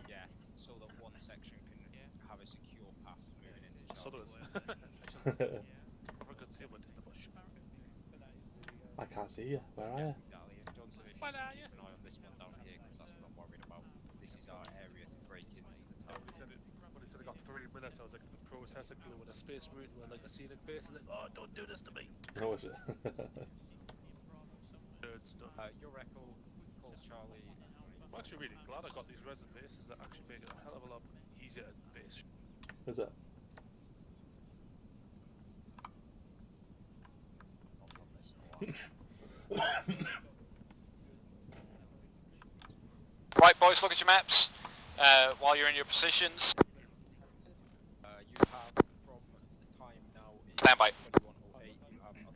Yeah, so that one section can have a secure path moving into So Charlotte. there is. For concealment in the bush. I can't see you. Where are you? Johnson, if you keep an eye on this one down here, because that's what I'm worried about. This is our area to break into the town. When he said I got 3 minutes, I was like, the processor glue in a space marine with like a scenic base, and like, oh, don't do this to me. No, is it? Your echo calls Charlie. I'm actually really glad I got these resin bases that actually make it a hell of a lot easier to base. Is it? Right, boys, look at your maps while you're in your positions. You have from the time now. Stand by. 21:08. You have until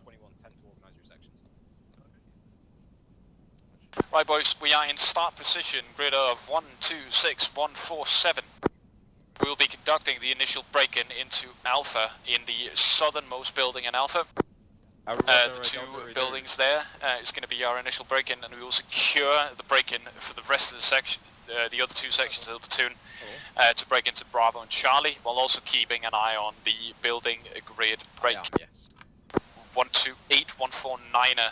21:10 to organise your sections. Right, boys, we are in start position, grid of 126147. We will be conducting the initial break-in into Alpha in the southernmost building in Alpha. The two buildings there is going to be our initial break-in, and we will secure the break-in for the rest of the section, the other two sections of the platoon, to break into Bravo and Charlie, while also keeping an eye on the building grid break. 128-149er,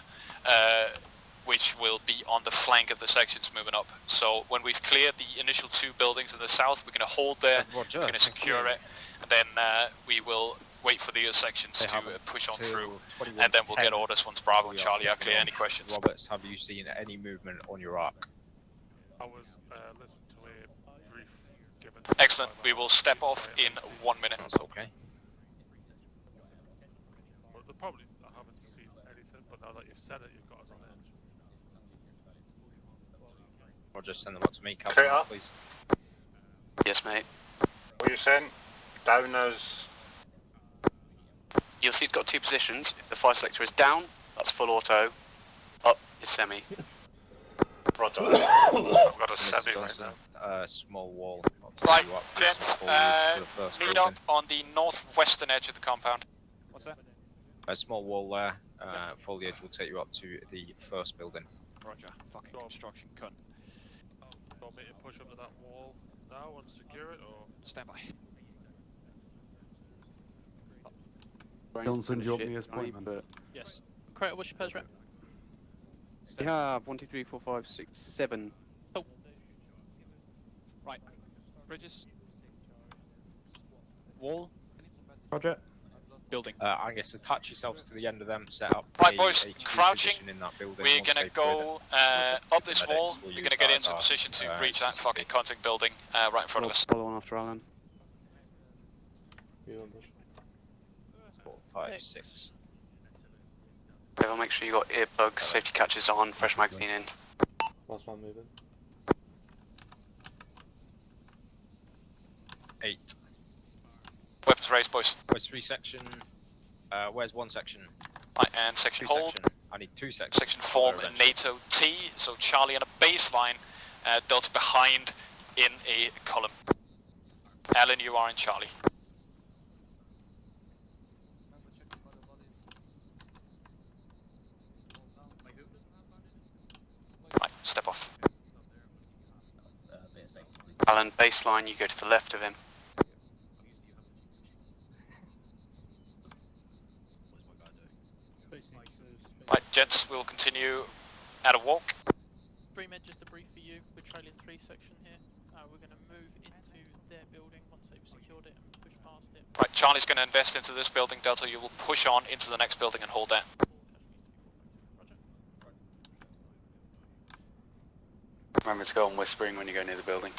which will be on the flank of the sections moving up. So when we've cleared the initial two buildings in the south, we're going to hold there, Roger, we're going to secure it, and then we will wait for the other sections to push on through, and then we'll get orders once Bravo and Charlie are clear. Any questions? Roberts, have you seen any movement on your arc? I was listening to a brief given. Excellent. We will step off in 1 minute. That's okay. Well, probably I haven't seen anything, but now that you've said it, you've got us on edge. Or just send them up to me, Captain, please. Yes, mate. What are you saying? Down as... You'll see it's got two positions. If the fire selector is down, that's full auto. Up is semi. Roger. I've got a semi right now. Small wall. Right, meet up on the northwestern edge of the compound. What's that? A small wall there. Foliage will take you up to the first building. Roger. Fucking construction cunt. Do you want me to push up to that wall now and secure it, or...? Stand by. Johnson, do you want me as point man? Yes. Crater, what's your pez rep? We have 1, 2, 3, 4, 5, 6, 7. Oh. Right. Bridges. Wall. Roger. Building. Angus, attach yourselves to the end of them, set up Right, boys, a crouching. position in that building. We're going to go up this wall. We'll We're going to get into a position to breach that fucking contact building right in front of us. Follow on after Alan. 4, 5, 6. Everyone make sure you got earplugs, safety catches on, fresh magazine in. Last one moving. 8. Weapons raised, boys. Where's 3 section? Where's 1 section? Right, and section 2 hold. section. I need 2 sections. Section form NATO T, so Charlie on a baseline, Delta behind in a column. Alan, you are in Charlie. Right, step off. Alan, baseline, you go to the left of him. Right, gents, we'll continue at a walk. 3 med, just a brief for you. We're trailing 3 section here. We're going to move into their building once they've secured it and push past it. Right, Charlie's going to invest into this building. Delta, you will push on into the next building and hold there. Remember to go on whispering when you go near the building.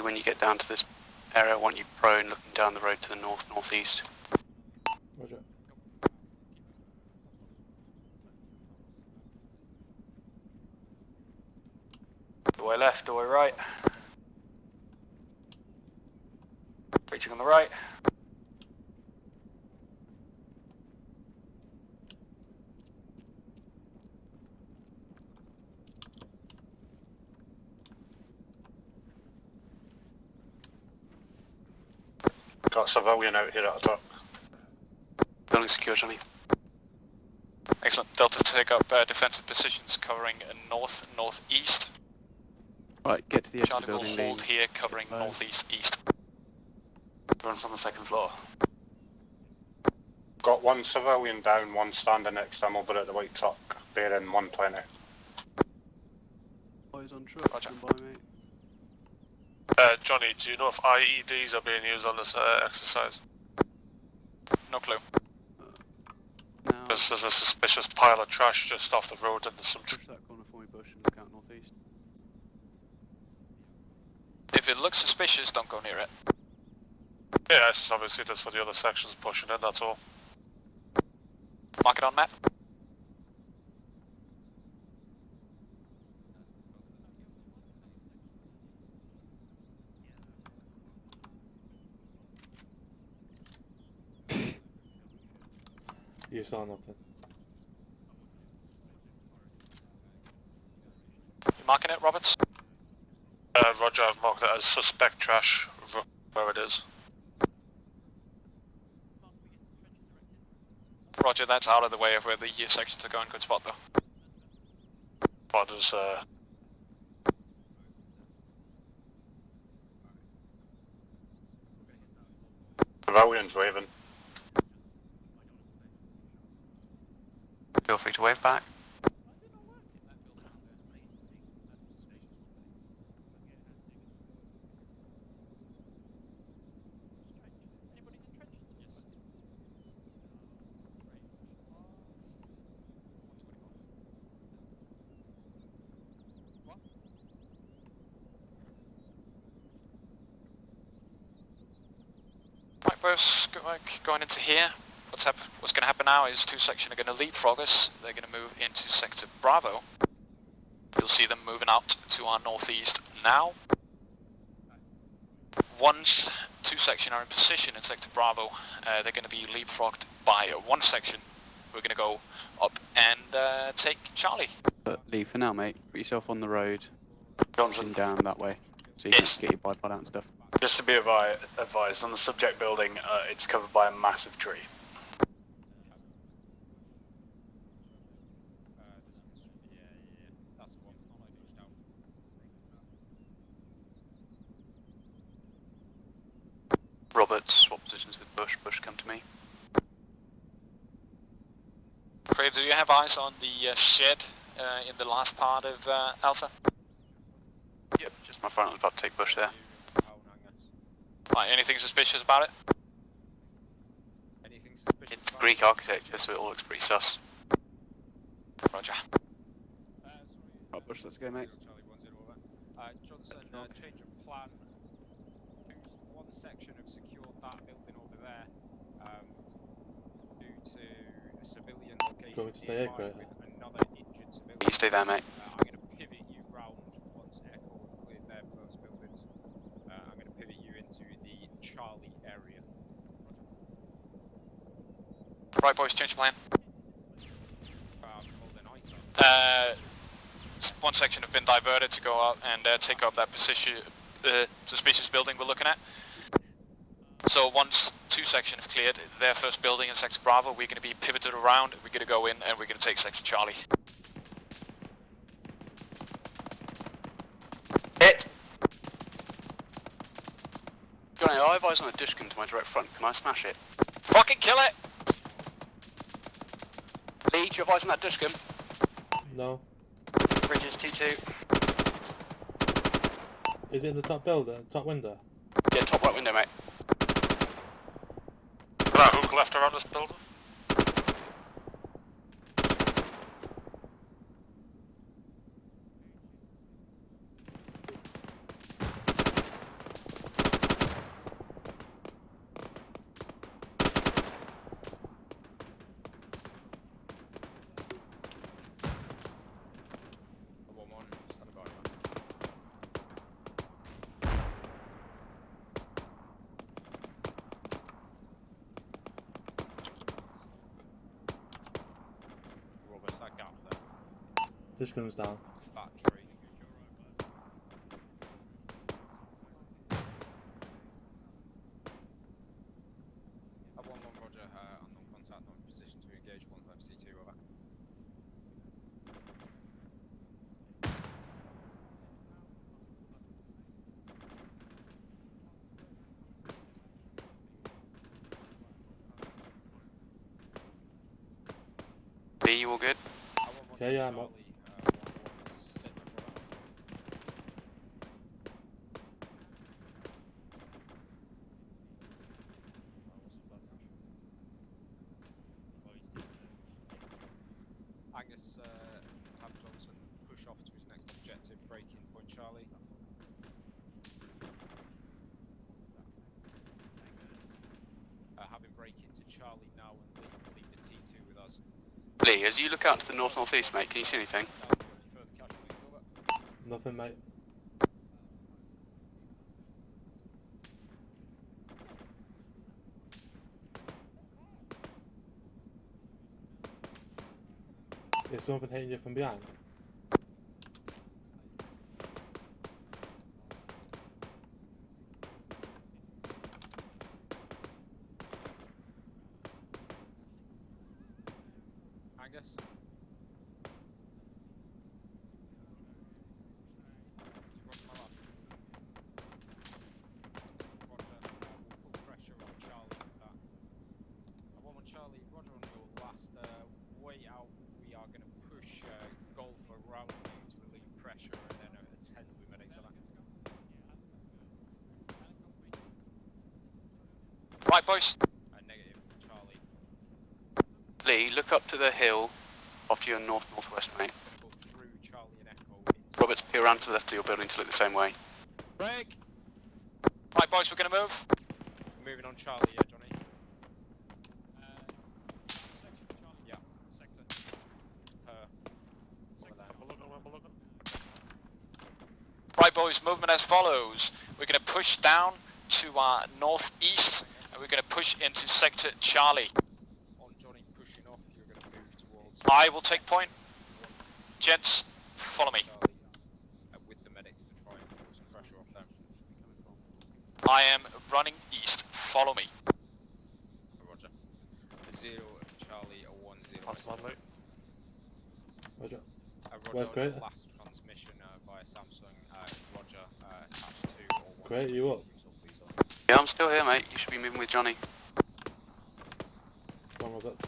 When you get down to this area, I want you prone, looking down the road to the north-northeast. Roger. Doorway left, doorway right. Reaching on the right. Got a civilian out here at the top. Building secure, Johnny. Excellent. Delta, take up defensive positions covering north, northeast. Right, get to the edge Charlie of the building. will hold here covering northeast, east. Runs on the 2nd floor. Got 1 civilian down, 1 standing next to him over at the white truck, bearing 120. Boys on truck, Roger. by, mate. Johnny, do you know if IEDs are being used on this exercise? No clue. Now, Because there's a suspicious pile of trash just off the road and there's some... push that corner for me, Bush, and look out northeast. If it looks suspicious, don't go near it. Yeah, it's obviously just for the other sections pushing in, that's all. Mark it on map. You saw nothing. You marking it, Roberts? Roger, I've marked it as suspect trash, where it is. Roger, that's out of the way of where the sections are going. Good spot, though. What does, Pavilions waving. Feel free to wave back. Right, boys, going into here. What's going to happen now is 2 sections are going to leapfrog us. They're going to move into Sector Bravo. You'll see them moving out to our northeast now. Once 2 sections are in position in Sector Bravo, they're going to be leapfrogged by 1 section. We're going to go up and take Charlie. But Lee, for now, mate, put yourself on the road, Johnson. down that way, so you can actually get your bipod out and stuff. Just to be advised, on the subject building, it's covered by a massive tree. Roberts, swap positions with Bush. Bush, come to me. Craig, do you have eyes on the shed in the last part of Alpha? Yep, just my front was about to take Bush there. Right, anything suspicious about it? It's Greek architecture, so it all looks pretty sus. Roger. Right, Bush, let's go, mate. Johnson, change of plan. One section have secured that building over there due to a civilian location. Do you want me to stay here, Craig? Another injured civilian. You stay there, mate. I'm going to pivot you round once Echo have cleared their first buildings. I'm going to pivot you into the Charlie area. Right, boys, change plan. One section have been diverted to go out and take up that position, suspicious building we're looking at. So once 2 sections have cleared their first building in Sector Bravo, we're going to be pivoted around, we're going to go in and we're going to take Sector Charlie. Hit! Johnny, I have eyes on a dishkin to my direct front. Can I smash it? Fucking kill it! Lee, do you have eyes on that dishkin? No. Bridges, T2. Is it in the top building? Top window? Yeah, top right window, mate. Is that hook left around this building? This comes down. Factory. At 1-1, Roger. Unknown contact, not in position to engage. 1 times T2, over. B, you all good? Yeah, I'm up. Angus, have Johnson push off to his next objective, breaking point Charlie. Have him break into Charlie now and leave the T2 with us. Lee, as you look out to the north-northeast, mate, can you see anything? Nothing, mate. Is something hitting you from behind? Angus? Roger, my last. Roger, we'll put pressure on Charlie with that. I want Charlie, Roger on your last way out. We are going to push Golf around you to relieve pressure and then attend with medics on that. Right, boys. Negative, Charlie. Lee, look up to the hill off to your north-northwest, mate. Go through Charlie and Echo. Roberts, peer around to the left of your building to look the same way. Break! Right, boys, we're going to move. Moving on Charlie, yeah, Johnny. Yeah, sector. Right, boys, movement as follows. We're going to push down to our northeast, and we're going to push into sector Charlie. On Johnny pushing off, you're going to move towards... I will take point. Gents, follow me. With the medics to try and put some pressure off them. I am running east. Follow me. Roger. 0 Charlie, a 1-0. That's one, mate. Roger. Roger, Where's Crater? last transmission via Samsung. Roger, attached to or 1. Crater, you up? Yeah, I'm still here, mate. You should be moving with Johnny. Come on, Roberts.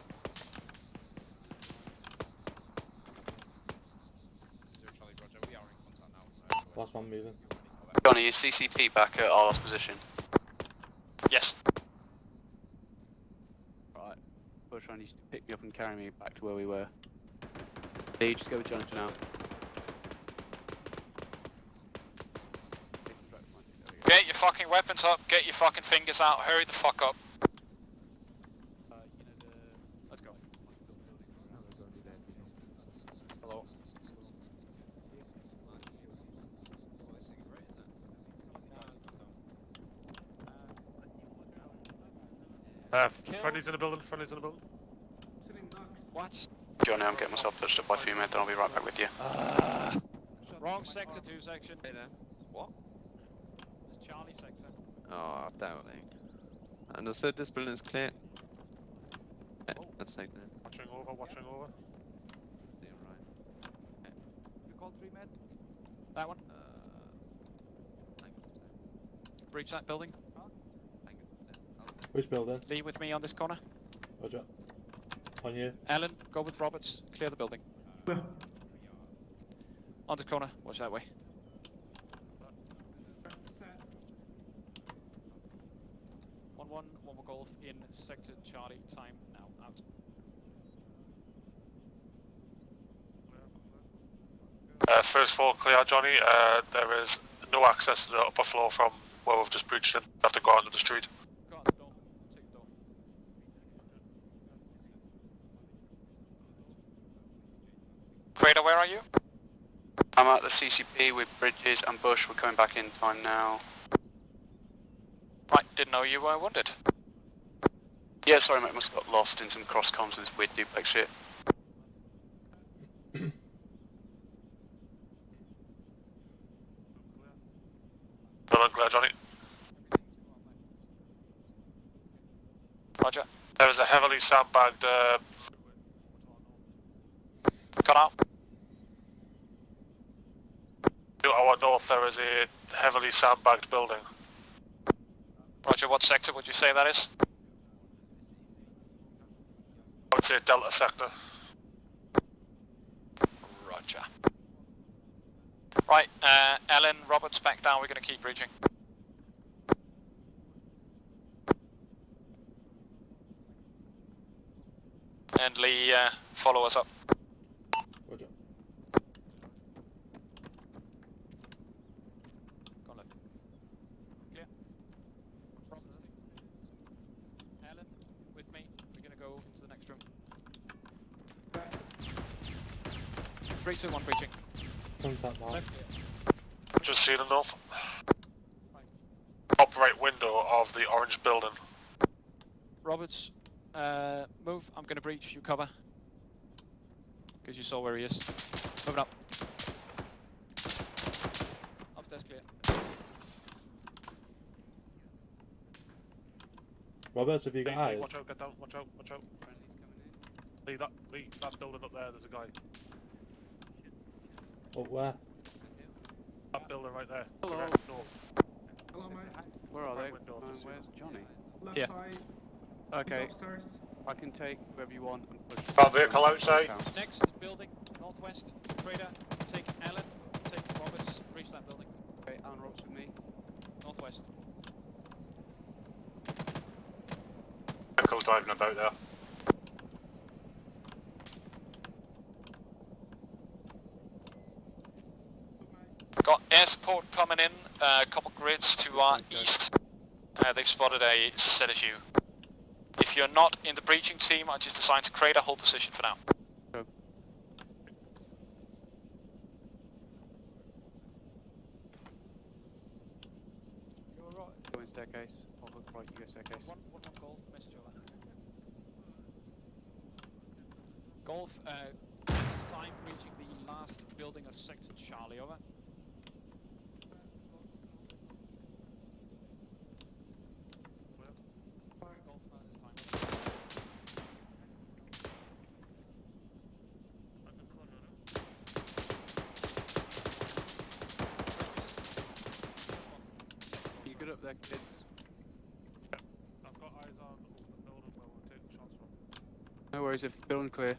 Charlie, Roger, we are in contact now. Last one moving. Johnny, is CCP back at our last position? Yes. Right. Bush, I need you to pick me up and carry me back to where we were. Lee, just go with Jonathan now. Get your fucking weapons up. Get your fucking fingers out. Hurry the fuck up. Let's go. Hello. Friendly's in the building, friendly's in the building. What? Johnny, I'm getting myself touched up by 2 minutes, then I'll be right back with you. Wrong sector, 2 section. Hey there. What? It's Charlie sector. Oh, doubting. Understood, this building is clear. Yeah, let's take that. Watching over, watching over. Yeah, right. Okay. You call 3 men? That one. Breach that building. Which building? Lee with me on this corner. Roger. On you. Ellen, go with Roberts. Clear the building. On this corner. Watch that way. One more golf in sector Charlie. Time now. Out. First floor clear, Johnny. There is no access to the upper floor from where we've just breached in. Have to go out into the street. Go out the door. Take the door. Crater, where are you? I'm at the CCP with Bridges and Bush. We're coming back in time now. Right, didn't know you were wounded. Yeah, sorry mate, must have got lost in some cross comms with this weird duplex shit. Well done, clear, Johnny. Roger. There is a heavily sandbagged... Cut out. To our north there is a heavily sandbagged building. Roger, what sector would you say that is? I would say Delta sector. Roger. Right, Ellen, Roberts, back down. We're going to keep breaching. And Lee, follow us up. Roger. Go left. Clear. Roberts. Ellen, with me. We're going to go into the next room. 3, 2, 1, breaching. Contact mark. Left. Just seen enough. Top right window of the orange building. Roberts, move. I'm going to breach. You cover. because you saw where he is. Moving up. Upstairs clear. Roberts, have you got eyes? Watch out, get down, watch out, watch out. Lee, that's building up there, there's a guy. Oh, where? That building right there. Hello. Direct north. Hello, mate. Where are they? Window, Where's Johnny? Left Yeah. side. Okay. He's upstairs. I can take whoever you want and push. Got vehicle outside. Next building, northwest. Crater, take Allen, take Roberts, reach that building. Okay, Alan Roberts with me. Northwest. Vehicle's driving about there. Got air support coming in, a couple grids to our east. They've spotted a set as you. If you're not in the breaching team, I just assigned to Crater, hold position for now. Go. You're alright. Go in staircase. I'll look right, you go staircase. One golf, message over. Golf, sign reaching the last building of sector Charlie, over. You good up there, kids? I've got eyes on the building where we're taking shots from. No worries, if the building's clear.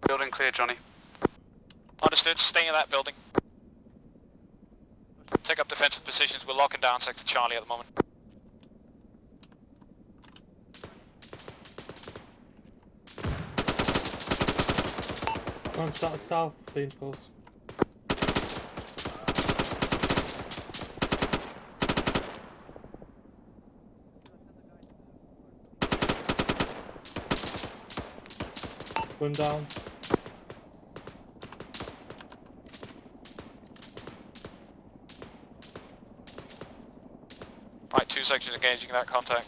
Building clear, Johnny. Understood, stay in that building. Take up defensive positions, we're locking down sector Charlie at the moment. Come south, Dean's close. One down. Right, 2 sections engaging that contact.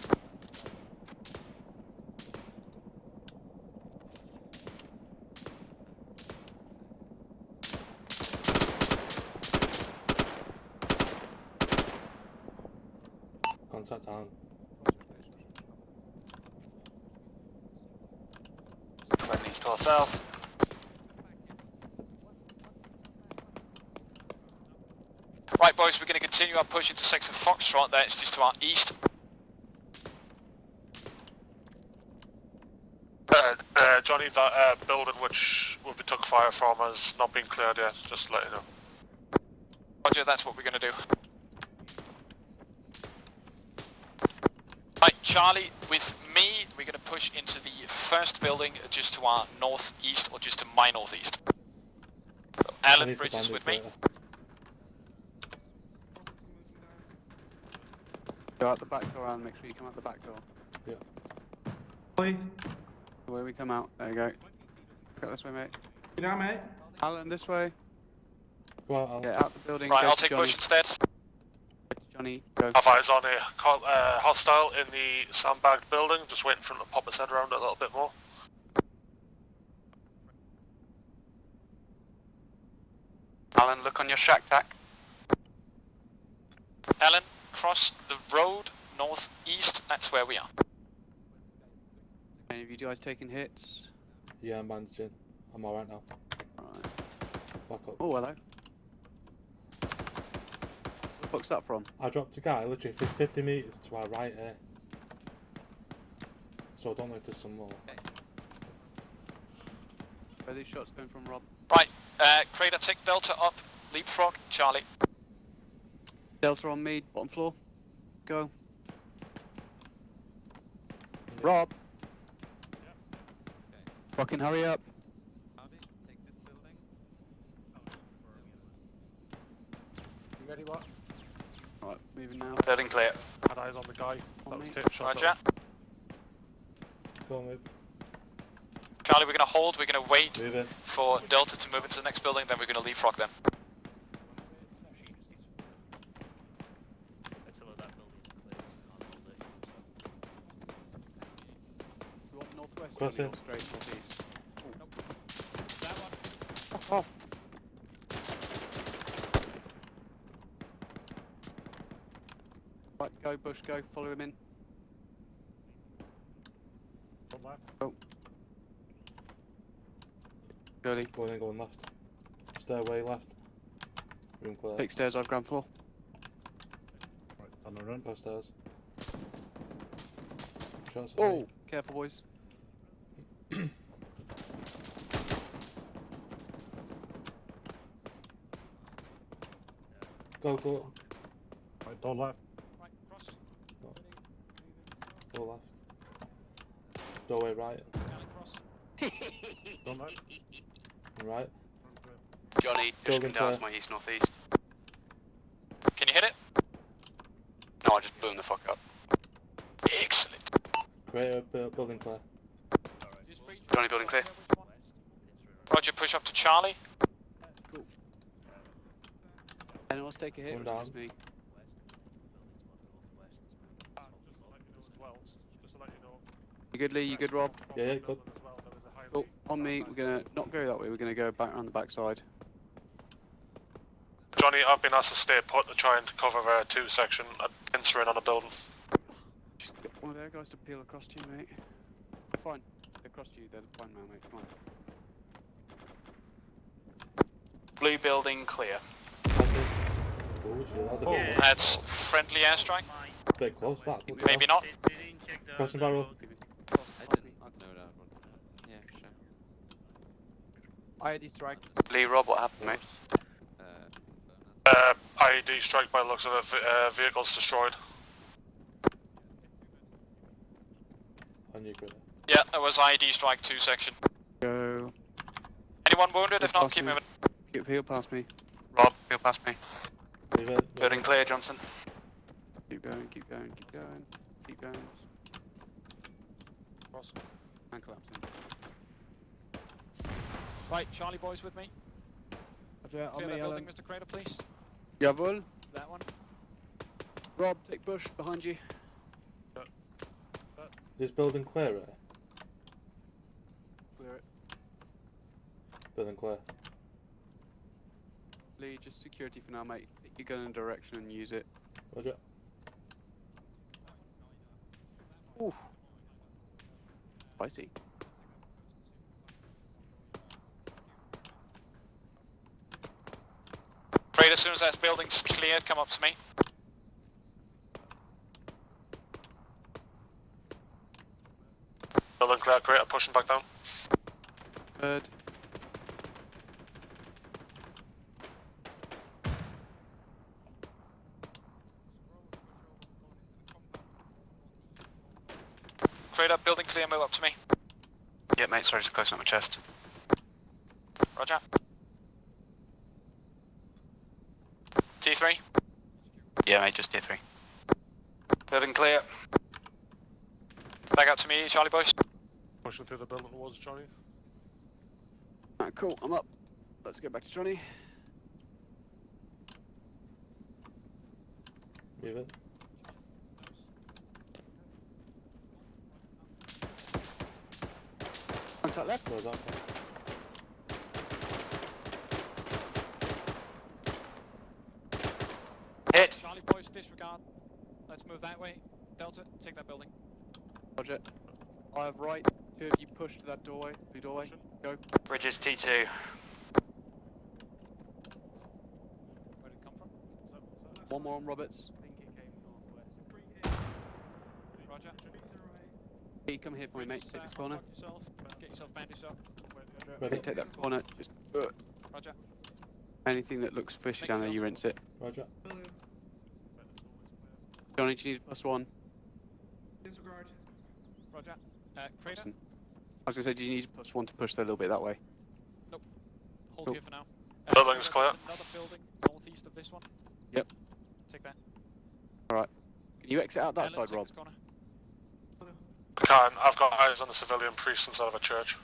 Contact down. 20 to our south. Right boys, we're going to continue our push into sector Foxtrot, that's just to our east. Johnny, that building which will be took fire from has not been cleared yet, just to let you know. Roger, that's what we're going to do. Right, Charlie, with me, we're going to push into the first building just to our northeast, or just to my northeast. So, Alan Bridges with me. Go out the back door, Alan. Make sure you come out the back door. Yeah. Oi. The way we come out. There you go. Go this way, mate. You know, mate? Alan, this way. Go out, Alan. Get out the building. Right, go I'll to take Johnny. push instead. Johnny, go. Have eyes on a hostile in the sandbagged building, just waiting for him to pop his head around it a little bit more. Alan, look on your shack tack. Alan, cross the road northeast, that's where we are. Any of you guys taking hits? Yeah, I'm bandaging. I'm alright now. Alright. Back up. Oh, hello. Where the fuck's that from? I dropped a guy literally 50 metres to our right here. So I don't know if there's some more. Where are these shots coming from, Rob? Right, Crater, take Delta up, leapfrog, Charlie. Delta on me, bottom floor. Go. Rob. Fucking hurry up. You ready, what? Alright, moving now. Building clear. Had eyes on the guy that was me. taking shots Roger. at him. Go on, move. Charlie, we're going to hold, we're going to wait Move in. for Delta to move into the next building, then we're going to leapfrog them. You want northwest Cross or in. straight northeast? Off. Right, go, Bush, go. Follow him in. Oh. Gully. Going left. Stairway left. Room clear. Take stairs on ground floor. Right, on the run. Go stairs. Shots at Oh, me. careful, boys. Go. Right, door left. Go left. Doorway right. Door left. Right. Johnny, just Building come down to clear. my east-northeast. Can you hit it? No, I just blew him the fuck up. Excellent. Create a building clear. Johnny, building clear. Roger, push up to Charlie. Cool. Anyone else take a hit? One Or down. just me? You good, Lee? You good, Rob? Yeah, good. Cool. On me, we're gonna not go that way. We're gonna go back around the backside. Johnny, I've been asked to stay put to try and cover a 2 section. A pincer in on a building. Just get one of their guys to peel across to you, mate. Fine. They're across to you. They're fine now, mate. Come on. Blue building clear. That's it. Oh shit, that's a bit close. That's friendly airstrike. Bit close, that. Maybe not. Crossing barrel. Yeah, sure. IED strike. Lee, Rob, what happened, mate? IED strike by the looks of it. Vehicles destroyed. On you, Greta. Yeah, that was ID strike 2 section. Go. Anyone wounded? If not, keep moving. Keep peel past me. Rob, peel past me. Leave it. Building clear, Johnson. Keep going. Keep going. Keep going. Keep going. Cross. And collapsing. Right, Charlie boys with me. Roger, on Clear me, that building, Alan. Mr. Crater, please. Jawohl. That one. Rob, take Bush behind you. Is building clear, right? Clear it. Building clear. Lee, just security for now, mate. Take your gun in a direction and use it. Roger. Ooh. Spicy. Great, as soon as that building's cleared, come up to me. Building clear, great, I'm pushing back down. Good. Great, up, building clear, move up to me. Yeah, mate, sorry, just closing up my chest. Roger. T3. Yeah, mate, just tier 3. Building clear. Back up to me, Charlie boys. Pushing through the building towards Johnny. Alright, cool. I'm up. Let's go back to Johnny. Move it. Contact left. Close up. Hit! Charlie boys, disregard. Let's move that way. Delta, take that building. Roger. I have right. Two of you push to that doorway. Blue doorway. Go. Bridges T2. Where did it come from? One more on Roberts. Roger. Hey, come here for me, mate. Take this corner. Fuck yourself. Get yourself bandaged up. Ready. Take that corner. Just Roger. anything that looks fishy down there, you rinse it. Roger. Johnny, do you need +1? Disregard. Roger. Crater. I was gonna say, do you need +1 to push that a little bit that way? Hold Cool. here for now. Building's clear. There's another building northeast of this one. Yep. Take that. Alright. Can you exit out that Let's side, take Rob? this corner. I can't, I've got eyes on a civilian priest inside of a church.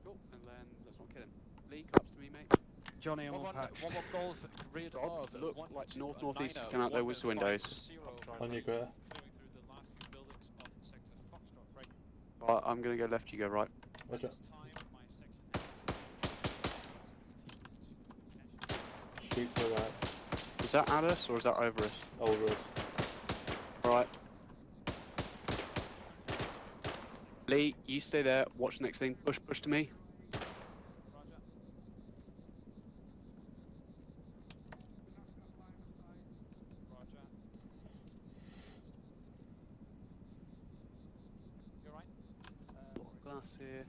Cool. And then let's not kill him. Lee, collapse to me, mate. Johnny, I'm on patch. One more goal rear to Rob, of look, 1 like to north-northeast, 9er, come out there with 1 the windows. 5 to 0, On you, Greta. through the last few buildings of sector Foxtrot. Right. Right, I'm gonna go left, you go right. Roger. This time my section feet to the right. Is that at us or is that over us? Over us. Alright. Lee, you stay there, watch the next thing, push to me. Glass here.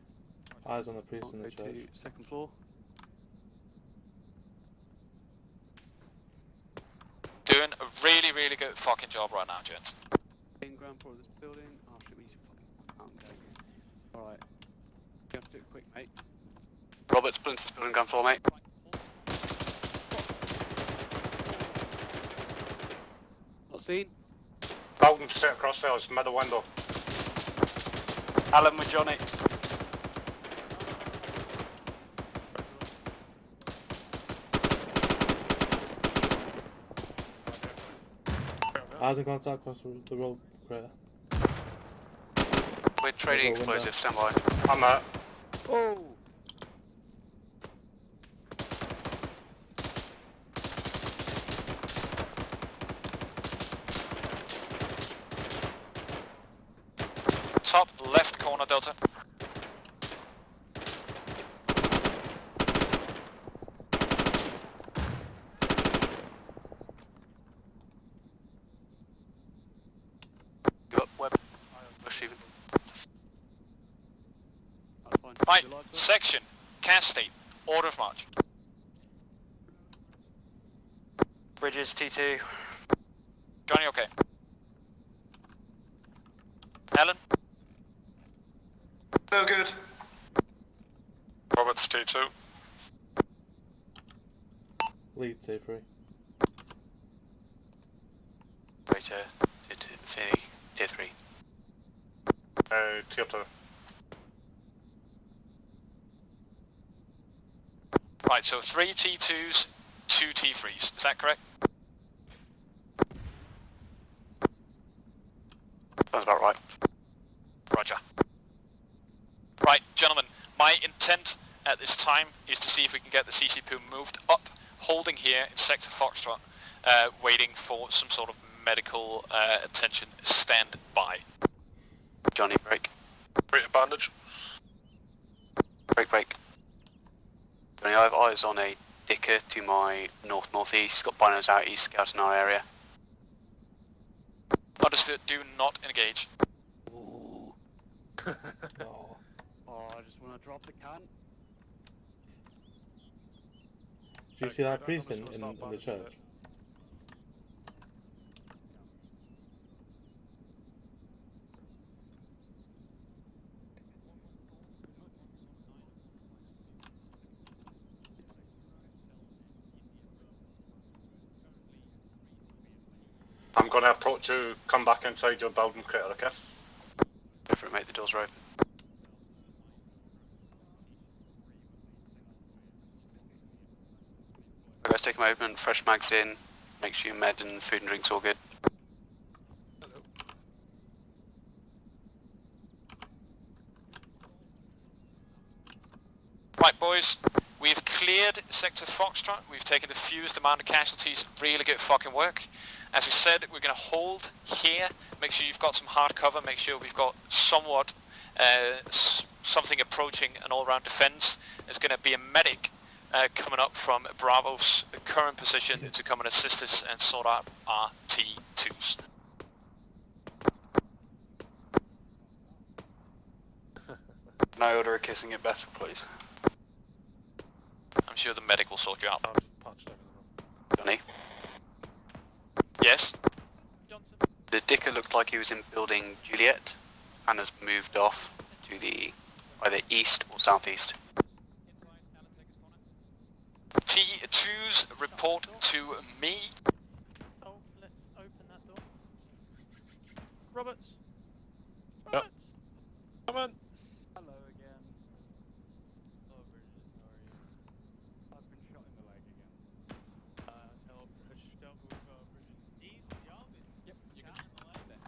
Eyes on the priest in the Go to church. second floor. Doing a really, really good fucking job right now, gents. In ground floor of this building. Oh shit, we need to fucking out and go. Alright. You have to do it quick, mate. Robert's Splinter's building ground floor, mate. Not seen. Balcony straight across there, it's middle window. Alan with Johnny. Eyes in contact across the road, crater. We're trading explosives, stand by. I'm out. Oh! Top left corner, Delta. You up, Web? Receiving. Right, section, cast state, order of march. Bridges, T2. Johnny, okay. Alan? Oh, good. Robert's T2. Lead T3. Waiter, Tier 3. Tier 2. Right, so 3 T2s, 2 T3s, is that correct? Sounds about right. Roger. Right, gentlemen, my intent at this time is to see if we can get the CCP moved up, holding here in Sector Foxtrot, waiting for some sort of medical attention. Stand by. Johnny, break. Break bandage. Break. Johnny, I have eyes on a Dicker to my north-northeast. Got binos out east, scouting our area. Understood, do not engage. Oh, I just want to drop the can. Do you see that priest in the church? I'm gonna approach you, come back inside your building critter, okay? Go for it, mate, the doors are open. Guys, take them open, fresh mags in, make sure your med and food and drinks all good. Right, boys, we've cleared Sector Foxtrot, we've taken a fewest amount of casualties, really good fucking work. As I said, we're going to hold here, make sure you've got some hard cover, make sure we've got somewhat, something approaching an all-round defence. There's going to be a medic coming up from Bravo's current position to come and assist us and sort out our T2s. Can I order a kissing it better, please? I'm sure the medic will sort you out. Johnny? Yes? The Dicker looked like he was in building Juliet and has moved off to the either east or southeast. T2s report to me. Oh, let's open that door. Roberts? Yep. Roberts? Come on. Hello again. Hello, Bridges. How are you? I've been shot in the leg again. Hello, Bridges. Dealt with Bridges. Jeez, y'all been shot in the leg.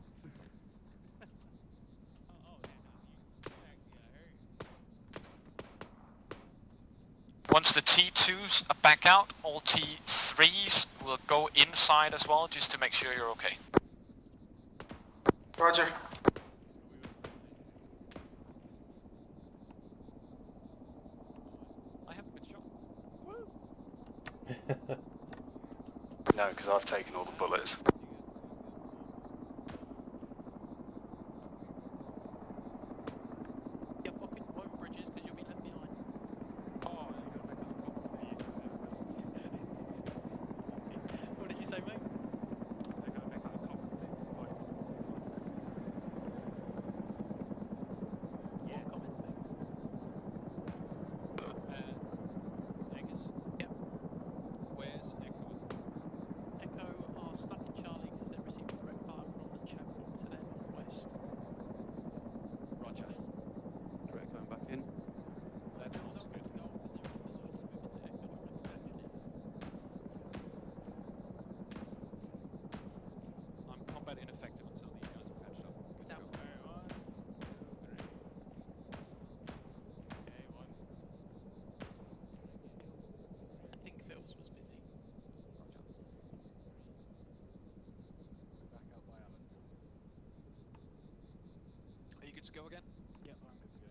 Once the T2s are back out, all T3s will go inside as well, just to make sure you're okay. Roger. I haven't been shot. No, because I've taken all the bullets. Yeah, fucking own bridges because you'll be left behind. Oh, you gotta back up the copper for you. What did you say, mate? They gotta back up the copper thing. Yeah, comment thing. Angus? Yep. Where's Echo? Echo are stuck in Charlie because they're receiving direct fire from the chapel to their northwest. Roger. Direct going back in. That's not so good. I'm combat ineffective until these guys are patched up. Good to go. Alright, 1, 2, 3. Okay, 1. I think Phil's was busy. Back out by Alan. Are you good to go again? Yep, I'm good to go.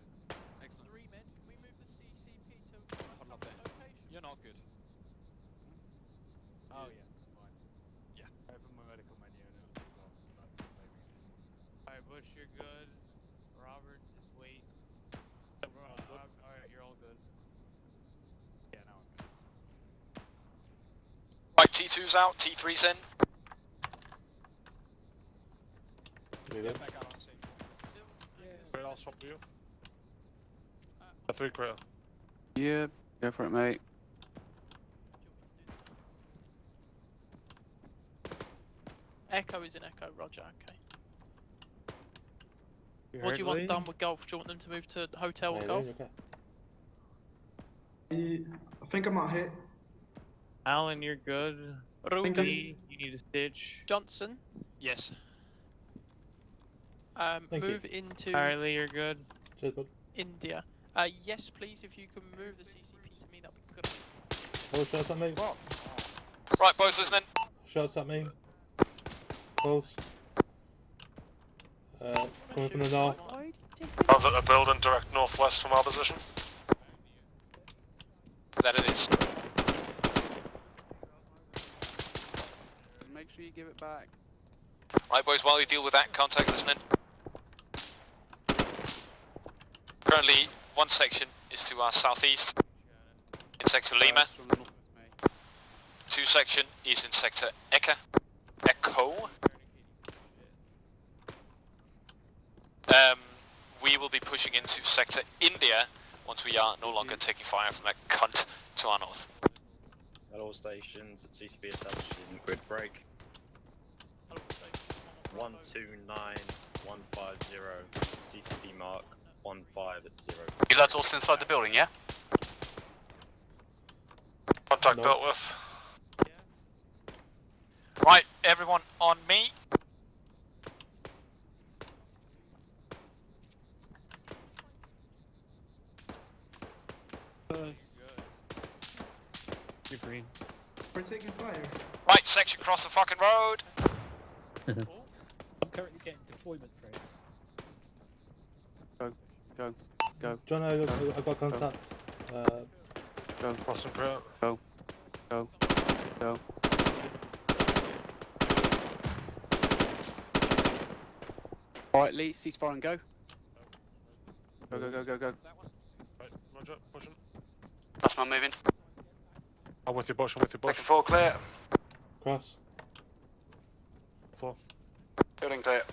Excellent. 3 men, can we move the CCP to Hold up there. location? You're not good. Oh yeah, fine. Yeah. I opened my medical menu and it was off. Alright, Bush, you're good. Robert, just wait. Alright, you're all good. Yeah, now I'm good. Right, T2's out, T3's in. Get back out on scene. Great, I'll swap for you. A 3 crater. Yeah, go for it, mate. Echo is in Echo, Roger, okay. You What do heard you want Lee? done with Golf? Do you want them to move to Hotel or Hey, Golf? Lee, okay. I think I'm not hit. Alan, you're good. Ruben. Lee, you need a stitch. Johnson, Yes. Thank move you. into Alright, Lee, you're good. Cheers, bud. India. Yes, please, if you can move the CCP to me, that'd be good. Oh, shots at me. Right, boys, listening. Shots at me. Close. Coming from the north. I was at a building direct northwest from our position. That it is. Make sure you give it back. Right, boys, while you deal with that, contact listening. Currently, one section is to our southeast, in sector Lima. 2 section is in sector Echo. We will be pushing into sector India once we are no longer taking fire from that cunt to our north. At all stations, CCP established in grid break. 129150, CCP mark 150. You let us inside the building, yeah? Contact dealt with. Right, everyone on me. You're green. We're taking fire. Right, section cross the fucking road. I'm currently getting deployment frames. Go. John, I got contact. Go. Crossing crater. Go. Alright, Lee, ceasefire and go. Go. Right, Roger, pushing. That's not moving. I'm with you, Bush, I'm with you, Bush. Second floor clear. Cross. Floor. Building clear.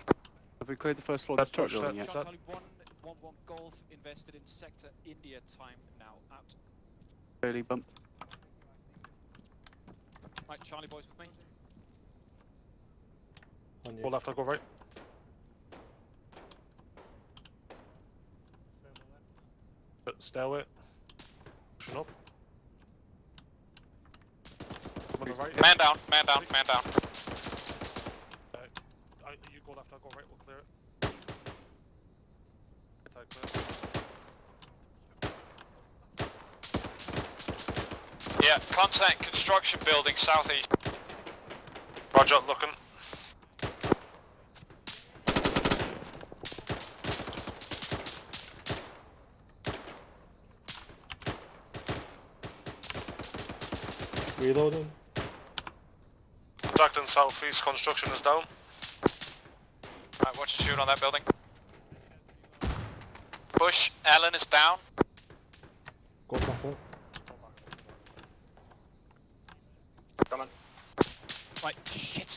Have we cleared the first floor of this turret push building that. yet? Charlie 111 Golf invested in sector India, time now out. Early bump. Right, Charlie boys with me. On you. Go left, I'll go right. Stairway. Pushing up. I'm on the right. Man down, man down, man down. You go left, I'll go right, we'll clear it. Right side clear. Yeah, contact construction building southeast. Roger, looking. Reloading. Contact in southeast, construction is down. Alright, watch the shoot on that building. Bush, Allen is down. Go back up. Coming. Right, shit.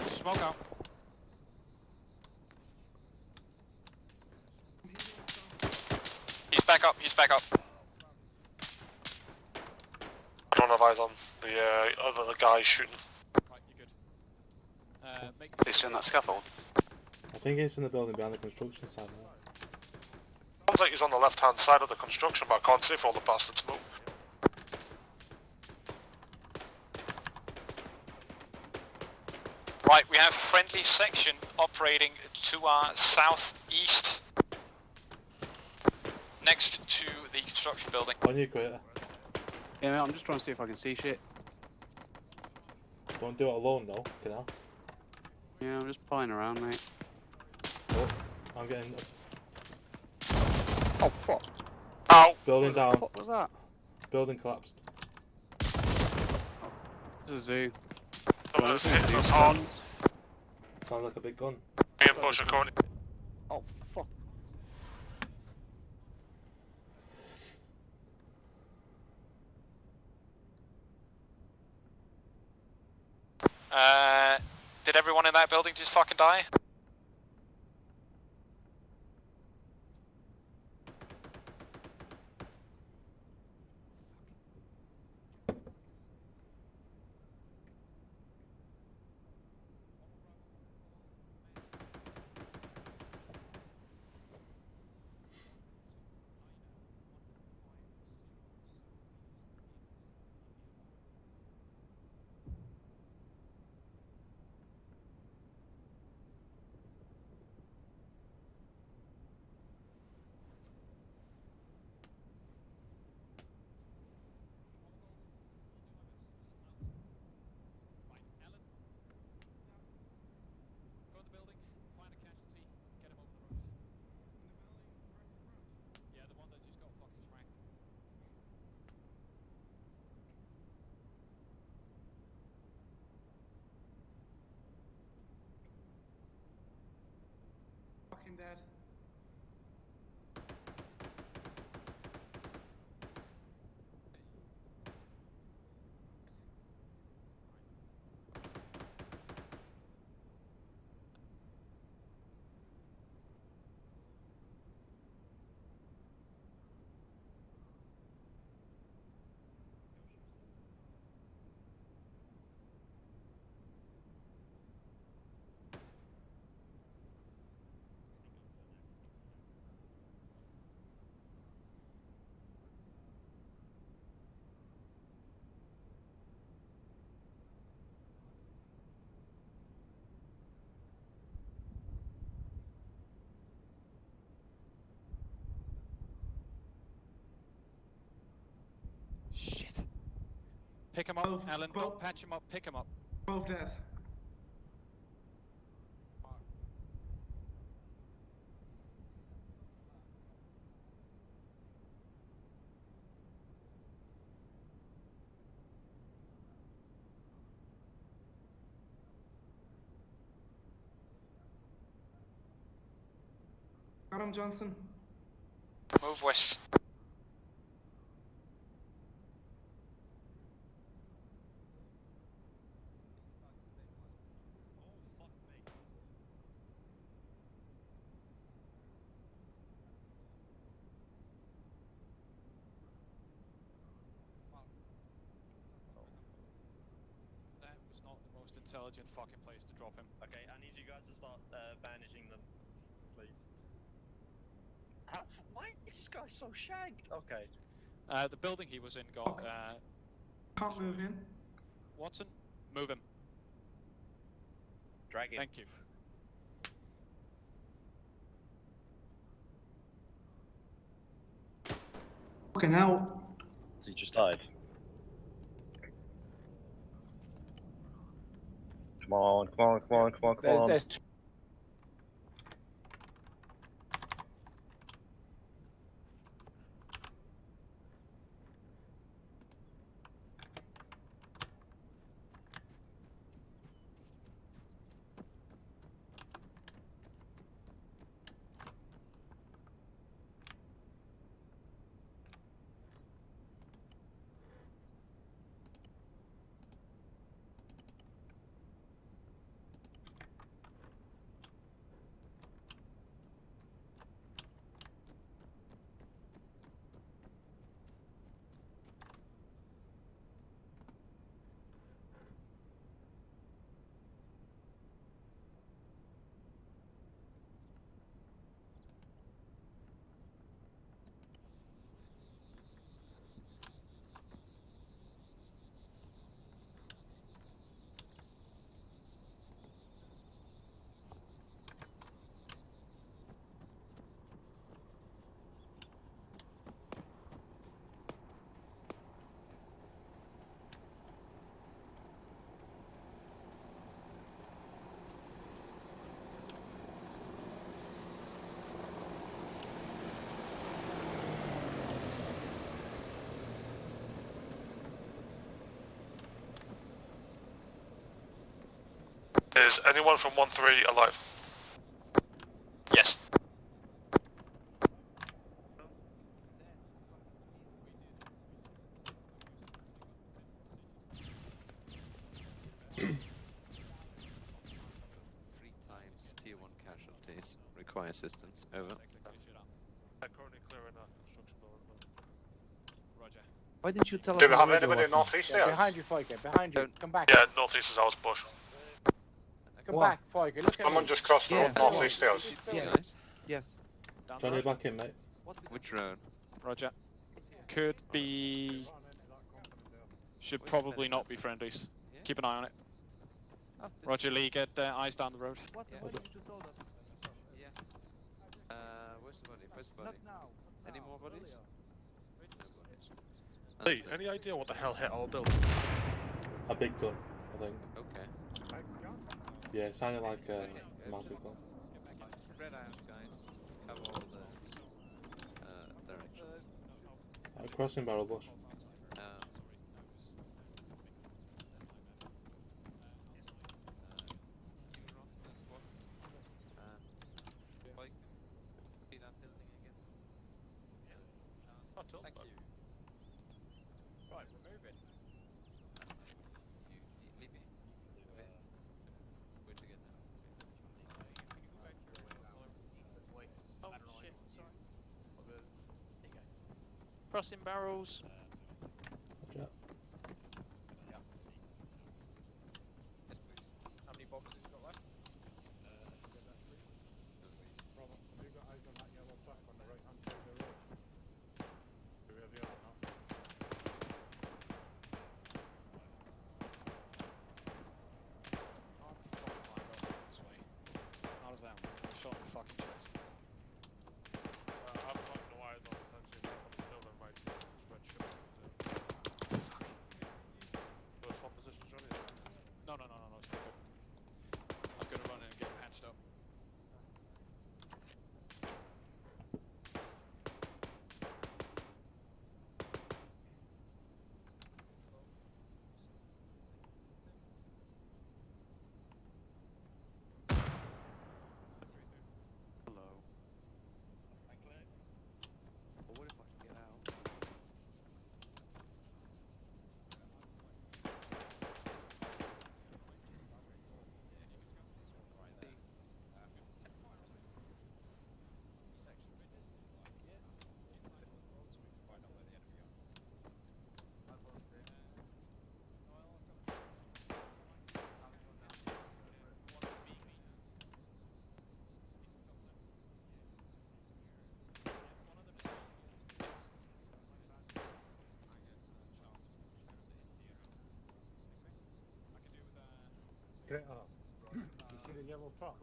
Smoke out. He's back up, he's back up. I don't have eyes on the other guy shooting. Right, you're good. Make He's doing that scaffold. I think he's in the building behind the construction site now. Sounds like he's on the left-hand side of the construction, but I can't see for all the bastards move. Right, we have friendly section operating to our southeast, next to the construction building. On you, Crater. Yeah, mate, I'm just trying to see if I can see shit. Don't do it alone though, you know. Yeah, I'm just playing around, mate. Oh, I'm getting... Oh, fuck. Ow! Building down. What was that? Building collapsed. It's a zoo. Someone's hitting us hard. Sounds like a big gun. Me and Bush are currently... Oh, fuck. Did everyone in that building just fucking die? Fucking dead. Shit. Pick him up, Alan. Don't patch him up. Pick him up. Both dead. Got him, Johnson. Move west. That was not the most intelligent fucking place to drop him. Okay, I need you guys to start bandaging them, please. Why is this guy so shagged? Okay. The building he was in got. Can't move in. Watson, move him. Drag him. Thank you. Fucking hell. Has he just died? Come on, come on, come on, come on, come on. There's two. Is anyone from 1-3 alive? Yes. Three times tier 1 casualties. Require assistance. Over. Currently clearing our construction building. Roger. Why didn't you tell us? Do we have already, anybody in Watson? northeast Yeah, here? behind you, Foyke. Behind you. Come back. Yeah, northeast is ours bush. Come What? back, Foyke. Look at Someone me. just crossed the road Yeah. northeast here. Yes. Nice. Yes. Down the Johnny, road. back in, mate. Which road? Roger. Could be. Should probably not be friendlies. Keep an eye on it. Oh, Roger Lee, get eyes down the road. Watson, why didn't you tell us? Yeah. Where's the body? Where's the body? Not now. Any more bodies? Hey, any idea what the hell hit our building? A big gun, I think. Okay. Yeah, it sounded like a massive gun. Spread out, guys. Cover all the directions. Crossing barrel bush. Thank you. Right, we're moving. Leave me. We're together. Oh shit, sorry. Crossing barrels. Yeah. Yes, please. How many boxes you got left? How was that? Shot in the fucking chest. I'm not the wires on essentially from the building right spread shit. Swap position, Johnny? No, it's not good. I'm gonna run in and get patched up. Hello. Well, what if I can get out? Straight up. You see the yellow truck?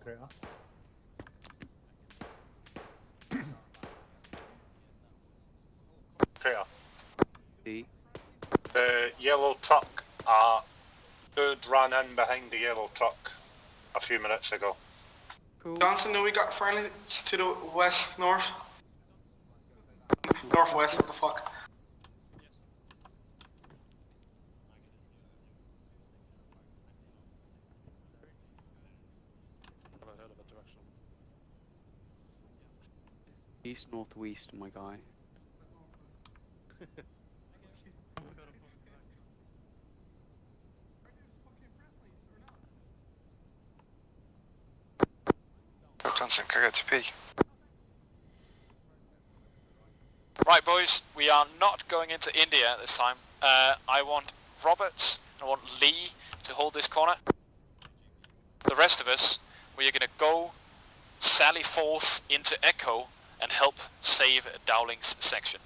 Straight up. Crater. D. The yellow truck dude ran in behind the yellow truck a few minutes ago. Cool. Johnson, do we got friendly to the west, north? Northwest, what the fuck? Never heard of a direction. East northwest, my guy. Johnson, can I get to P? Right, boys, we are not going into India this time. I want Roberts, I want Lee to hold this corner. The rest of us, we are going to go sally forth into Echo and help save Dowling's section.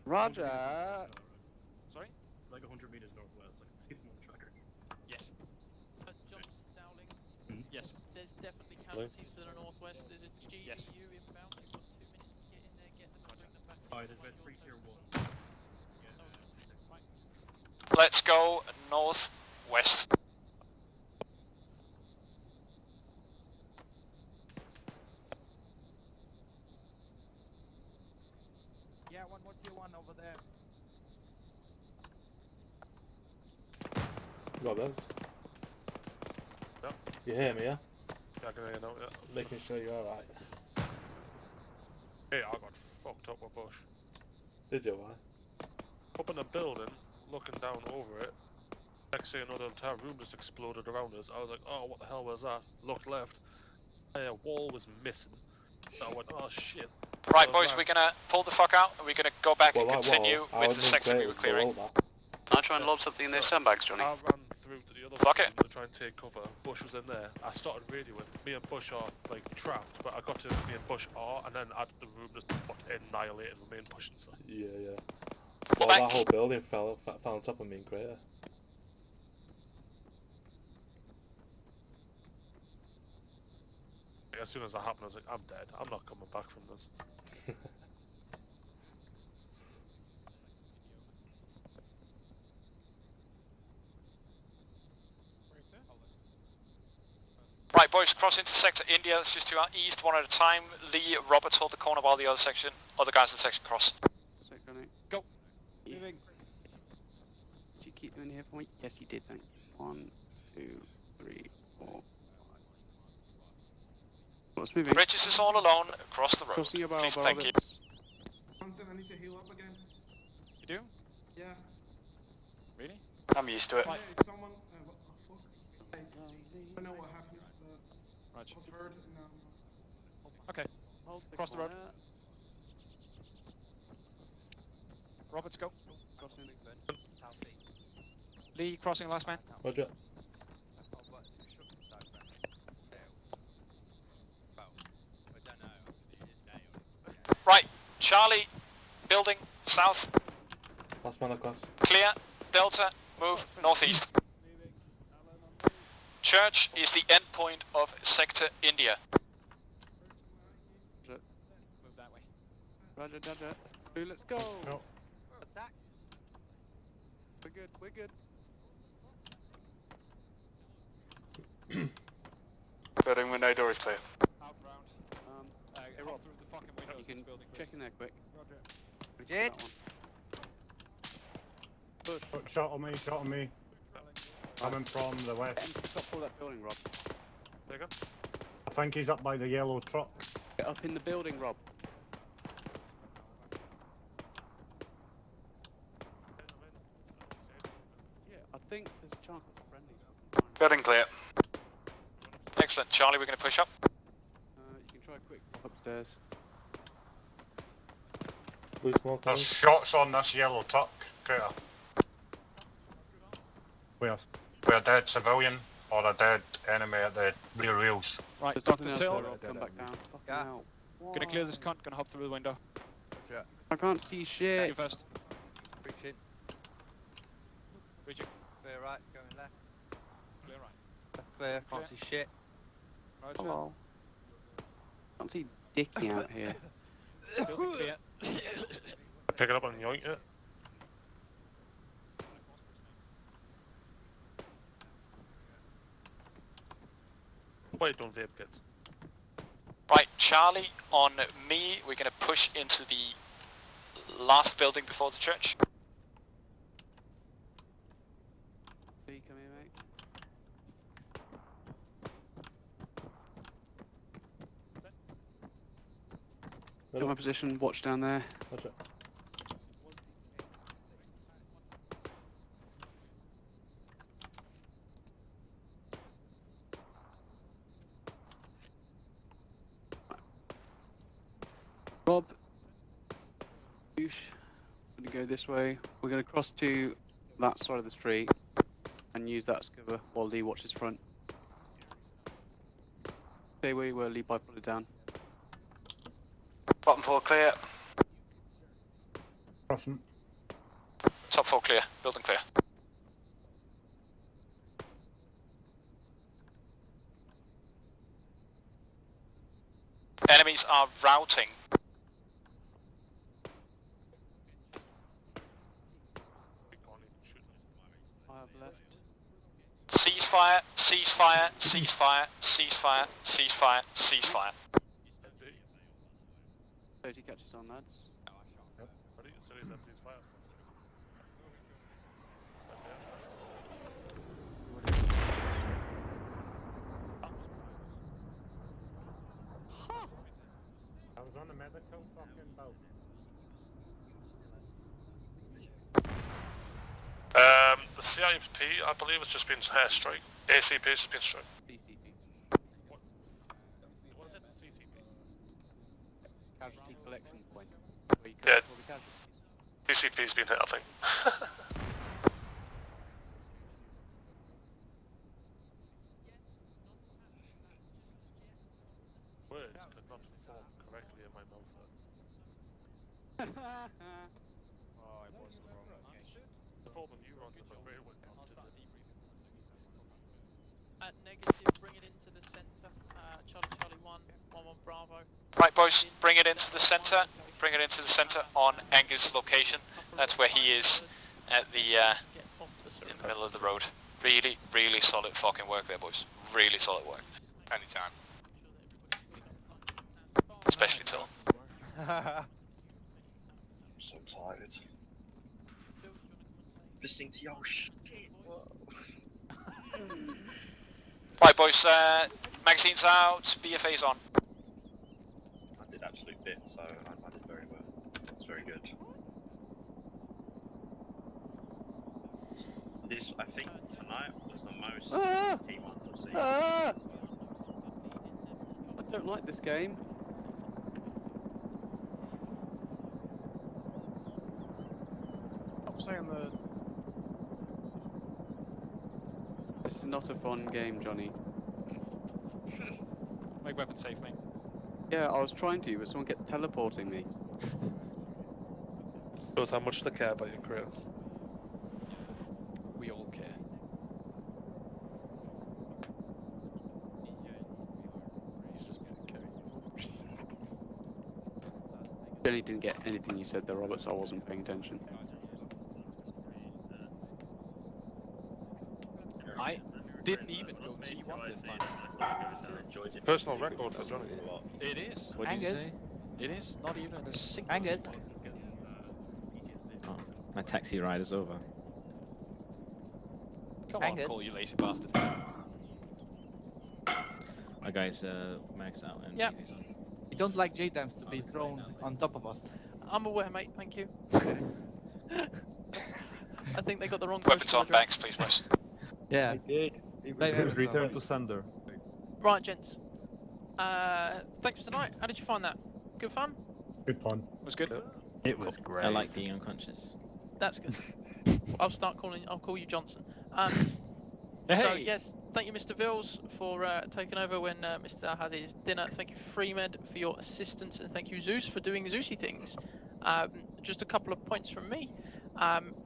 Roger. Sorry? Like 100 meters northwest, I can see them on the tracker. Yes. Johnson, Dowling. Yes. There's definitely casualties to the northwest. There's a GDU Yes. inbound. You've got 2 minutes to get in there, get them, and bring them back. Alright, there's about 3 tier 1. Let's go northwest. Yeah, one more tier 1 over there. Roberts. Yeah. You hear me, yeah? Yeah, I can hear you now, yeah. Making sure you're alright. Hey, I got fucked up with bush. Did you, why? Up in the building, looking down over it. Next thing you know, the entire room just exploded around us. I was like, oh, what the hell was that? Looked left. A wall was missing. So I went, oh shit. Right, So boys, we're going to pull the fuck out and we're going to go back and continue with the section we were clearing. Can I try and lob something in those sandbags, Johnny? I ran through to the other Fuck room it. to try and take cover. Bush was in there. I started radioing. Me and Bush are like trapped, but I got to me and Bush are, and then the room just got annihilated with me and Bush inside. Yeah, yeah. Well, that whole building fell on top of me in Crater. As soon as that happened, I was like, I'm dead. I'm not coming back from this. Right, boys, cross into sector India. Let's just do our east one at a time. Lee, Roberts, hold the corner while the other guys in the section cross. Sorry, Johnny. Go. Moving. Did you keep them in here for me? Yes, you did. Thank you. 1, 2, 3, 4. What's moving? Bridges is all alone across the road. Crossing your barrel, Please, thank you. Johnson, I need to heal up again. You do? Yeah. Really? I'm used to it. Hey, someone, what the fuck? Hey, I don't know what happened. Right. I was hurt and Okay. Cross the road. Roberts, go. Crossing. Lee, crossing last man. Roger. Right, Charlie, building, south, Last man across. clear, Delta, move, northeast. Church is the end point of sector India. Move that way. Roger, Roger. Blue, let's go. No. Attack. We're good. We're good. Building window door is clear. Outbound. Hey, Rob. Through the fucking window. You can building, check in there quick. Roger. Jet. Shot on me, shot on me. Coming from the west. Stop all that building, Rob. There you go. I think he's up by the yellow truck. Get up in the building, Rob. Yeah, I think there's a chance it's friendly. Building clear. Excellent, Charlie, we're going to push up. You can try quick upstairs. Blue smoke. There's shots on this yellow truck, Crater. Where? We're a dead civilian or a dead enemy at the rear wheels. Right, There's stop nothing the else till. there, Rob. Come back down. Fucking hell. Gonna clear this cunt, gonna hop through the window. I can't see shit. You first. Reaching. Reaching. Clear right, going left. Clear right. Clear, can't see shit. Roger. Hello. Can't see Dicky out here. Building clear. pick it up and yoink it. Wait, don't vape, kids. Right, Charlie, on me, we're going to push into the last building before the church. Come here, mate. Got my position, watch down there. Watch it. Rob, Goosh, we're going to go this way. We're going to cross to that side of the street and use that as cover while Lee watches front. Stay where you were, Lee, by put it down. Bottom floor clear. Crossing. Top floor clear, building clear. Enemies are routing. I have left. Ceasefire, ceasefire, ceasefire, ceasefire, ceasefire, ceasefire. 30 catches on, lads. Yep. Ready? As soon as that sees fire. I was on a medical fucking boat. The CIP, I believe it's just been strike. ACP has just been struck. CCP. What is it? CCP? Casualty collection point. Where you Yeah. collect all the casualties. CCP's been hit, I think. Words could not form correctly in my mouth. Oh, I was the wrong location. The form of neurons in my brain went down. At negative, bring it into the centre. Charlie 1, 1 Bravo. Right, boys, bring it into the centre. Bring it into the centre on Angus' location. That's where he is at the in the middle of the road. Really, really solid fucking work there, boys. Really solid work. Anytime. Especially Till. I'm so tired. Listening to your shit. Whoa. Right, boys, magazines out, BFA's on. I did absolute bits, so I did very well. It's very good. This, I think, tonight was the most team ones I've seen. I don't like this game. Stop saying the... This is not a fun game, Johnny. Make weapon safe, mate. Yeah, I was trying to, but someone kept teleporting me. Shows how much they care about your career. We all care. He's just gonna carry you. Jenny didn't get anything you said there, Robert, so I wasn't paying attention. I didn't even go T1 this time. Personal record for Johnny. It is. What did you say? It is not even a single. Angus. Oh, my taxi ride is over. Come Angus. on, call you lazy bastard. My guys, max out and Yep. BFA's on. We don't like J-Dams to be thrown on top of us. I'm aware, mate, thank you. I think they got the wrong Weapons postal on address. banks, please, boys. Yeah. Return to sender. Right, gents. Thanks for tonight. How did you find that? Good fun? Good fun. Was good. It was great. I like being unconscious. That's good. I'll call you Johnson. So Hey! yes, thank you, Mr. Vills, for taking over when Mr. had his dinner. Thank you, Freemed, for your assistance, and thank you, Zeus, for doing Zeusy things. Just a couple of points from me.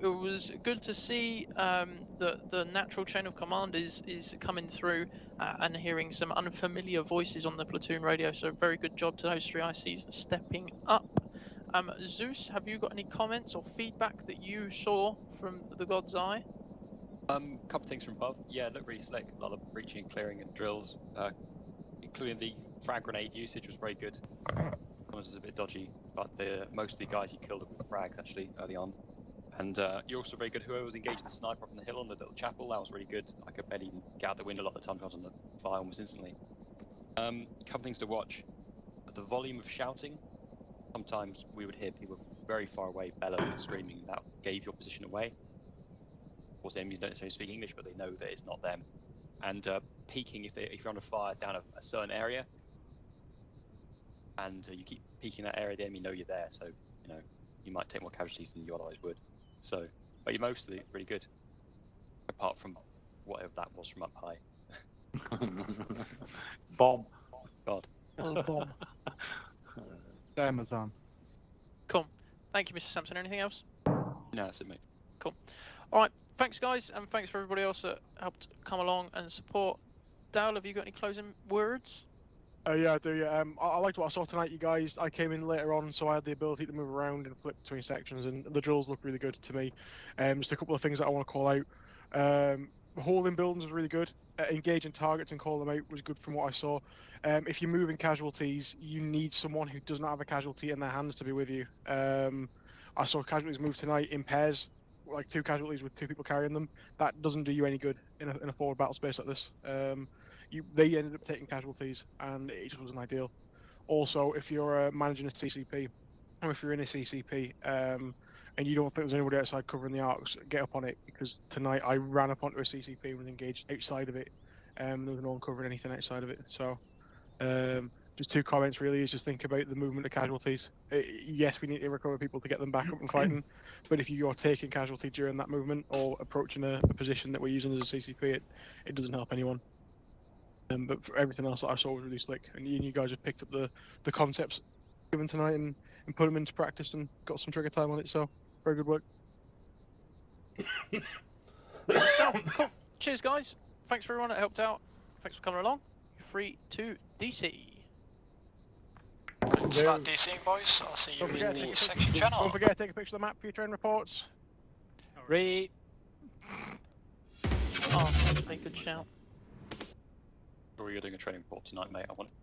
It was good to see the natural chain of command is coming through and hearing some unfamiliar voices on the platoon radio. So very good job to those three ICs stepping up. Zeus, have you got any comments or feedback that you saw from the God's Eye? Couple things from above. Yeah, it looked really slick. A lot of breaching and clearing and drills, including the frag grenade usage was very good. Comms was a bit dodgy, but most of the guys you killed with frags actually early on. And you're also very good. Whoever was engaging the sniper up on the hill on the little chapel, that was really good. I could barely even get out the window a lot of the time because I was on the fire almost instantly. Couple things to watch. The volume of shouting. Sometimes we would hear people very far away bellowing and screaming, and that gave your position away. Of course, enemies don't necessarily speak English, but they know that it's not them. And peeking if you're under fire down a certain area, and you keep peeking that area, the enemy know you're there, so you might take more casualties than you otherwise would. So, but you're mostly pretty good, apart from whatever that was from up high. Bomb. God. Oh, bomb. Amazon. Cool. Thank you, Mr. Sampson. Anything else? No, that's it, mate. Cool. All right. Thanks, guys, and thanks for everybody else that helped come along and support. Dale, have you got any closing words? Yeah, I do. Yeah, I liked what I saw tonight, you guys. I came in later on, so I had the ability to move around and flip between sections, and the drills look really good to me. Just a couple of things that I want to call out. Holding buildings was really good. Engaging targets and call them out was good from what I saw. If you're moving casualties, you need someone who does not have a casualty in their hands to be with you. I saw casualties move tonight in pairs, like 2 casualties with 2 people carrying them. That doesn't do you any good in a forward battle space like this. They ended up taking casualties, and it just wasn't ideal. Also, if you're managing a CCP, or if you're in a CCP, and you don't think there's anybody outside covering the arcs, get up on it, because tonight I ran up onto a CCP and was engaged outside of it. There was no one covering anything outside of it. So, just 2 comments really is just think about the movement of casualties. Yes, we need to recover people to get them back up and fighting, but if you're taking casualty during that movement or approaching a position that we're using as a CCP, it doesn't help anyone. But for everything else that I saw was really slick, and you guys have picked up the concepts given tonight and put them into practice and got some trigger time on it. So very good work. Cool. Cheers, guys. Thanks for everyone that helped out. Thanks for coming along. You're free to DC. Start DCing, boys. I'll see you in the section channel. Don't forget to take a picture of the map for your train reports. Re. Oh, good shout. Or you're doing a training report tonight, mate. I want it.